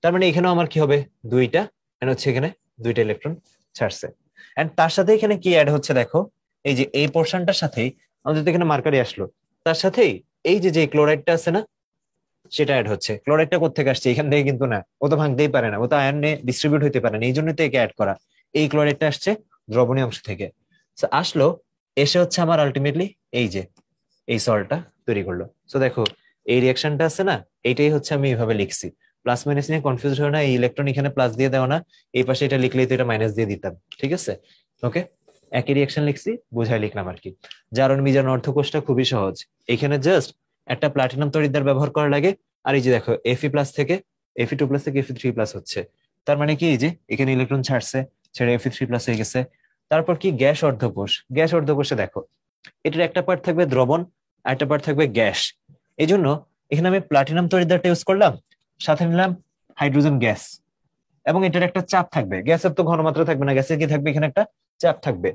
তার মানে এখানেও আমার কি হবে দুইটা, এখানে হচ্ছে এখানে দুইটা ইলেকট্রন ছাড়ছে। এন্ড তার সাথে এখানে কি অ্যাড হচ্ছে দেখো, এই যে এই পোর্শনটার সাথেই আমাদের তো এখানে মার্কারি আসলো, তার সাথেই এই যে যে ক্লোরাইডটা আছে না, সেটা অ্যাড হচ্ছে। ক্লোরাইডটা কোত্থেকে আসছে, এখান থেকে কিন্তু না, ও তো ভাঙতেই পারে না, ও তো আয়নে ডিস্ট্রিবিউট হইতে পারে না, এই জন্যই তো একে অ্যাড করা। এই ক্লোরাইডটা আসছে দ্রবণীয় অংশ থেকে। So আসলো, এসে হচ্ছে আমার আলটিমেটলি এই যে এই সল্টটা তৈরি করলো। সো দেখো এই রিয়াকশনটা আছে না, এইটাই হচ্ছে আমি এইভাবে লিখছি। প্লাস মাইনাস নিয়ে কনফিউজ হয় না, এই ইলেকট্রন এখানে প্লাস দিয়ে দেওয়া না, এই পাশে এটা লিখলেই তো এটা মাইনাস দিয়ে দিতাম, ঠিক আছে? ওকে, একই রিয়াকশন লিখছি, বুঝাই লিখলাম আর কি। জারণ বিজারণ অর্ধকোষটা খুবই সহজ, এখানে জাস্ট একটা প্লাটিনাম তড়িৎদ্বার ব্যবহার করা লাগে। আর এই যে দেখো Fe+ থেকে Fe2+ থেকে Fe3+ হচ্ছে, তার মানে কি এই যে এখানে ইলেকট্রন ছাড়ছে, ছেড়ে Fe3+ হয়ে গেছে। তারপর কি গ্যাস অর্ধকোষ, গ্যাস অর্ধকোষে দেখো এটার একটা পার্ট থাকবে দ্রবণ আর একটা পার্ট থাকবে গ্যাস। এই জন্য এখানে আমি প্লাটিনাম তড়িৎদ্বারটা ইউজ করলাম, সাথে নিলাম হাইড্রোজেন গ্যাস, এবং এটার একটা চাপ থাকবে। গ্যাসের তো ঘনমাত্রা থাকবে না, গ্যাসের কি থাকবে এখানে একটা চাপ থাকবে।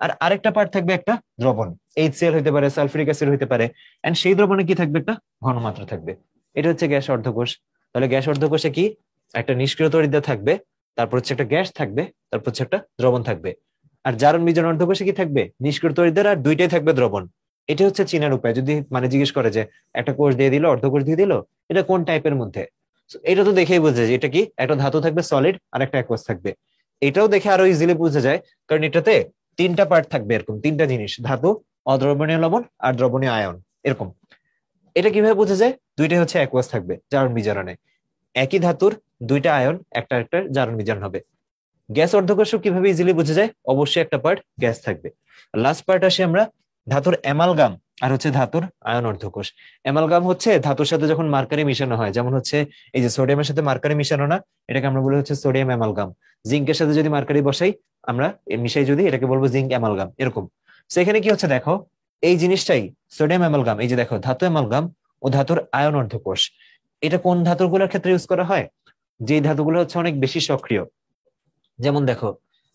আর আরেকটা পার্ট থাকবে একটা দ্রবণ, HCl হইতে পারে, সালফিউরিক অ্যাসিড হইতে পারে, এন্ড সেই দ্রবণে কি থাকবে একটা ঘনমাত্রা থাকবে। এটা হচ্ছে গ্যাস অর্ধকোষ। তাহলে গ্যাস অর্ধকোষে কি একটা নিষ্ক্রিয় তড়িৎদ্বার থাকবে, তারপর হচ্ছে একটা গ্যাস থাকবে, তারপর হচ্ছে একটা দ্রবণ থাকবে। আর জারণ বিজারণ অর্ধকোষে কি থাকবে, নিষ্ক্রিয় তড়িৎদ্বার আর দুইটাই থাকবে দ্রবণ। এটা হচ্ছে চিনার উপায়, যদি মানে জিজ্ঞেস করে যে একটা কোষ দিয়ে দিল, অর্ধকোষ দিয়ে দিল, এটা কোন টাইপের মধ্যে। So, এটা তো দেখেই বোঝা যায় এটা কি একটা ধাতু থাকবে সলিড আর একটা অ্যাকুয়াস থাকবে। এটাও দেখে আরো ইজিলি বোঝা যায়, কারণ এটাতে তিনটা পার্ট থাকবে, এরকম তিনটা জিনিস, ধাতু, অদ্রবণীয় লবণ আর দ্রবণীয় আয়ন, এরকম। এটা কিভাবে বোঝা যায়, দুইটাই হচ্ছে অ্যাকুয়াস থাকবে জারণ বিজারণে, একই ধাতুর দুইটা আয়ন, একটা একটা জারণ বিজারণ হবে। গ্যাস অর্ধকোষ কিভাবে ইজিলি বোঝা যায়, অবশ্যই একটা পার্ট গ্যাস থাকবে। লাস্ট পার্ট আসি আমরা ধাতুর অ্যামালগাম আর হচ্ছে ধাতুর আয়ন অর্ধকোষ। অ্যামালগাম হচ্ছে ধাতুর সাথে যখন মার্কারি মিশানো হয়, যেমন হচ্ছে এই যে সোডিয়ামের সাথে মার্কারি মিশানো না, এটাকে আমরা বলি হচ্ছে সোডিয়াম অ্যামালগাম। জিঙ্কের সাথে যদি মার্কারি বসাই আমরা মিশাই যদি, এটাকে বলবো জিঙ্ক অ্যামালগাম, এরকম। সেখানে কি হচ্ছে দেখো, এই জিনিসটাই সোডিয়াম অ্যামালগাম, এই যে দেখো ধাতু অ্যামালগাম ও ধাতুর আয়ন অর্ধকোষ, এটা কোন ধাতুগুলোর ক্ষেত্রে ইউজ করা হয়, যে ধাতুগুলো হচ্ছে অনেক বেশি সক্রিয়। যেমন দেখো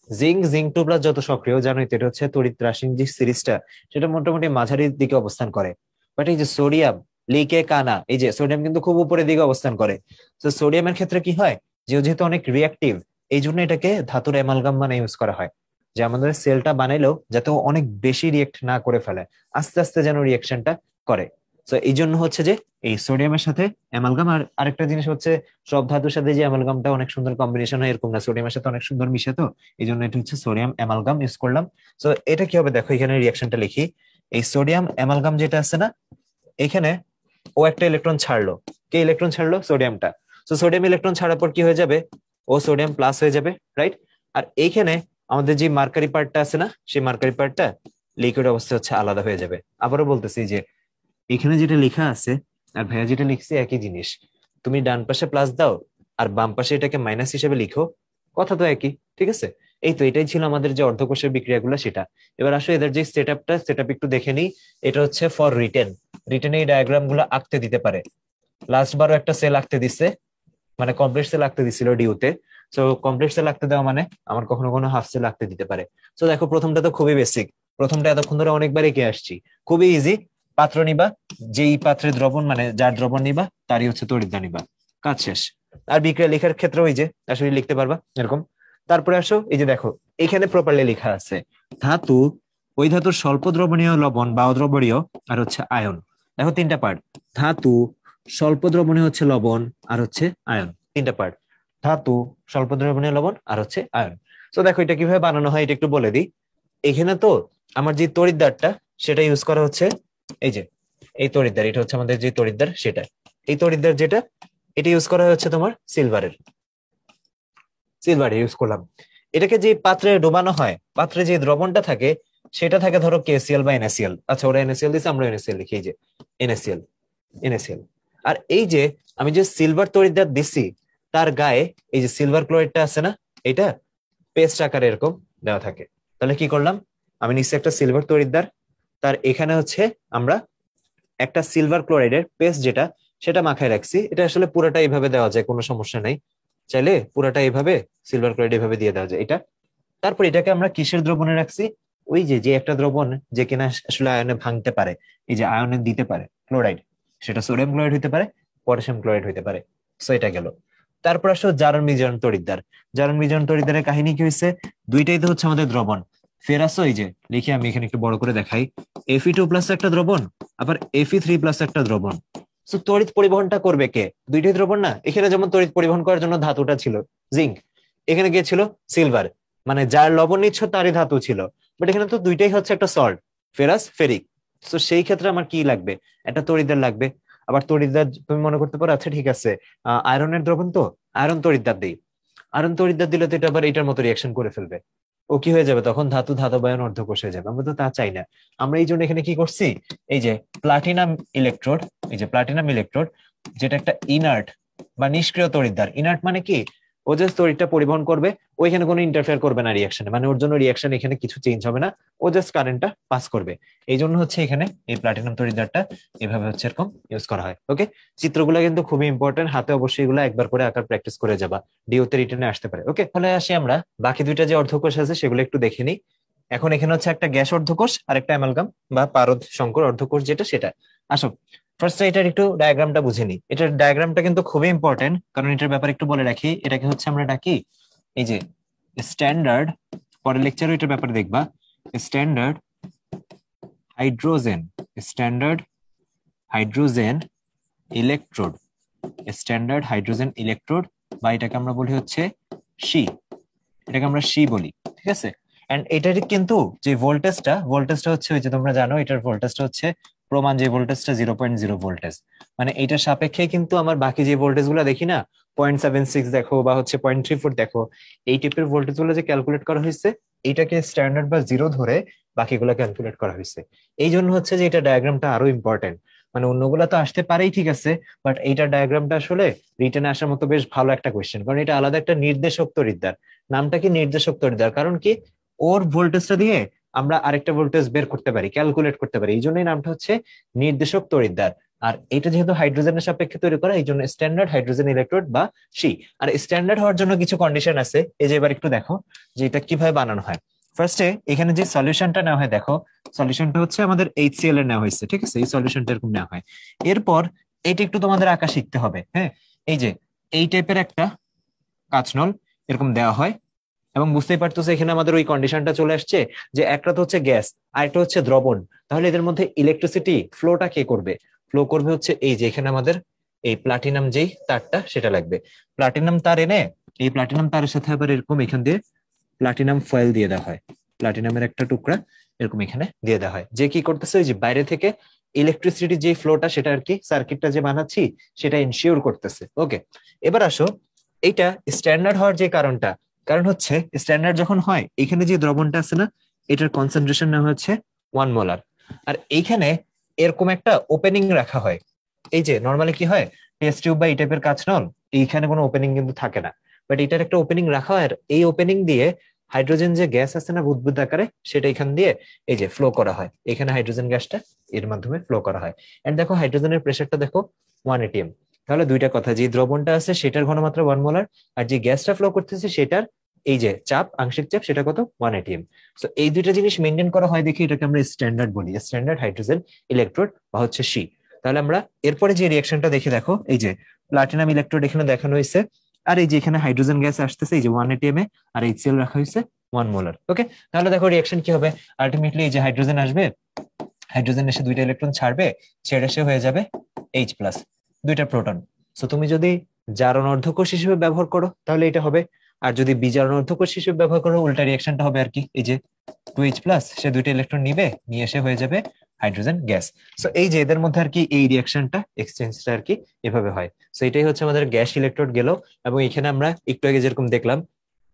জিঙ্ক 2+ যত সক্রিয় জানোই তো, এটা হচ্ছে তড়িৎ রাসায়নিক যে সিরিজটা, সেটা মোটামুটি মাঝারির দিকে অবস্থান করে। বাট এই যে সোডিয়াম, লিকে কানা, এই যে সোডিয়াম কিন্তু খুব উপরের দিকে অবস্থান করে। তো সোডিয়ামের ক্ষেত্রে কি হয়, যেহেতু অনেক রিয়াক্টিভ, এই জন্য এটাকে ধাতুর অ্যামালগাম মানে ইউজ করা হয়, যে আমাদের সেলটা বানাইলেও যাতে ও অনেক বেশি রিয়েক্ট না করে ফেলে, আস্তে আস্তে যেন রিয়াকশনটা করে। তো এই জন্য হচ্ছে যে এই সোডিয়ামের সাথে অ্যামালগাম। আর আরেকটা জিনিস হচ্ছে, সব ধাতুর সাথে যে অ্যামালগামটা অনেক সুন্দর কম্বিনেশন হয় এরকম না, সোডিয়ামের সাথে অনেক সুন্দর মিশে, তো এই জন্য এটা হচ্ছে সোডিয়াম অ্যামালগাম ইউজ করলাম। তো এটা কি হবে দেখো, এখানে রিয়াকশনটা লিখি। এই সোডিয়াম অ্যামালগাম যেটা আছে না, এখানে ও একটা ইলেকট্রন ছাড়লো, কে ইলেকট্রন ছাড়লো, সোডিয়ামটা। তো সোডিয়াম ইলেকট্রন ছাড়ার পর কি হয়ে যাবে, ও সোডিয়াম প্লাস হয়ে যাবে, রাইট? আর এইখানে আমাদের যে মার্কারি পার্টটা আছে না, সেই মার্কারি পার্টটা লিকুইড অবস্থা হচ্ছে আলাদা হয়ে যাবে। আবারও বলতেছি যে এখানে যেটা লেখা আছে আর ভাইয়া যেটা লিখছে একই জিনিস, তুমি ডান পাশে প্লাস দাও আর বাম পাশে এটাকে মাইনাস হিসেবে লিখো, কথা তো একই, ঠিক আছে? এই তো এটাই ছিল আমাদের যে অর্ধকোষের বিক্রিয়াগুলো সেটা। এবার আসো এদের যে সেট আপ একটু দেখে নিই। এটা হচ্ছে ফর রিটেন, রিটেনে এই ডায়াগ্রাম গুলো আঁকতে দিতে পারে। লাস্ট বারও একটা সেল আঁকতে দিচ্ছে, মানে কমপ্লিট সেল আঁকতে দিছিল ডিউতে। তো কমপ্লিট সেল আঁকতে দেওয়া মানে আমার কখনো কোনো হাফ সেল আঁকতে দিতে পারে। তো দেখো প্রথমটা তো খুবই বেসিক, প্রথমটা এতক্ষণ ধরে অনেকবার এঁকে আসছি, খুবই ইজি। পাত্র নিবা, যেই পাত্রে দ্রবণ মানে যার দ্রবণ নিবা তারই হচ্ছে তড়িৎদ্বার নিবা, কাজ শেষ। আর বিক্রিয়া লেখার ক্ষেত্রে ওই যে আসলে লিখতে পারবা এরকম। তারপরে আসো এই যে দেখো এখানে প্রপারলি লেখা আছে ধাতু, ওই ধাতুর স্বল্প দ্রবণীয় লবণ বা অদ্রবণীয় আর হচ্ছে আয়ন। দেখো তিনটা পার্ট, ধাতু, স্বল্প দ্রবণীয় হচ্ছে লবণ আর হচ্ছে আয়ন, তিনটা পার্ট, ধাতু, স্বল্প দ্রবণীয় লবণ আর হচ্ছে আয়ন। তো দেখো এটা কিভাবে বানানো হয় এটা একটু বলে দিই। এখানে তো আমার যে তড়িৎদ্বারটা সেটা ইউজ করা হচ্ছে, এই যে এই তড়িৎদ্বার, এটা হচ্ছে আমাদের যে তড়িৎদ্বার সেটা, এই তড়িৎদ্বার যেটা এটা ইউজ করা হচ্ছে তোমার সিলভার ইউজ করলাম। এটাকে যে পাত্রে ডোবানো হয়, পাত্রে যে দ্রবণটা থাকে সেটা থাকে ধরো KCl বা NaCl। আচ্ছা ওরা NaCl দিচ্ছে, আমরা NaCl লিখি, এই যে NaCl, NaCl। আর এই যে আমি যে সিলভার তড়িৎদ্বার দিছি তার গায়ে এই যে সিলভার ক্লোরাইডটা আছে না, এটা পেস্ট আকারে এরকম দেওয়া থাকে। তাহলে কি করলাম, আমি নিচ্ছি একটা সিলভার তড়িৎদ্বার, তার এখানে হচ্ছে আমরা একটা সিলভার ক্লোরাইডের পেস্ট যেটা সেটা মাখায় রাখছি। এটা আসলে পুরোটা এইভাবে দেওয়া যায়, কোনো সমস্যা নাই, চাইলে পুরোটা এইভাবে সিলভার ক্লোরাইড এইভাবে দিয়ে দেওয়া যায় এটা। তারপর এটাকে আমরা কিসের দ্রবণে রাখছি, ওই যে যে একটা দ্রবণ যে কিনা আসলে আয়নে ভাঙতে পারে, এই যে আয়নে দিতে পারে ক্লোরাইড, সেটা সোডিয়াম ক্লোরাইড হতে পারে, পটাশিয়াম ক্লোরাইড হতে পারে। সো এটা গেল। তারপর আসো জারণ বিজারণ তড়িৎদ্বার। জারণ বিজারণ তড়িৎদ্বারের কাহিনী কি হয়েছে, দুইটাই তো হচ্ছে আমাদের দ্রবণ। ফের আসো এই যে লিখি আমি এখানে একটু বড় করে দেখাই, Fe2+ একটা দ্রবণ, আবার Fe3+ একটা দ্রবণ। তো তড়িৎ পরিবহনটা করবে কে, দুইটাই দ্রবণ না, এখানে যেমন তড়িৎ পরিবহন করার জন্য ধাতুটা ছিল জিঙ্ক, এখানে গিয়ে ছিল সিলভার, মানে যার লবণ নিচ্ছ তারই ধাতু ছিল। বাট এখানে তো দুইটাই হচ্ছে একটা সল্ট, ফেরাস ফেরিক। তো সেই ক্ষেত্রে আমার কি লাগবে, একটা তড়িৎদ্বার লাগবে। আবার তড়িৎদ্বার তুমি মনে করতে পারো আচ্ছা ঠিক আছে আয়রনের দ্রবণ তো আয়রন তড়িৎদ্বার দিই, আয়রন তড়িৎদ্বার দিলে তো এটা আবার এটার মতো রিয়াকশন করে ফেলবে, ও কি হয়ে যাবে তখন, ধাতু ধাতবায়ন অর্ধকোষ হয়ে যাবে। আমরা তো তা চাই না। আমরা এই জন্য এখানে কি করছি, এই যে প্লাটিনাম ইলেকট্রোড, এই যে প্লাটিনাম ইলেকট্রোড যেটা একটা ইনার্ট বা নিষ্ক্রিয় তড়িৎদ্বার। ইনার্ট মানে কি, ও যে তড়িৎটা পরিবহন করবে ওইখানে কোনো ইন্টারফেয়ার করবে না রিয়াকশনে, মানে ওর জন্য রিয়াকশন এখানে কিছু চেঞ্জ হবে না, ও জাস্ট কারেন্টটা পাস করবে। এই জন্য হচ্ছে এখানে এই প্লাটিনাম তড়িৎদ্বারটা এভাবে হচ্ছে এরকম ইউজ করা হয়। ওকে, চিত্রগুলো কিন্তু খুবই ইম্পর্টেন্ট, হাতে অবশ্যই এগুলো একবার করে আঁকার প্র্যাকটিস করে যাবা, ডিওতে রিটার্নে আসতে পারে। ওকে, তাহলে আসি আমরা বাকি দুইটা যে অর্ধকোষ আছে সেগুলো একটু দেখে নিই। এখন এখানে হচ্ছে একটা গ্যাস অর্ধকোষ আর একটা অ্যামালগাম বা পারদ সংকর অর্ধকোষ যেটা সেটা। আসো ফার্স্ট এটার একটু ডায়াগ্রামটা বুঝে নিই। এটার ডায়াগ্রামটা কিন্তু খুবই ইম্পর্টেন্ট, কারণ এটার ব্যাপারে একটু বলে রাখি। এটাকে হচ্ছে আমরা ডাকি এই যে স্ট্যান্ডার্ড, পরের লেকচারে এটার ব্যাপারে দেখবা, standard hydrogen, standard hydrogen electrode, standard hydrogen electrode, বা এটাকে আমরা বলি হচ্ছে সি, এটাকে আমরা সি বলি, ঠিক আছে। এন্ড এটার কিন্তু যে ভোল্টেজটা হচ্ছে ওই যে তোমরা জানো এটার ভোল্টেজটা হচ্ছে প্রমাণ যে ভোল্টেজটা 0.0 ভোল্টেজ, মানে এটার সাপেক্ষে কিন্তু আমার বাকি যে ভোল্টেজ গুলো দেখি না, 0.76 দেখো বা হচ্ছে 0.34 দেখো, এই টাইপের ভোল্টেজ গুলো যে ক্যালকুলেট করা হয়েছে এটাকে স্ট্যান্ডার্ড বা জিরো ধরে বাকিগুলো ক্যালকুলেট করা হয়েছে। এই জন্য হচ্ছে যে এটা ডায়াগ্রামটা আরো ইম্পর্টেন্ট, মানে অন্যগুলা তো আসতে পারেই ঠিক আছে, বাট এইটা ডায়াগ্রামটা আসলে রিটেনে আসার মতো বেশ ভালো একটা কোয়েশ্চেন, কারণ এটা আলাদা একটা নির্দেশক তড়িৎদ্বার। নামটা কি, নির্দেশক তড়িৎদ্বার, কারণ কি ওর ভোল্টেজটা দিয়ে আমরা আরেকটা ভোল্টেজ বের করতে পারি, ক্যালকুলেট করতে পারি, এই জন্যই নামটা হচ্ছে নির্দেশক তড়িৎদ্বার। আর এটা যেহেতু হাইড্রোজেনের সাপেক্ষে তৈরি করা, এই জন্য স্ট্যান্ডার্ড হাইড্রোজেন ইলেকট্রোড বা সি। আর স্ট্যান্ডার্ড হওয়ার জন্য কিছু কন্ডিশন আছে, এই যে এবার একটু দেখো যে এটা কিভাবে বানানো হয়। ফার্স্টে এখানে যে সলিউশনটা নেওয়া হয়, দেখো সলিউশনটা হচ্ছে আমাদের HCl এর নেওয়া হয়েছে, ঠিক আছে, এই সলিউশনটা এরকম নেওয়া হয়। এরপর এটা একটু তোমাদের আঁকা শিখতে হবে, হ্যাঁ। এই যে এই টাইপের একটা কাঁচনল এরকম দেওয়া হয়, এবং বুঝতেই পারতেছো এখানে আমাদের ওই কন্ডিশনটা চলে আসছে যে একটা তো হচ্ছে গ্যাস আর একটা হচ্ছে দ্রবণ, তাহলে এদের মধ্যে ইলেকট্রিসিটি ফ্লোটা কে করবে, ফ্লো করবে হচ্ছে এই যে এখানে আমাদের এই প্লাটিনাম যেই তারটা সেটা লাগবে। প্লাটিনাম তার এনে এই প্লাটিনাম তারের সাথে আবার এরকম এখান দিয়ে প্লাটিনাম ফয়েল দিয়ে দেওয়া হয়, প্লাটিনামের একটা টুকরা এরকম এখানে দিয়ে দেওয়া হয়, যে কি করতেছে ওই যে বাইরে থেকে ইলেকট্রিসিটি যে ফ্লোটা সেটা আর কি সার্কিটটা যে বানাচ্ছি সেটা ইনশিওর করতেছে। ওকে, এবার আসো এইটা স্ট্যান্ডার্ড হওয়ার যে কারণটা, কারণ হচ্ছে স্ট্যান্ডার্ড যখন হয় এখানে যে দ্রবণটা আছে না এটার কনসেন্ট্রেশন নেওয়া হচ্ছে 1 মোলার। আর এইখানে এরকম একটা ওপেনিং রাখা হয়, এই যে নর্মালি কি হয় টেস্ট টিউব বা এই টাইপের কাজ নল, এইখানে কোনো ওপেনিং কিন্তু থাকে না, বাট এটার একটা ওপেনিং রাখা হয়। আর এই ওপেনিং দিয়ে হাইড্রোজেন যে গ্যাস আছে না বুদবুদ আকারে সেটা এখান দিয়ে এই যে ফ্লো করা হয়, এখানে হাইড্রোজেন গ্যাসটা এর মাধ্যমে ফ্লো করা হয়। এন্ড দেখো হাইড্রোজেনের প্রেসারটা দেখো 1 atm। তাহলে দুইটা কথা, যে দ্রবণটা আছে সেটার ঘনমাত্রা 1 মোলার, আর যে গ্যাসটা ফ্লো করতেছে সেটার এই যে চাপ, আংশিক চাপ, সেটা কত, 1 atm। তো এই দুইটা জিনিস মেনটেন করা হয় দেখি এটাকে আমরা স্ট্যান্ডার্ড বলি, স্ট্যান্ডার্ড হাইড্রোজেন ইলেকট্রোড বা হচ্ছে সি। তাহলে আমরা এরপরে যে রিয়াকশনটা দেখি, দেখো এই যে প্লাটিনাম ইলেকট্রোড এখানে দেখানো হয়েছে, আর এই যে এখানে হাইড্রোজেন গ্যাস আসতেছে এই যে 1 atm আর HCl রাখা হয়েছে 1 মোলার। ওকে, তাহলে দেখো রিয়াকশন কি হবে, আলটিমেটলি এই যে হাইড্রোজেন আসবে, হাইড্রোজেন এসে দুইটা ইলেকট্রন ছাড়বে, ছেড়ে এসে হয়ে যাবে H+, দুইটা প্রোটন। সো তুমি যদি জারণ অর্ধকোষ হিসেবে ব্যবহার করো তাহলে এটা হবে, আর যদি বিজারণ অর্ধকোষ হিসেবে ব্যবহার করো উল্টা রিয়াকশনটা হবে আর কি, এই যে 2H+, সে দুইটা ইলেকট্রন নিবে, নিয়ে এসে হয়ে যাবে হাইড্রোজেন গ্যাস। সো এই যে এদের মধ্যে আর কি এই রিয়াকশনটা এক্সচেঞ্জটা আর কি এভাবে হয়। সো এটাই হচ্ছে আমাদের গ্যাস ইলেকট্রোড গেল। এবং এখানে আমরা একটু আগে যেরকম দেখলাম,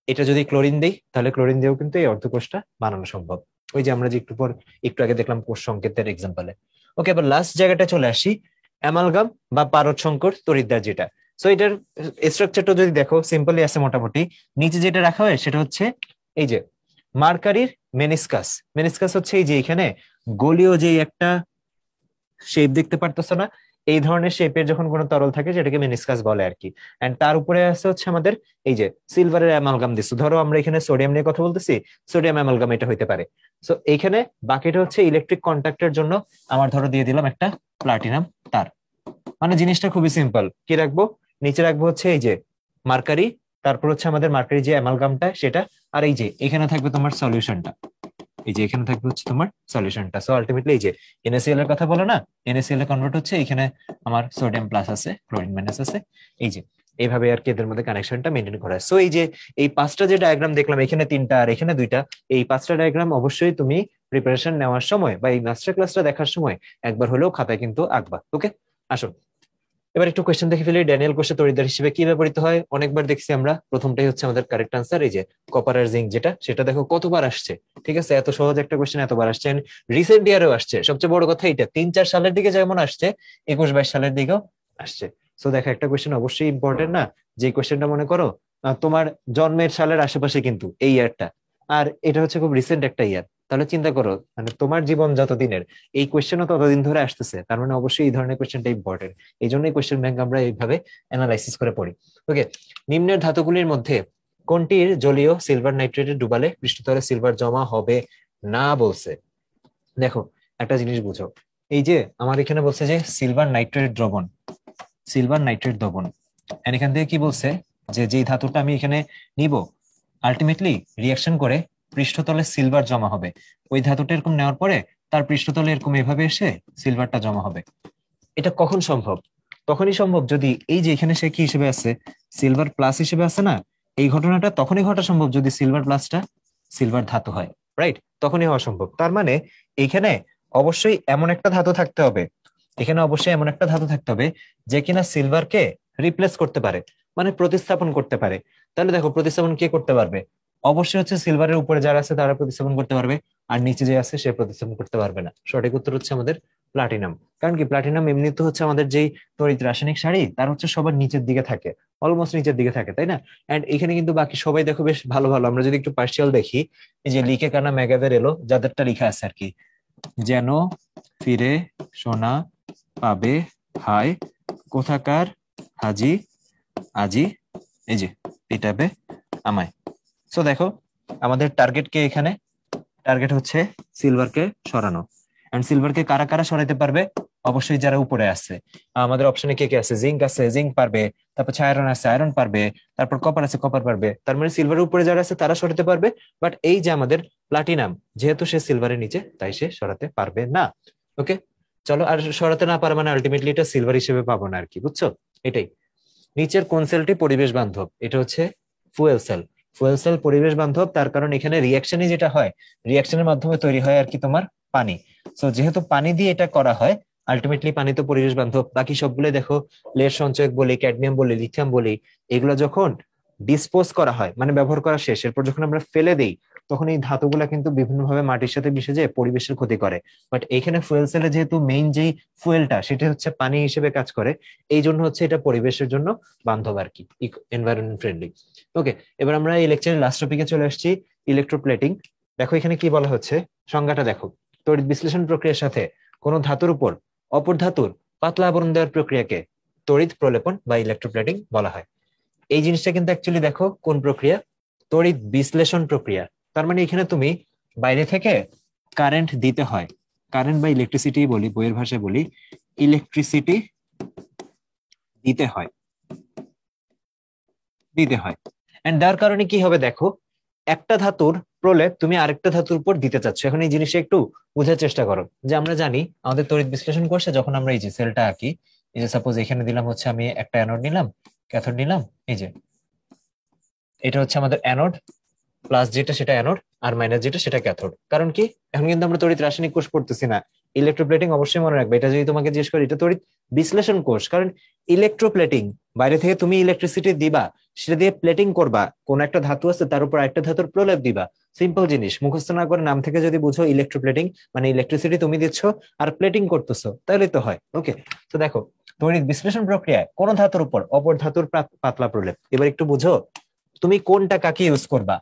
এটা যদি ক্লোরিন দেই তাহলে ক্লোরিন দিয়েও কিন্তু এই অর্ধকোষটা বানানো সম্ভব, ওই যে আমরা যে একটু আগে দেখলাম কোষ সংকেতের এক্সাম্পলে। ওকে, এবার লাস্ট জায়গাটা চলে আসি, অ্যামালগাম বা পারদ সংকর তড়িৎদ্বার যেটা। সো এটার স্ট্রাকচারটা যদি দেখো সিম্পলি আছে মোটামুটি। নিচে যেটা রাখা হয় সেটা হচ্ছে এই যে মার্কারির মেনিসকাস। মেনিসকাস হচ্ছে এই যে এখানে গোলীয় যে একটা শেপ দেখতে পারতেছো না, এই ধরনের শেপের যখন কোনো তরল থাকে যেটাকে মেনিসকাস বলে আর কি। এন্ড তার উপরে আছে হচ্ছে আমাদের এই যে সিলভারের অ্যামালগাম দিচ্ছে। ধরো আমরা এখানে সোডিয়াম নিয়ে কথা বলতেছি, সোডিয়াম অ্যামালগাম এটা হইতে পারে। সো এইখানে বাকিটা হচ্ছে ইলেকট্রিক কন্ট্যাক্টের জন্য আমার ধরো দিয়ে দিলাম একটা প্লাটিনাম তার। মানে জিনিসটা খুবই সিম্পল। কি রাখবো? নিচে রাখবো হচ্ছে এই যে মার্কারি, তারপর হচ্ছে আমাদের মার্কারি যে অ্যামালগামটা সেটা, আর এই যে এখানে থাকবে তোমার সলিউশনটা। এই যে এখানে থাকবে হচ্ছে তোমার সলিউশনটা। সো আলটিমেটলি এই যে NaCl এর কথা বলো না, NaCl এ কনভার্ট হচ্ছে, এখানে আমার সোডিয়াম প্লাস আছে, ক্লোরিন মাইনাস আছে। এই যে এইভাবে আর কি এদের মধ্যে কানেকশনটা মেনটেন করা হয়। সো এই যে এই পাঁচটা যে ডায়াগ্রাম দেখলাম, এখানে তিনটা আর এখানে দুইটা, এই পাঁচটা ডায়াগ্রাম অবশ্যই তুমি প্রিপারেশন নেওয়ার সময় বা এই মাস্টার ক্লাসটা দেখার সময় একবার হলেও খাতায় কিন্তু আঁকবা। ওকে, আসো এবার একটু কোয়েশ্চেন দেখে ফেলি। ড্যানিয়েল কোষে তড়িৎদ্বার হিসেবে কি ব্যবহৃত হয়? অনেকবার দেখছি আমরা। প্রথমটাই হচ্ছে আমাদের কারেক্ট আনসার, এই যে কপার আর জিঙ্ক যেটা, সেটা দেখো কতবার আসছে। ঠিক আছে, এত সহজ একটা কোয়েশ্চেন এতবার আসছে, রিসেন্ট ইয়ারেও আসছে। সবচেয়ে বড় কথা এটা 3-4 সালের দিকে যেমন আসছে, 21-22 সালের দিকেও আসছে। সো দেখো একটা কোয়েশ্চেন অবশ্যই ইম্পর্টেন্ট না, যে কোয়েশ্চেনটা মনে করো তোমার জন্মের সালের আশেপাশে কিন্তু এই ইয়ারটা, আর এটা হচ্ছে খুব রিসেন্ট একটা ইয়ার। তাহলে চিন্তা করো মানে তোমার জীবন যতদিনের, এই কোয়েশ্চেনও ততদিন ধরে আসতেছে, তার মানে অবশ্যই এই ধরনের কোয়েশ্চেনটা ইম্পর্টেন্ট। এই জন্যই কোয়েশ্চেন ব্যাংক আমরা এইভাবে অ্যানালাইসিস করে পড়ি। ওকে, নিম্নের ধাতুগুলির মধ্যে কোনটির জলীয় সিলভার নাইট্রেটে ডুবালে পৃষ্ঠতলে সিলভার জমা হবে না বলছে? দেখো একটা জিনিস বুঝো, এই যে আমার এখানে বলছে যে সিলভার নাইট্রেট দ্রবণ, সিলভার নাইট্রেট দ্রবণ, and এখান থেকে কি বলছে যে যেই ধাতুটা আমি এখানে নিব আলটিমেটলি রিয়াকশন করে পৃষ্ঠতলে সিলভার জমা হবে। ওই ধাতুটা এরকম নেওয়ার পরে তার পৃষ্ঠতলে এরকম এভাবে এসে সিলভারটা জমা হবে। এটা কখন সম্ভব? তখনই সম্ভব যদি এই যে এখানে সে কি হিসেবে আছে, সিলভার প্লাস হিসেবে আছে না, এই ঘটনাটা তখনই ঘটা সম্ভব যদি সিলভার প্লাসটা সিলভার ধাতু হয়, রাইট? তখনই হওয়া সম্ভব। তার মানে এইখানে অবশ্যই এমন একটা ধাতু থাকতে হবে, এখানে অবশ্যই এমন একটা ধাতু থাকতে হবে যে কিনা সিলভারকে রিপ্লেস করতে পারে, মানে প্রতিস্থাপন করতে পারে। তাহলে দেখো প্রতিস্থাপন কে করতে পারবে? অবশ্যই হচ্ছে সিলভারের উপরে যারা আছে তারা প্রতিস্থাপন করতে পারবে, আর নিচে যে আছে সে প্রতিস্থাপন করতে পারবে না। সঠিক উত্তর হচ্ছে আমাদের প্লাটিনাম। কারণ কি প্লাটিনাম এমনিতে হচ্ছে আমাদের যেই তড়িৎ রাসায়নিক সারি তার হচ্ছে সবার নিচের দিকে থাকে, অলমোস্ট নিচের দিকে থাকে, তাই না? এন্ড এখানে কিন্তু বাকি সবাই দেখো বেশ ভালো ভালো। আমরা যদি একটু পার্সিয়াল দেখি, এই যে লিখে কানা ম্যাগাভের এলো যাদেরটা লেখা আছে আর কি, যেন ফিরে সোনা পাবে হায় কোথাকার হাজি আজি, এই যে পিটাবে আমায়। সো দেখো আমাদের টার্গেট কে এখানে? টার্গেট হচ্ছে সিলভারকে সরানো। এন্ড সিলভারকে কারা কারা সরাইতে পারবে? অবশ্যই যারা উপরে আছে। আমাদের অপশনে কে কে আছে? জিঙ্ক আছে, জিঙ্ক পারবে। তারপর আয়রন আছে, আয়রন পারবে। তারপর কপার আছে, কপার পারবে। তার মানে সিলভারের উপরে যারা আছে তারা সরাতে পারবে। বাট এই যে আমাদের প্লাটিনাম, যেহেতু সে সিলভারের নিচে, তাই সে সরাতে পারবে না। ওকে, চলো। আর সরাতে না পারে মানে আলটিমেটলি এটা সিলভার হিসেবে পাবো না আর কি, বুঝছো? এটাই। নিচের কোন সেলটি পরিবেশ বান্ধব? এটা হচ্ছে ফুয়েল সেল। ফুয়েল সেল পরিবেশ বান্ধব তার কারণ এখানে রিয়াকশনে যেটা হয়, রিয়াকশনের মাধ্যমে তৈরি হয় আর কি তোমার পানি। তো যেহেতু পানি দিয়ে এটা করা হয়, আলটিমেটলি পানি তো পরিবেশ বান্ধব। বাকি সবগুলো দেখো, লেড সঞ্চয়ক বলি, ক্যাডমিয়াম বলি, লিথিয়াম বলি, এগুলো যখন ডিসপোজ করা হয় মানে ব্যবহার করা শেষ, এরপর যখন আমরা ফেলে দেই, তখন এই ধাতুগুলা কিন্তু বিভিন্নভাবে মাটির সাথে মিশে যেয়ে পরিবেশের ক্ষতি করে। বাট এখানে ফুয়েল সেলে যেহেতু মেইন যেই ফুয়েলটা সেটা হচ্ছে পানি হিসেবে কাজ করে, এই জন্য হচ্ছে এটা পরিবেশের জন্য বান্ধব আর কি, এনভায়রনমেন্ট ফ্রেন্ডলি। ওকে, এবার আমরা এই লেকচারের লাস্ট টপিকে চলে আসছি, ইলেকট্রোপ্লেটিং। দেখো এখানে কি বলা হচ্ছে, সংজ্ঞাটা দেখো। তড়িৎ বিশ্লেষণ প্রক্রিয়ার সাথে কোন ধাতুর উপর অপর ধাতুর পাতলা আবরণ দেওয়ার প্রক্রিয়াকে তড়িৎ প্রলেপন বা ইলেকট্রোপ্লেটিং বলা হয়। এই জিনিসটা কিন্তু অ্যাকচুয়ালি দেখো কোন প্রক্রিয়া? তড়িৎ বিশ্লেষণ প্রক্রিয়া। তার মানে এখানে তুমি বাইরে থেকে কারেন্ট দিতে হয়, কারেন্ট বা ইলেকট্রিসিটি বলি, বইয়ের ভাষায় বলি ইলেকট্রিসিটি দিতে হয়, দিতে হয়। এন্ড যার কারণে কি হবে দেখো, একটা ধাতুর প্রলেপ তুমি আরেকটা ধাতুর উপর দিতে চাচ্ছ। এখন এই জিনিসটা একটু বোঝার চেষ্টা করো, যে আমরা জানি আমাদের তড়িৎ বিশ্লেষণ কোর্সে যখন আমরা এই যে সেলটা আঁকি, এই যে সাপোজ এখানে দিলাম হচ্ছে আমি একটা অ্যানোড নিলাম, ক্যাথোড নিলাম, এই যে এটা হচ্ছে আমাদের অ্যানোড, প্লাস যেটা সেটা অ্যানোড, আর মাইনাস যেটা সেটা ক্যাথোড। কারণ কি, এখন কিন্তু আমরা তড়িৎ রাসায়নিক কোষ পড়তেছি না, ইলেকট্রোপ্লেটিং অবশ্যই মনে রাখবে। এটা যদি তোমাকে জিজ্ঞেস করি, এটা তড়িৎ বিশ্লেষণ কোষ। কারণ ইলেকট্রোপ্লেটিং, বাইরে থেকে তুমি ইলেকট্রিসিটি দিবা, সেটা দিয়ে প্লেটিং করবা, কোন একটা ধাতু আছে তার উপর একটা ধাতুর প্রলেপ দিবা। সিম্পল জিনিস, মুখস্থ না করে নাম থেকে যদি বুঝো ইলেকট্রোপ্লেটিং মানে ইলেকট্রিসিটি তুমি দিচ্ছ আর প্লেটিং করতেছো, তাহলে তো হয়। ওকে, তো দেখো তড়িৎ বিশ্লেষণ প্রক্রিয়ায় কোন ধাতুর উপর অপর ধাতুর পাতলা প্রলেপ। এবার একটু বুঝো তুমি কোনটা কাকে ইউজ করবা।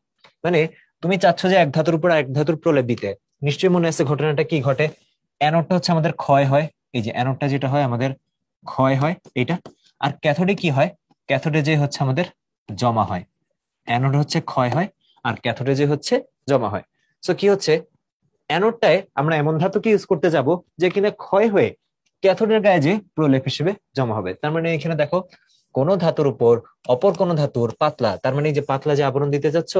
মানে তুমি চাচ্ছ যে এক ধাতুর উপর এক ধাতুর প্রলেপ দিতে, নিশ্চয়ই মনে আছে ঘটনাটা কি ঘটে। অ্যানোডটা হচ্ছে আমাদের ক্ষয় হয়, এই যে অ্যানোডটা যেটা হয় আমাদের ক্ষয় হয় এটা। আর ক্যাথোডে কি হয়, ক্যাথোডে যে হচ্ছে আমাদের জমা হয়। অ্যানোড হচ্ছে ক্ষয় হয় আর ক্যাথোডে যে হচ্ছে জমা হয়। সো কি হচ্ছে, অ্যানোডটায় আমরা এমন ধাতুকে ইউজ করতে যাব যে কিনা ক্ষয় হয়ে ক্যাথোডের গায়ে যে প্রলেপ হিসেবে জমা হবে। তার মানে এখানে দেখো কোন ধাতুর উপর অপর কোন ধাতুর পাতলা, তার মানে এই যে পাতলা যে আবরণ দিতে যাচ্ছ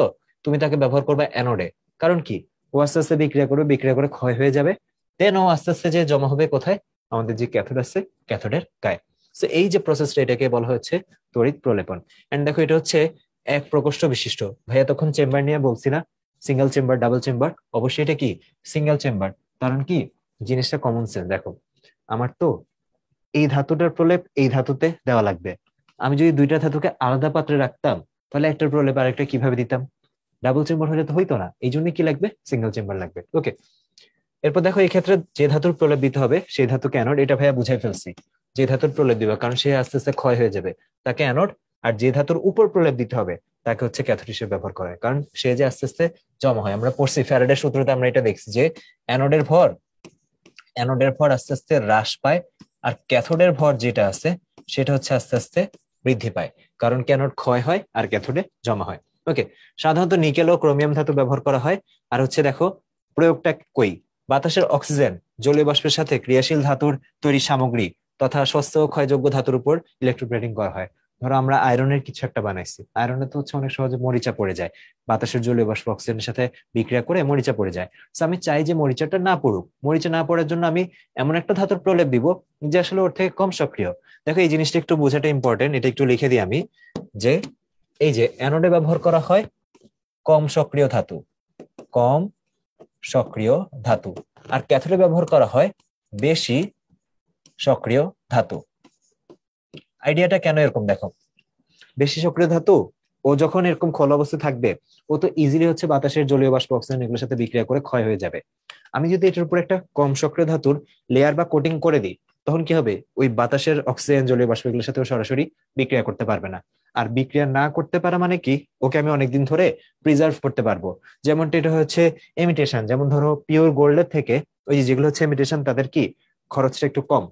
তুমি তাকে ব্যবহার করবে অ্যানোডে। কারণ কি, ও আস্তে আস্তে বিক্রিয়া করবে, বিক্রিয়া করে ক্ষয় হয়ে যাবে, দেন ও আস্তে আস্তে যে জমা হবে কোথায়, আমাদের যে ক্যাথোড আছে ক্যাথোডের গায়ে। তো এই যে প্রসেসটা, এটাকে বলা হচ্ছে তড়িৎ প্রলেপন। এন্ড দেখো এটা হচ্ছে এক প্রকোষ্ঠ বিশিষ্ট। ভাইয়া তখন চেম্বার নিয়ে বলছি না, সিঙ্গেল চেম্বার ডাবল চেম্বার, অবশ্যই এটা কি সিঙ্গেল চেম্বার। কারণ কি, জিনিসটা কমন সেন্স। দেখো আমার তো এই ধাতুটার প্রলেপ এই ধাতুতে দেওয়া লাগবে, আমি যদি দুইটা ধাতুকে আলাদা পাত্রে রাখতাম তাহলে একটার প্রলেপ আরেকটা কিভাবে দিতাম, ডাবল চেম্বার হলে তো হইতো না, এই জন্য কি লাগবে, সিঙ্গেল চেম্বার লাগবে। ওকে, এরপর দেখো এই ক্ষেত্রে যে ধাতুর প্রলেপ দিতে হবে সেই ধাতু অ্যানোড, এটা ভাইয়া বুঝাই ফেলছি। যে ধাতুর প্রলেপ দিবে, কারণ সে আস্তে আস্তে ক্ষয় হয়ে যাবে, তাকে অ্যানোড। আর যে ধাতুর উপর প্রলেপ দিতে হবে তাকে হচ্ছে ক্যাথোড হিসেবে ব্যবহার করা হয়, কারণ সে যে আস্তে আস্তে জমা হয়। আমরা পড়ছি ফ্যারাডের সূত্রতে, আমরা এটা দেখছি যে অ্যানোডের ভর, অ্যানোডের ভর আস্তে আস্তে হ্রাস পায় আর ক্যাথোডের ভর যেটা আছে সেটা হচ্ছে আস্তে আস্তে বৃদ্ধি পায়, কারণ ক্যানোড ক্ষয় হয় আর ক্যাথোডে জমা হয়। ওকে, সাধারণত নিকেল ও ক্রোমিয়াম ধাতু ব্যবহার করা হয়। আর হচ্ছে দেখো প্রয়োগটা কই, বাতাসের অক্সিজেন জলীয় বাষ্পের সাথে ক্রিয়াশীল ধাতুর তৈরি সামগ্রী তথা স্বস্থ ও ক্ষয়যোগ্য ধাতুর উপর ইলেকট্রোপ্লেটিং করা হয়। ধরো আমরা আয়রনের কিছু একটা বানাইছি, আয়রনে তো হচ্ছে অনেক সহজে মরিচা পড়ে যায়, বাতাসের জলীয় বাষ্প অক্সিজেনের সাথে বিক্রিয়া করে মরিচা পড়ে যায়। তো আমি চাই যে মরিচাটা না পড়ুক, মরিচা না পড়ার জন্য আমি এমন একটা ধাতুর প্রলেপ দিব যে আসলে ওর থেকে কম সক্রিয়। দেখো এই জিনিসটা একটু বোঝাটা ইম্পর্টেন্ট, এটা একটু লিখে দিই আমি, যে এই যে অ্যানোডে ব্যবহার করা হয় কম সক্রিয় ধাতু, কম সক্রিয় ধাতু, আর ক্যাথোডে ব্যবহার করা হয় বেশি সক্রিয় ধাতু। আইডিয়াটা কেন এরকম দেখো, বেশি সক্রিয় ধাতু ও যখন এরকম খোল অবস্থায় থাকবে ও তো ইজিলি হচ্ছে বাতাসের জলীয় বাষ্প অক্সিজেন এগুলোর সাথে বিক্রিয়া করে ক্ষয় হয়ে যাবে। আমি যদি এটার উপর একটা কম সক্রিয় ধাতুর লেয়ার বা কোটিং করে দিই তখন কি হবে, ওই বাতাসের অক্সিজেন জলীয় বাষ্প এগুলোর সাথে সরাসরি বিক্রিয়া করতে পারবে না। আর বিক্রিয়া না করতে পারা মানে কি, ওকে আমি অনেকদিন ধরে প্রিজার্ভ করতে পারবো। যেমনটা এটা হচ্ছে ইমিটেশন, যেমন ধরো পিওর গোল্ডের থেকে ওই যেগুলো হচ্ছে ইমিটেশন তাদের কি খরচটা একটু কম।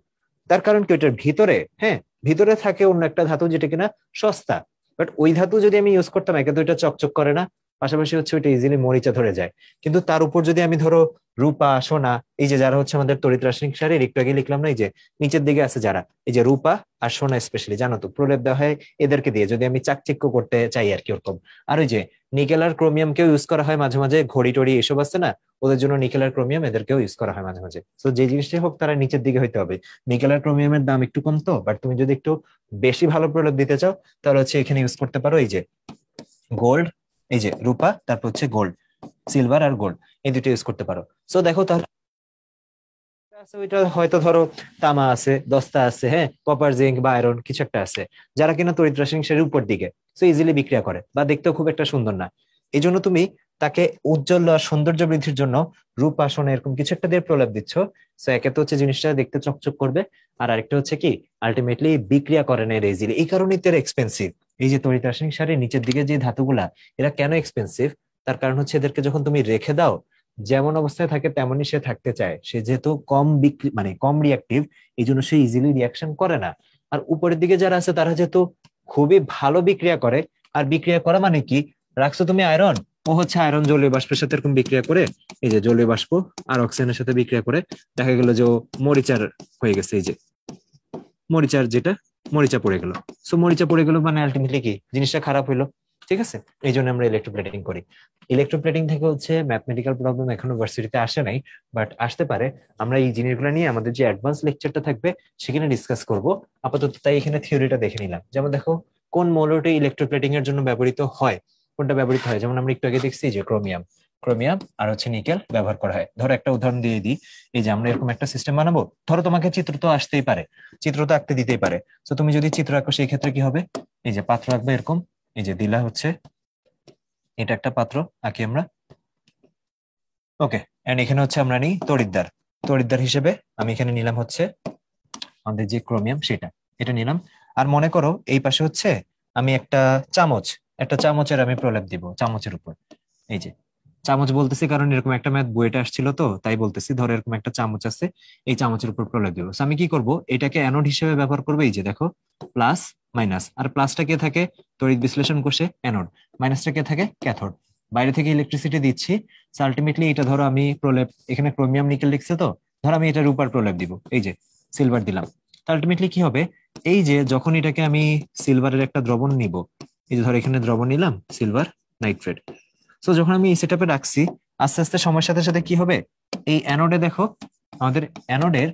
তার কারণ কি, ওইটার ভিতরে, হ্যাঁ, ভিতরে থাকে অন্য একটা ধাতু যেটা কিনা সস্তা। বাট ওই ধাতু যদি আমি ইউজ করতাম, একে তো এটা চকচক করে না, পাশাপাশি হচ্ছে ওইটা ইজিলি মরিচা ধরে যায়। কিন্তু তার উপর যদি আমি ধরো রূপা সোনা, এই যে যারা হচ্ছে আমাদের তড়িৎ রাসায়নিক সারের একটু আগে লিখলাম না, এই যে নিচের দিকে আছে যারা, এই যে রূপা আর সোনা স্পেশালি জানো তো প্রলেপ দেওয়া হয় এদেরকে দিয়ে, যদি আমি চাকচিক্য করতে চাই আর কি ওরকম। আর ওই যে নিকেল আর ক্রোমিয়ামকেও ইউজ করা হয় মাঝে মাঝে, ঘড়ি টড়ি এসব আছে না, ওদের জন্য নিকেল আর ক্রোমিয়াম এদেরকেও ইউজ করা হয় মাঝে মাঝে। তো যে জিনিসটাই হোক তারা নিচের দিকে হইতে হবে। নিকেল আর ক্রোমিয়ামের দাম একটু কম তো, বাট তুমি যদি একটু বেশি ভালো প্রলেপ দিতে চাও তাহলে হচ্ছে এখানে ইউজ করতে পারো এই যে গোল্ড, এই যে রূপা, তারপর হচ্ছে গোল্ড, সিলভার আর গোল্ড, এই দুটো ইউজ করতে পারো। সো দেখো তাহলে ওইটা হয়তো ধরো তামা আছে, দস্তা আছে, হ্যাঁ, কপার জিঙ্ক বা আয়রন কিছু একটা আছে, যারা কিনা তড়িৎ রাসায়নিক সারের উপর দিকে সো ইজিলি বিক্রিয়া করে বা দেখতেও খুব একটা সুন্দর না। এই জন্য তুমি তাকে উজ্জ্বল আর সৌন্দর্য বৃদ্ধির জন্য রূপা সোনা এরকম কিছু একটা দিয়ে প্রলেপ দিচ্ছ। সো একে তো হচ্ছে জিনিসটা দেখতে চকচক করবে, আর আরেকটা হচ্ছে কি আলটিমেটলি বিক্রিয়া করে না এরা ইজিলি, এই কারণেই তো এক্সপেন্সিভ। এই যে তড়িৎ রাসায়নিক সারের নিচের দিকে যে ধাতুগুলা, এরা কেন এক্সপেন্সিভ, তার কারণ হচ্ছে এদেরকে যখন তুমি রেখে দাও যেমন অবস্থায় থাকে তেমনই সে থাকতে চায়। সে যেহেতু কম বিক্রি মানে কম রিয়াক্টিভ, এই জন্য সে ইজিলি রিয়াকশন করে না। আর উপরের দিকে যারা আছে তারা যেহেতু খুবই ভালো বিক্রিয়া করে, আর বিক্রিয়া করা মানে কি, রাখছো তুমি আয়রন, ও হচ্ছে আয়রন জলীয় বাষ্পের সাথে এরকম বিক্রিয়া করে, এই যে জলীয় বাষ্প আর অক্সিজেনের সাথে বিক্রিয়া করে দেখা গেল যে ও মরিচার হয়ে গেছে, এই যে মরিচার যেটা মরিচা পড়ে গেল। সো মরিচা পড়ে গেল মানে আলটিমেটলি কি জিনিসটা খারাপ হইলো। ঠিক আছে, এই জন্য আমরা ইলেকট্রোপ্লেটিং করি। ইলেকট্রোপ্লেটিং থেকে হচ্ছে ম্যাথমেটিক্যাল প্রবলেম এখনো ভার্সিটিতে আসে নাই, বাট আসতে পারে। আমরা এই জিনিসগুলো নিয়ে আমাদের যে অ্যাডভান্স লেকচারটা থাকবে সেখানে ডিসকাস করব। আপাতত তাই এখানে থিওরিটা দেখে নিলাম। যেমন দেখো কোন মৌলটি ইলেকট্রোপ্লেটিং এর জন্য ব্যবহৃত হয়, কোনটা ব্যবহৃত হয়, যেমন আমরা একটু আগে দেখছি যে ক্রোমিয়াম। ক্রোমিয়াম আর হচ্ছে নিকেল ব্যবহার করা হয়। ধরো একটা উদাহরণ দিয়ে দিই, এই যে আমরা এরকম একটা সিস্টেম বানাবো, ধরো তোমাকে চিত্র তো আসতেই পারে, চিত্র তো আঁকতে দিতেই পারে। তো তুমি যদি চিত্র আঁকো সেই ক্ষেত্রে কি হবে, এই যে পাত্র আঁকবে এরকম, এই যে দিলা হচ্ছে এটা একটা পাত্র আঁকি আমরা। ওকে, এন্ড এখানে হচ্ছে আমরা নিই তড়িৎদ্বার। তড়িৎদ্বার হিসেবে আমি এখানে নিলাম হচ্ছে আমাদের যে ক্রোমিয়াম সেটা, এটা নিলাম। আর মনে করো এই পাশে হচ্ছে আমি একটা চামচের আমি প্রলেপ দিব চামচের উপর। এই যে চামচ বলতেছি কারণ এরকম একটা ম্যাথ বইটা আসছিল তো তাই বলতেছি। ধরো এরকম একটা চামচ আছে, এই চামচের উপর প্রলেপ দিব। আমি কি করব, এটাকে অ্যানোড হিসেবে ব্যবহার করবো। এই যে দেখো প্লাস মাইনাস, আর প্লাসটা কে থাকে তড়িৎ বিশ্লেষণ কোষে অ্যানোড, মাইনাসটা কে থাকে ক্যাথোড। বাইরে থেকে ইলেকট্রিসিটি দিচ্ছি। আলটিমেটলি এটা ধরো আমি প্রলেপ, এখানে ক্রোমিয়াম নিকেল লিখছে তো, ধরো আমি এটা রূপার প্রলেপ দিব, এই যে সিলভার দিলাম। আলটিমেটলি কি হবে, এই যে যখন এটাকে আমি সিলভারের একটা দ্রবণ নিব, এই যে ধরো এখানে দ্রবণ নিলাম সিলভার নাইট্রেট। সো যখন আমি এই সেটআপে রাখছি, আস্তে আস্তে সময়ের সাথে সাথে কি হবে, এই অ্যানোডে দেখো আমাদের অ্যানোডের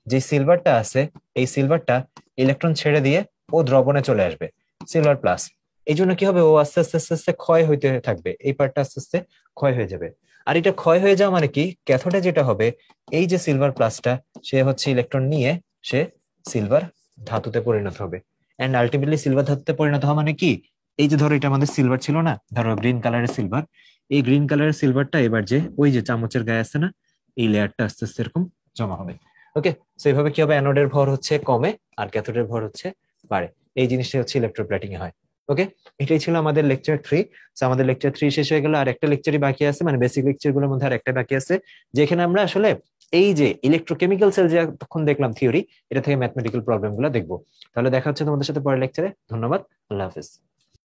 যে সিলভারটা আছে, এই সিলভারটা ইলেকট্রন ছেড়ে দিয়ে ও দ্রবণে চলে আসবে সিলভার প্লাস। এই জন্য কি হবে, ও আস্তে আস্তে আস্তে আস্তে ক্ষয় হইতে থাকবে, এই পার্টটা আস্তে আস্তে ক্ষয় হয়ে যাবে। আর এটা ক্ষয় হয়ে যাওয়া মানে কি, ক্যাথোডে যেটা হবে, এই যে সিলভার প্লাসটা সে হচ্ছে ইলেকট্রন নিয়ে সে সিলভার ধাতুতে পরিণত হবে। এন্ড আলটিমেটলি সিলভার ধাতুতে পরিণত হওয়া মানে কি, এই যে ধরো এটা আমাদের সিলভার ছিল না, ধরো গ্রিন কালারের সিলভার, এই গ্রিন কালারের সিলভারটা এবার যে ওই যে চামচের গায়ে আছে না, এই লেয়ারটা আস্তে আস্তে এরকম জমা হবে। ওকে, তো এইভাবে কি হবে, অ্যানোডের ভর হচ্ছে কমে আর ক্যাথোডের ভর হচ্ছে বাড়ে। এই জিনিসটা হচ্ছে ইলেকট্রোপ্লেটিং এ হয়। ওকে, এটাই ছিল আমাদের লেকচার 3। আমাদের লেকচার 3 শেষ হয়ে গেল, আর একটা লেকচারই বাকি আছে, মানে বেসিক লেকচার গুলোর মধ্যে আর একটা বাকি আছে, যেখানে আমরা আসলে এই যে ইলেকট্রোকেমিক্যাল সেল যে তখন দেখলাম থিওরি, এটা থেকে ম্যাথমেটিক্যাল প্রবলেম গুলো দেখবো। তাহলে দেখা হচ্ছে তোমাদের সাথে পরের লেকচারে। ধন্যবাদ, আল্লাহ হাফিজ।